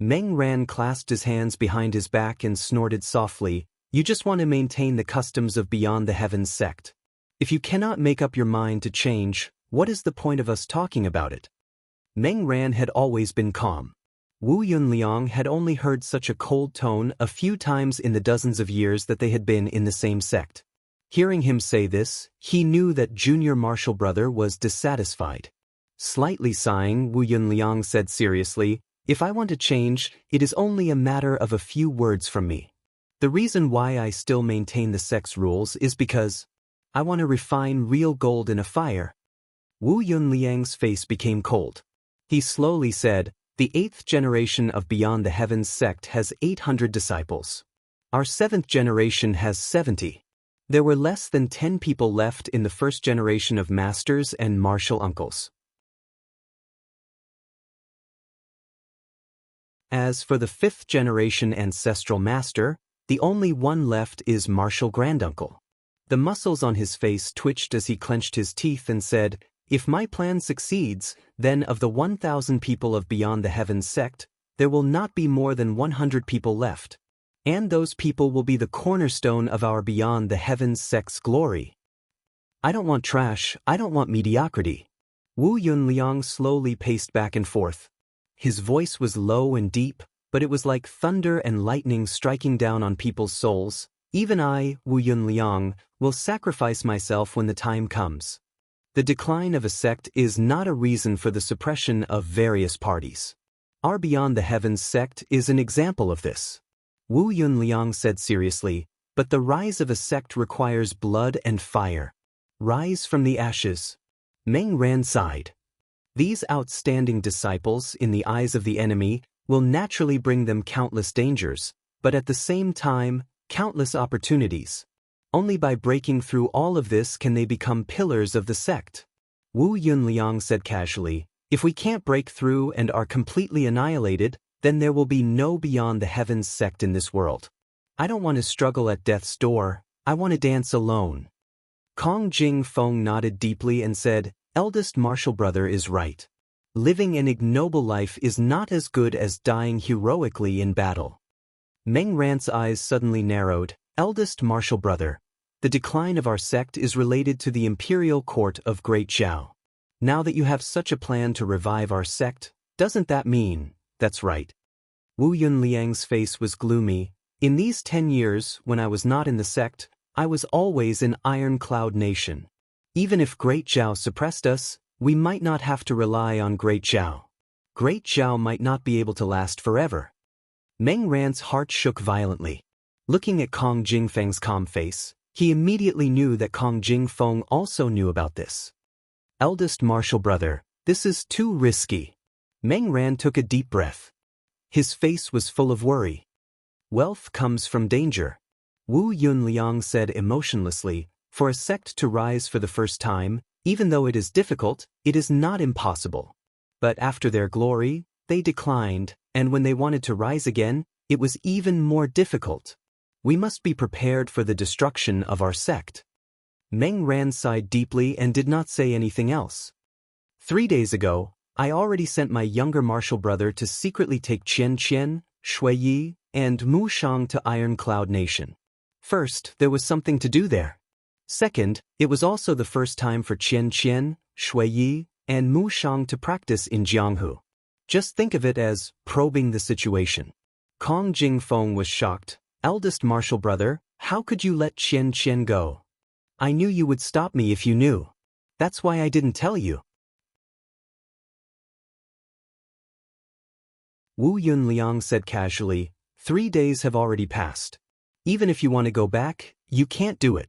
Meng Ran clasped his hands behind his back and snorted softly. You just want to maintain the customs of Beyond the Heavens sect. If you cannot make up your mind to change, what is the point of us talking about it? Meng Ran had always been calm. Wu Yunliang had only heard such a cold tone a few times in the dozens of years that they had been in the same sect. Hearing him say this, he knew that junior martial brother was dissatisfied. Slightly sighing, Wu Yunliang said seriously, if I want to change, it is only a matter of a few words from me. The reason why I still maintain the sect's rules is because I want to refine real gold in a fire. Wu Yunliang's face became cold. He slowly said, the 8th generation of Beyond the Heavens sect has 800 disciples. Our 7th generation has 70. There were less than 10 people left in the first generation of masters and martial uncles. As for the 5th generation ancestral master, the only one left is martial granduncle. The muscles on his face twitched as he clenched his teeth and said, if my plan succeeds, then of the 1,000 people of Beyond the Heavens sect, there will not be more than 100 people left. And those people will be the cornerstone of our Beyond the Heavens sect's glory. I don't want trash, I don't want mediocrity. Wu Yunliang slowly paced back and forth. His voice was low and deep, but it was like thunder and lightning striking down on people's souls. Even I, Wu Yunliang, will sacrifice myself when the time comes. The decline of a sect is not a reason for the suppression of various parties. Our Beyond the Heavens sect is an example of this. Wu Yunliang said seriously, but the rise of a sect requires blood and fire. Rise from the ashes. Meng Ran sighed. These outstanding disciples, in the eyes of the enemy, will naturally bring them countless dangers, but at the same time, countless opportunities. Only by breaking through all of this can they become pillars of the sect. Wu Yunliang said casually, if we can't break through and are completely annihilated, then there will be no Beyond the Heavens sect in this world. I don't want to struggle at death's door, I want to dance alone. Kong Jing Feng nodded deeply and said, eldest martial brother is right. Living an ignoble life is not as good as dying heroically in battle. Meng Ran's eyes suddenly narrowed. Eldest martial brother, the decline of our sect is related to the imperial court of Great Zhao. Now that you have such a plan to revive our sect, doesn't that mean, that's right? Wu Yunliang's face was gloomy. In these 10 years, when I was not in the sect, I was always in Iron Cloud Nation. Even if Great Zhao suppressed us, we might not have to rely on Great Zhao. Great Zhao might not be able to last forever. Meng Ran's heart shook violently. Looking at Kong Jingfeng's calm face, he immediately knew that Kong Jingfeng also knew about this. Eldest martial brother, this is too risky. Meng Ran took a deep breath. His face was full of worry. Wealth comes from danger. Wu Yunliang said emotionlessly, for a sect to rise for the first time, even though it is difficult, it is not impossible. But after their glory, they declined, and when they wanted to rise again, it was even more difficult. We must be prepared for the destruction of our sect. Meng Ran sighed deeply and did not say anything else. 3 days ago, I already sent my younger martial brother to secretly take Qian Qian, Shui Yi, and Mu Shang to Iron Cloud Nation. First, there was something to do there. Second, it was also the first time for Qian Qian, Shui Yi, and Mu Shang to practice in Jianghu. Just think of it as probing the situation. Kong Jingfeng was shocked. Eldest martial brother, how could you let Qian Qian go? I knew you would stop me if you knew. That's why I didn't tell you. Wu Yunliang said casually, 3 days have already passed. Even if you want to go back, you can't do it.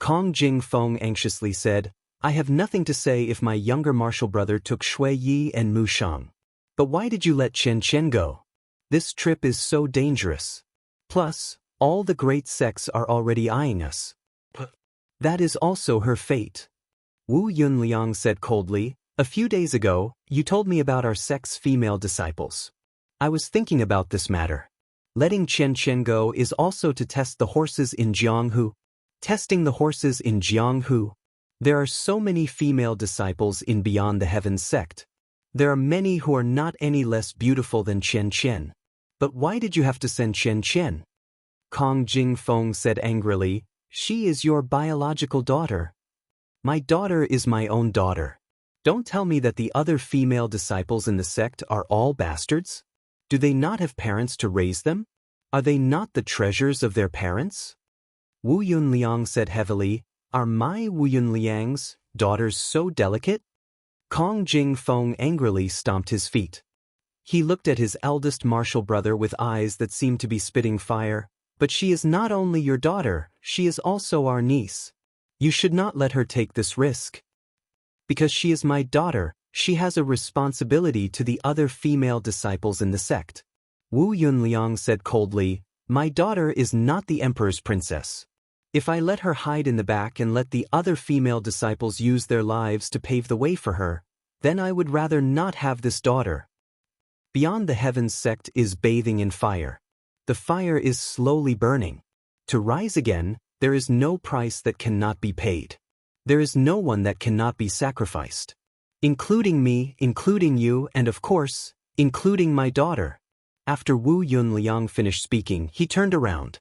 Kong Jingfeng anxiously said, I have nothing to say if my younger martial brother took Shui Yi and Mu Shang. But why did you let Qian Qian go? This trip is so dangerous. Plus, all the great sects are already eyeing us. That is also her fate. Wu Yunliang said coldly, a few days ago, you told me about our sect's female disciples. I was thinking about this matter. Letting Qian Qian go is also to test the horses in Jianghu. Testing the horses in Jianghu. There are so many female disciples in Beyond the Heavens sect. There are many who are not any less beautiful than Qian Qian. But why did you have to send Qian Qian? Kong Jingfeng said angrily, she is your biological daughter. My daughter is my own daughter. Don't tell me that the other female disciples in the sect are all bastards. Do they not have parents to raise them? Are they not the treasures of their parents? Wu Yunliang said heavily, are my Wu Yunliang's daughters so delicate? Kong Jingfeng angrily stomped his feet. He looked at his eldest martial brother with eyes that seemed to be spitting fire. But she is not only your daughter, she is also our niece. You should not let her take this risk. Because she is my daughter, she has a responsibility to the other female disciples in the sect. Wu Yunliang said coldly, my daughter is not the emperor's princess. If I let her hide in the back and let the other female disciples use their lives to pave the way for her, then I would rather not have this daughter. Beyond the Heavens sect is bathing in fire. The fire is slowly burning. To rise again, there is no price that cannot be paid. There is no one that cannot be sacrificed. Including me, including you, and of course, including my daughter. After Wu Yunliang finished speaking, he turned around.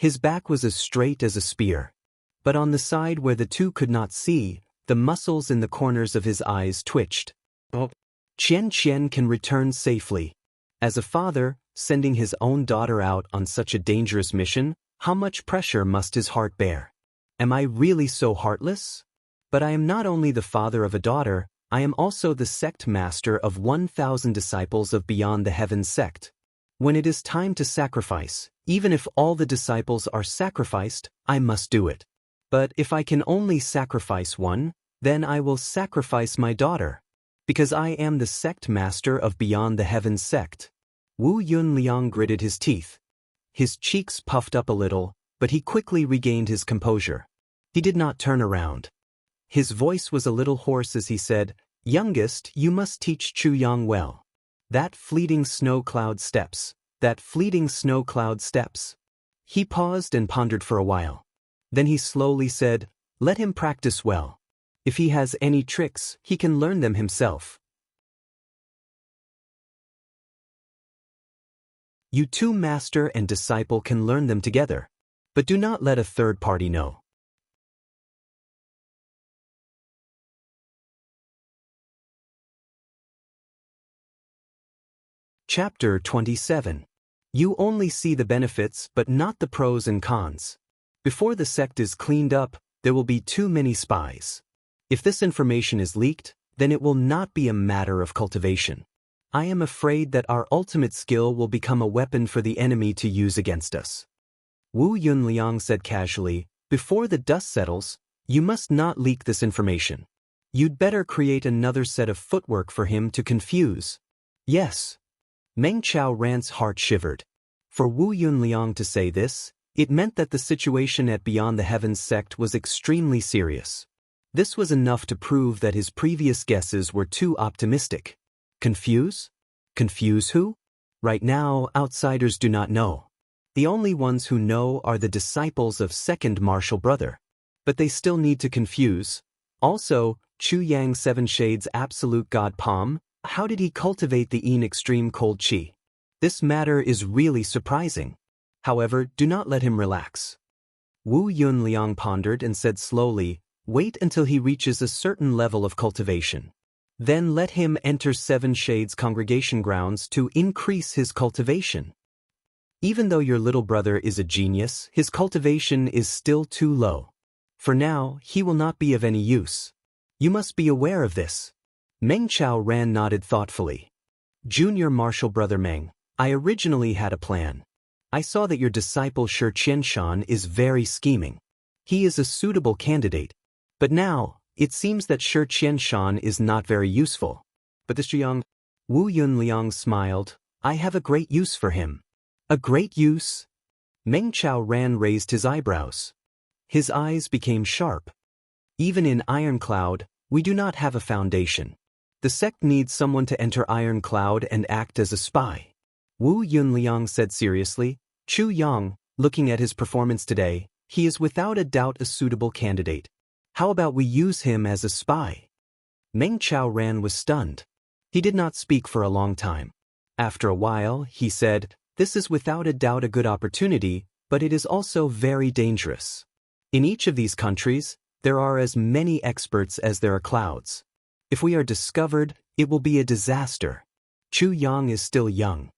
His back was as straight as a spear. But on the side where the two could not see, the muscles in the corners of his eyes twitched. Oh. Qian Qian can return safely. As a father, sending his own daughter out on such a dangerous mission, how much pressure must his heart bear? Am I really so heartless? But I am not only the father of a daughter, I am also the sect master of 1,000 disciples of Beyond the Heavens sect. When it is time to sacrifice, even if all the disciples are sacrificed, I must do it. But if I can only sacrifice one, then I will sacrifice my daughter. Because I am the sect master of Beyond the Heavens sect. Wu Yunliang gritted his teeth. His cheeks puffed up a little, but he quickly regained his composure. He did not turn around. His voice was a little hoarse as he said, youngest, you must teach Chu Yang well. That fleeting snow cloud steps. That fleeting snow cloud steps. He paused and pondered for a while. Then he slowly said, let him practice well. If he has any tricks, he can learn them himself. You two master and disciple can learn them together. But do not let a third party know. Chapter 27. You only see the benefits but not the pros and cons. Before the sect is cleaned up, there will be too many spies. If this information is leaked, then it will not be a matter of cultivation. I am afraid that our ultimate skill will become a weapon for the enemy to use against us. Wu Yunliang said casually, before the dust settles, you must not leak this information. You'd better create another set of footwork for him to confuse. Yes. Meng Chao Ran's heart shivered. For Wu Yunliang to say this, it meant that the situation at Beyond the Heavens sect was extremely serious. This was enough to prove that his previous guesses were too optimistic. Confuse? Confuse who? Right now, outsiders do not know. The only ones who know are the disciples of second martial brother. But they still need to confuse. Also, Chu Yang Seven Shades Absolute God Palm, how did he cultivate the Yin Extreme Cold Chi? This matter is really surprising. However, do not let him relax. Wu Yunliang pondered and said slowly, wait until he reaches a certain level of cultivation. Then let him enter Seven Shades congregation grounds to increase his cultivation. Even though your little brother is a genius, his cultivation is still too low. For now, he will not be of any use. You must be aware of this. Meng Chao Ran nodded thoughtfully. Junior martial brother Meng, I originally had a plan. I saw that your disciple Shi Qianshan is very scheming. He is a suitable candidate. But now, it seems that Shi Qianshan is not very useful. But this young Wu Yunliang smiled, I have a great use for him. A great use? Meng Chao Ran raised his eyebrows. His eyes became sharp. Even in Iron Cloud, we do not have a foundation. The sect needs someone to enter Iron Cloud and act as a spy. Wu Yunliang said seriously, Chu Yang, looking at his performance today, he is without a doubt a suitable candidate. How about we use him as a spy? Meng Ran was stunned. He did not speak for a long time. After a while, he said, "This is without a doubt a good opportunity, but it is also very dangerous. In each of these countries, there are as many experts as there are clouds. If we are discovered, it will be a disaster. Chu Yang is still young.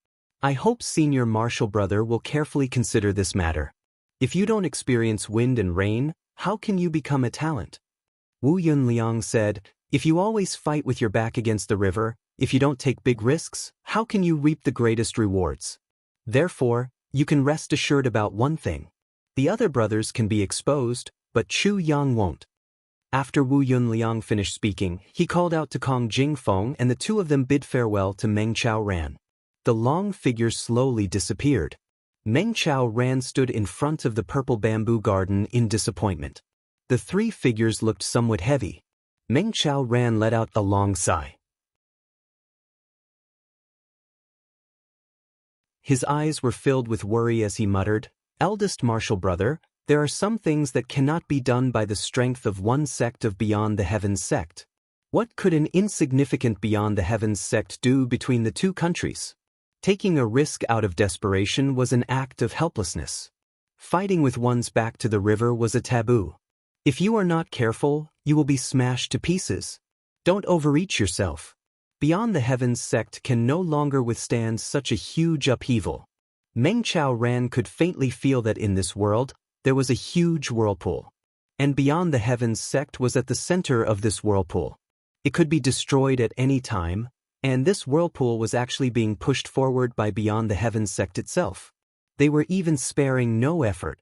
I hope Senior Marshal Brother will carefully consider this matter. If you don't experience wind and rain, how can you become a talent?" Wu Yunliang said, "If you always fight with your back against the river, if you don't take big risks, how can you reap the greatest rewards? Therefore, you can rest assured about one thing. The other brothers can be exposed, but Chu Yang won't." After Wu Yunliang finished speaking, he called out to Kong Jingfeng and the two of them bid farewell to Meng Ran. The long figure slowly disappeared. Meng Ran stood in front of the purple bamboo garden in disappointment. The three figures looked somewhat heavy. Meng Ran let out a long sigh. His eyes were filled with worry as he muttered, "Eldest Marshal Brother, there are some things that cannot be done by the strength of one sect of Beyond the Heavens sect. What could an insignificant Beyond the Heavens sect do between the two countries? Taking a risk out of desperation was an act of helplessness. Fighting with one's back to the river was a taboo. If you are not careful, you will be smashed to pieces. Don't overreach yourself. Beyond the Heavens sect can no longer withstand such a huge upheaval." Meng Ran could faintly feel that in this world, there was a huge whirlpool. And Beyond the Heavens sect was at the center of this whirlpool. It could be destroyed at any time, and this whirlpool was actually being pushed forward by Beyond the Heavens sect itself. They were even sparing no effort.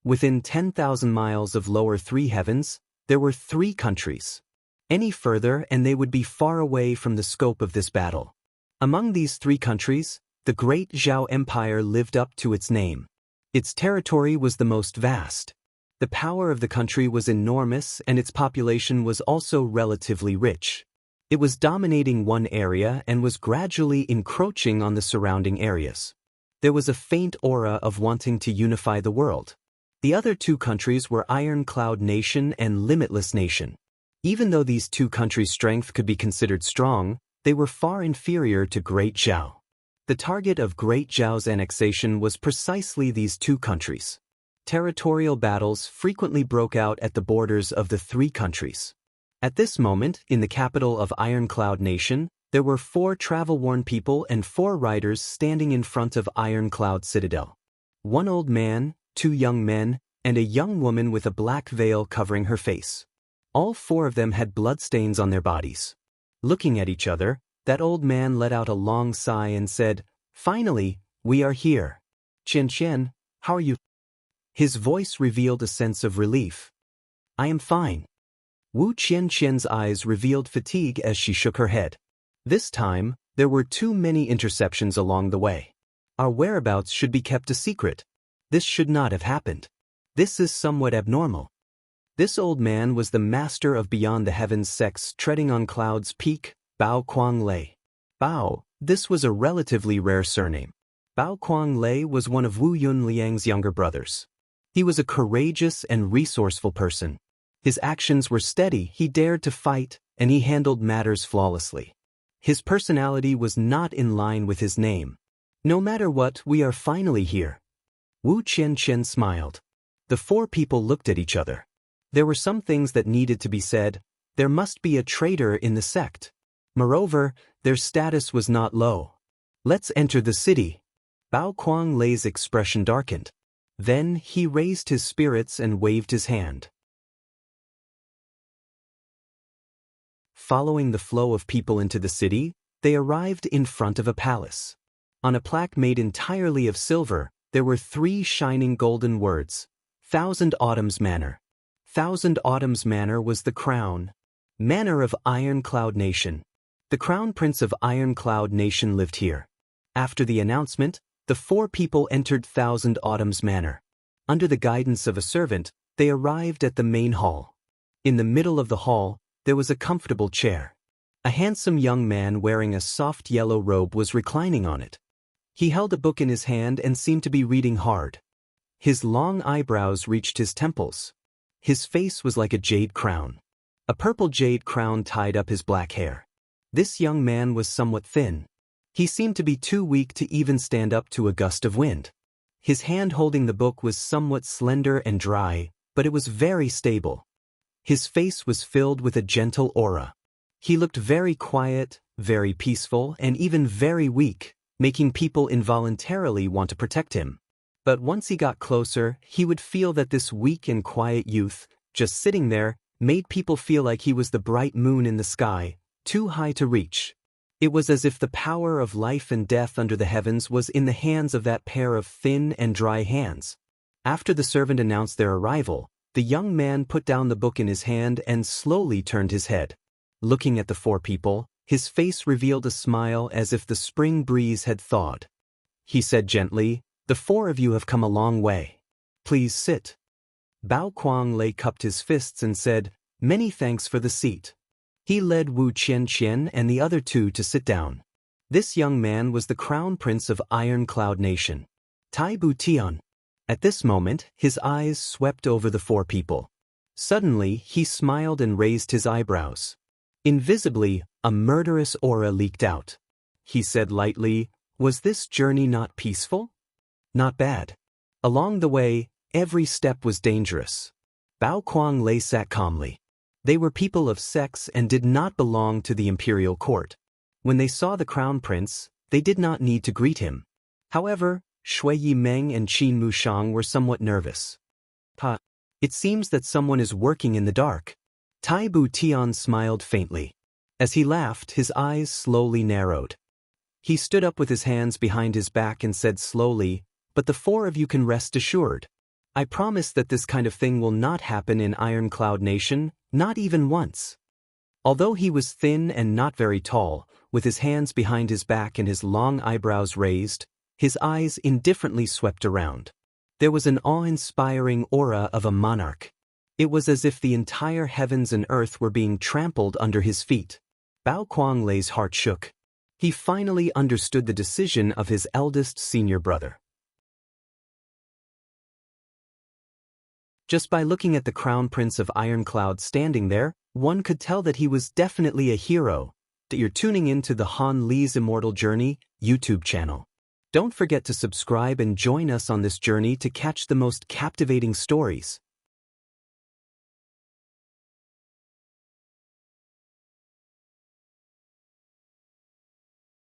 Within 10,000 miles of lower three heavens, there were three countries. Any further and they would be far away from the scope of this battle. Among these three countries, the great Zhao Empire lived up to its name. Its territory was the most vast. The power of the country was enormous and its population was also relatively rich. It was dominating one area and was gradually encroaching on the surrounding areas. There was a faint aura of wanting to unify the world. The other two countries were Iron Cloud Nation and Limitless Nation. Even though these two countries' strength could be considered strong, they were far inferior to Great Zhao. The target of Great Zhao's annexation was precisely these two countries. Territorial battles frequently broke out at the borders of the three countries. At this moment, in the capital of Iron Cloud Nation, there were 4 travel-worn people and 4 riders standing in front of Iron Cloud Citadel. 1 old man, 2 young men, and a young woman with a black veil covering her face. All 4 of them had bloodstains on their bodies. Looking at each other, that old man let out a long sigh and said, "Finally, we are here. Qian, how are you?" His voice revealed a sense of relief. "I am fine." Wu Qian's eyes revealed fatigue as she shook her head. This time, there were too many interceptions along the way. Our whereabouts should be kept a secret. This should not have happened. This is somewhat abnormal. This old man was the master of Beyond the Heavens sects treading on Cloud's Peak, Bao Kuang Lei. Bao, this was a relatively rare surname. Bao Kuang Lei was one of Wu Yunliang's younger brothers. He was a courageous and resourceful person. His actions were steady, he dared to fight, and he handled matters flawlessly. His personality was not in line with his name. "No matter what, we are finally here." Wu Qian smiled. The 4 people looked at each other. There were some things that needed to be said. There must be a traitor in the sect. Moreover, their status was not low. "Let's enter the city." Bao Kuang Lei's expression darkened. Then he raised his spirits and waved his hand. Following the flow of people into the city, they arrived in front of a palace. On a plaque made entirely of silver, there were 3 shining golden words, "Thousand Autumns Manor." Thousand Autumns Manor was the crown. Manor of Iron Cloud Nation. The Crown Prince of Iron Cloud Nation lived here. After the announcement, the 4 people entered Thousand Autumns Manor. Under the guidance of a servant, they arrived at the main hall. In the middle of the hall, there was a comfortable chair. A handsome young man wearing a soft yellow robe was reclining on it. He held a book in his hand and seemed to be reading hard. His long eyebrows reached his temples. His face was like a jade crown. A purple jade crown tied up his black hair. This young man was somewhat thin. He seemed to be too weak to even stand up to a gust of wind. His hand holding the book was somewhat slender and dry, but it was very stable. His face was filled with a gentle aura. He looked very quiet, very peaceful, and even very weak, making people involuntarily want to protect him. But once he got closer, he would feel that this weak and quiet youth, just sitting there, made people feel like he was the bright moon in the sky, too high to reach. It was as if the power of life and death under the heavens was in the hands of that pair of thin and dry hands. After the servant announced their arrival, the young man put down the book in his hand and slowly turned his head. Looking at the four people, his face revealed a smile as if the spring breeze had thawed. He said gently, "The four of you have come a long way. Please sit." Bao Kuang cupped his fists and said, "Many thanks for the seat." He led Wu Qianqian and the other two to sit down. This young man was the crown prince of Iron Cloud Nation, Tai Butian. At this moment, his eyes swept over the four people. Suddenly, he smiled and raised his eyebrows. Invisibly, a murderous aura leaked out. He said lightly, "Was this journey not peaceful?" "Not bad. Along the way, every step was dangerous." Bao Kuang sat calmly. They were people of sex and did not belong to the imperial court. When they saw the crown prince, they did not need to greet him. However, Shui Yimeng and Qin Mushang were somewhat nervous. It seems that someone is working in the dark." Tai Butian smiled faintly. As he laughed, his eyes slowly narrowed. He stood up with his hands behind his back and said slowly, "But the four of you can rest assured. I promise that this kind of thing will not happen in Iron Cloud Nation, not even once." Although he was thin and not very tall, with his hands behind his back and his long eyebrows raised, his eyes indifferently swept around. There was an awe-inspiring aura of a monarch. It was as if the entire heavens and earth were being trampled under his feet. Bao Kuang's heart shook. He finally understood the decision of his eldest senior brother. Just by looking at the crown prince of Ironcloud standing there, one could tell that he was definitely a hero. That you're tuning into the Han Li's Immortal Journey YouTube channel. Don't forget to subscribe and join us on this journey to catch the most captivating stories.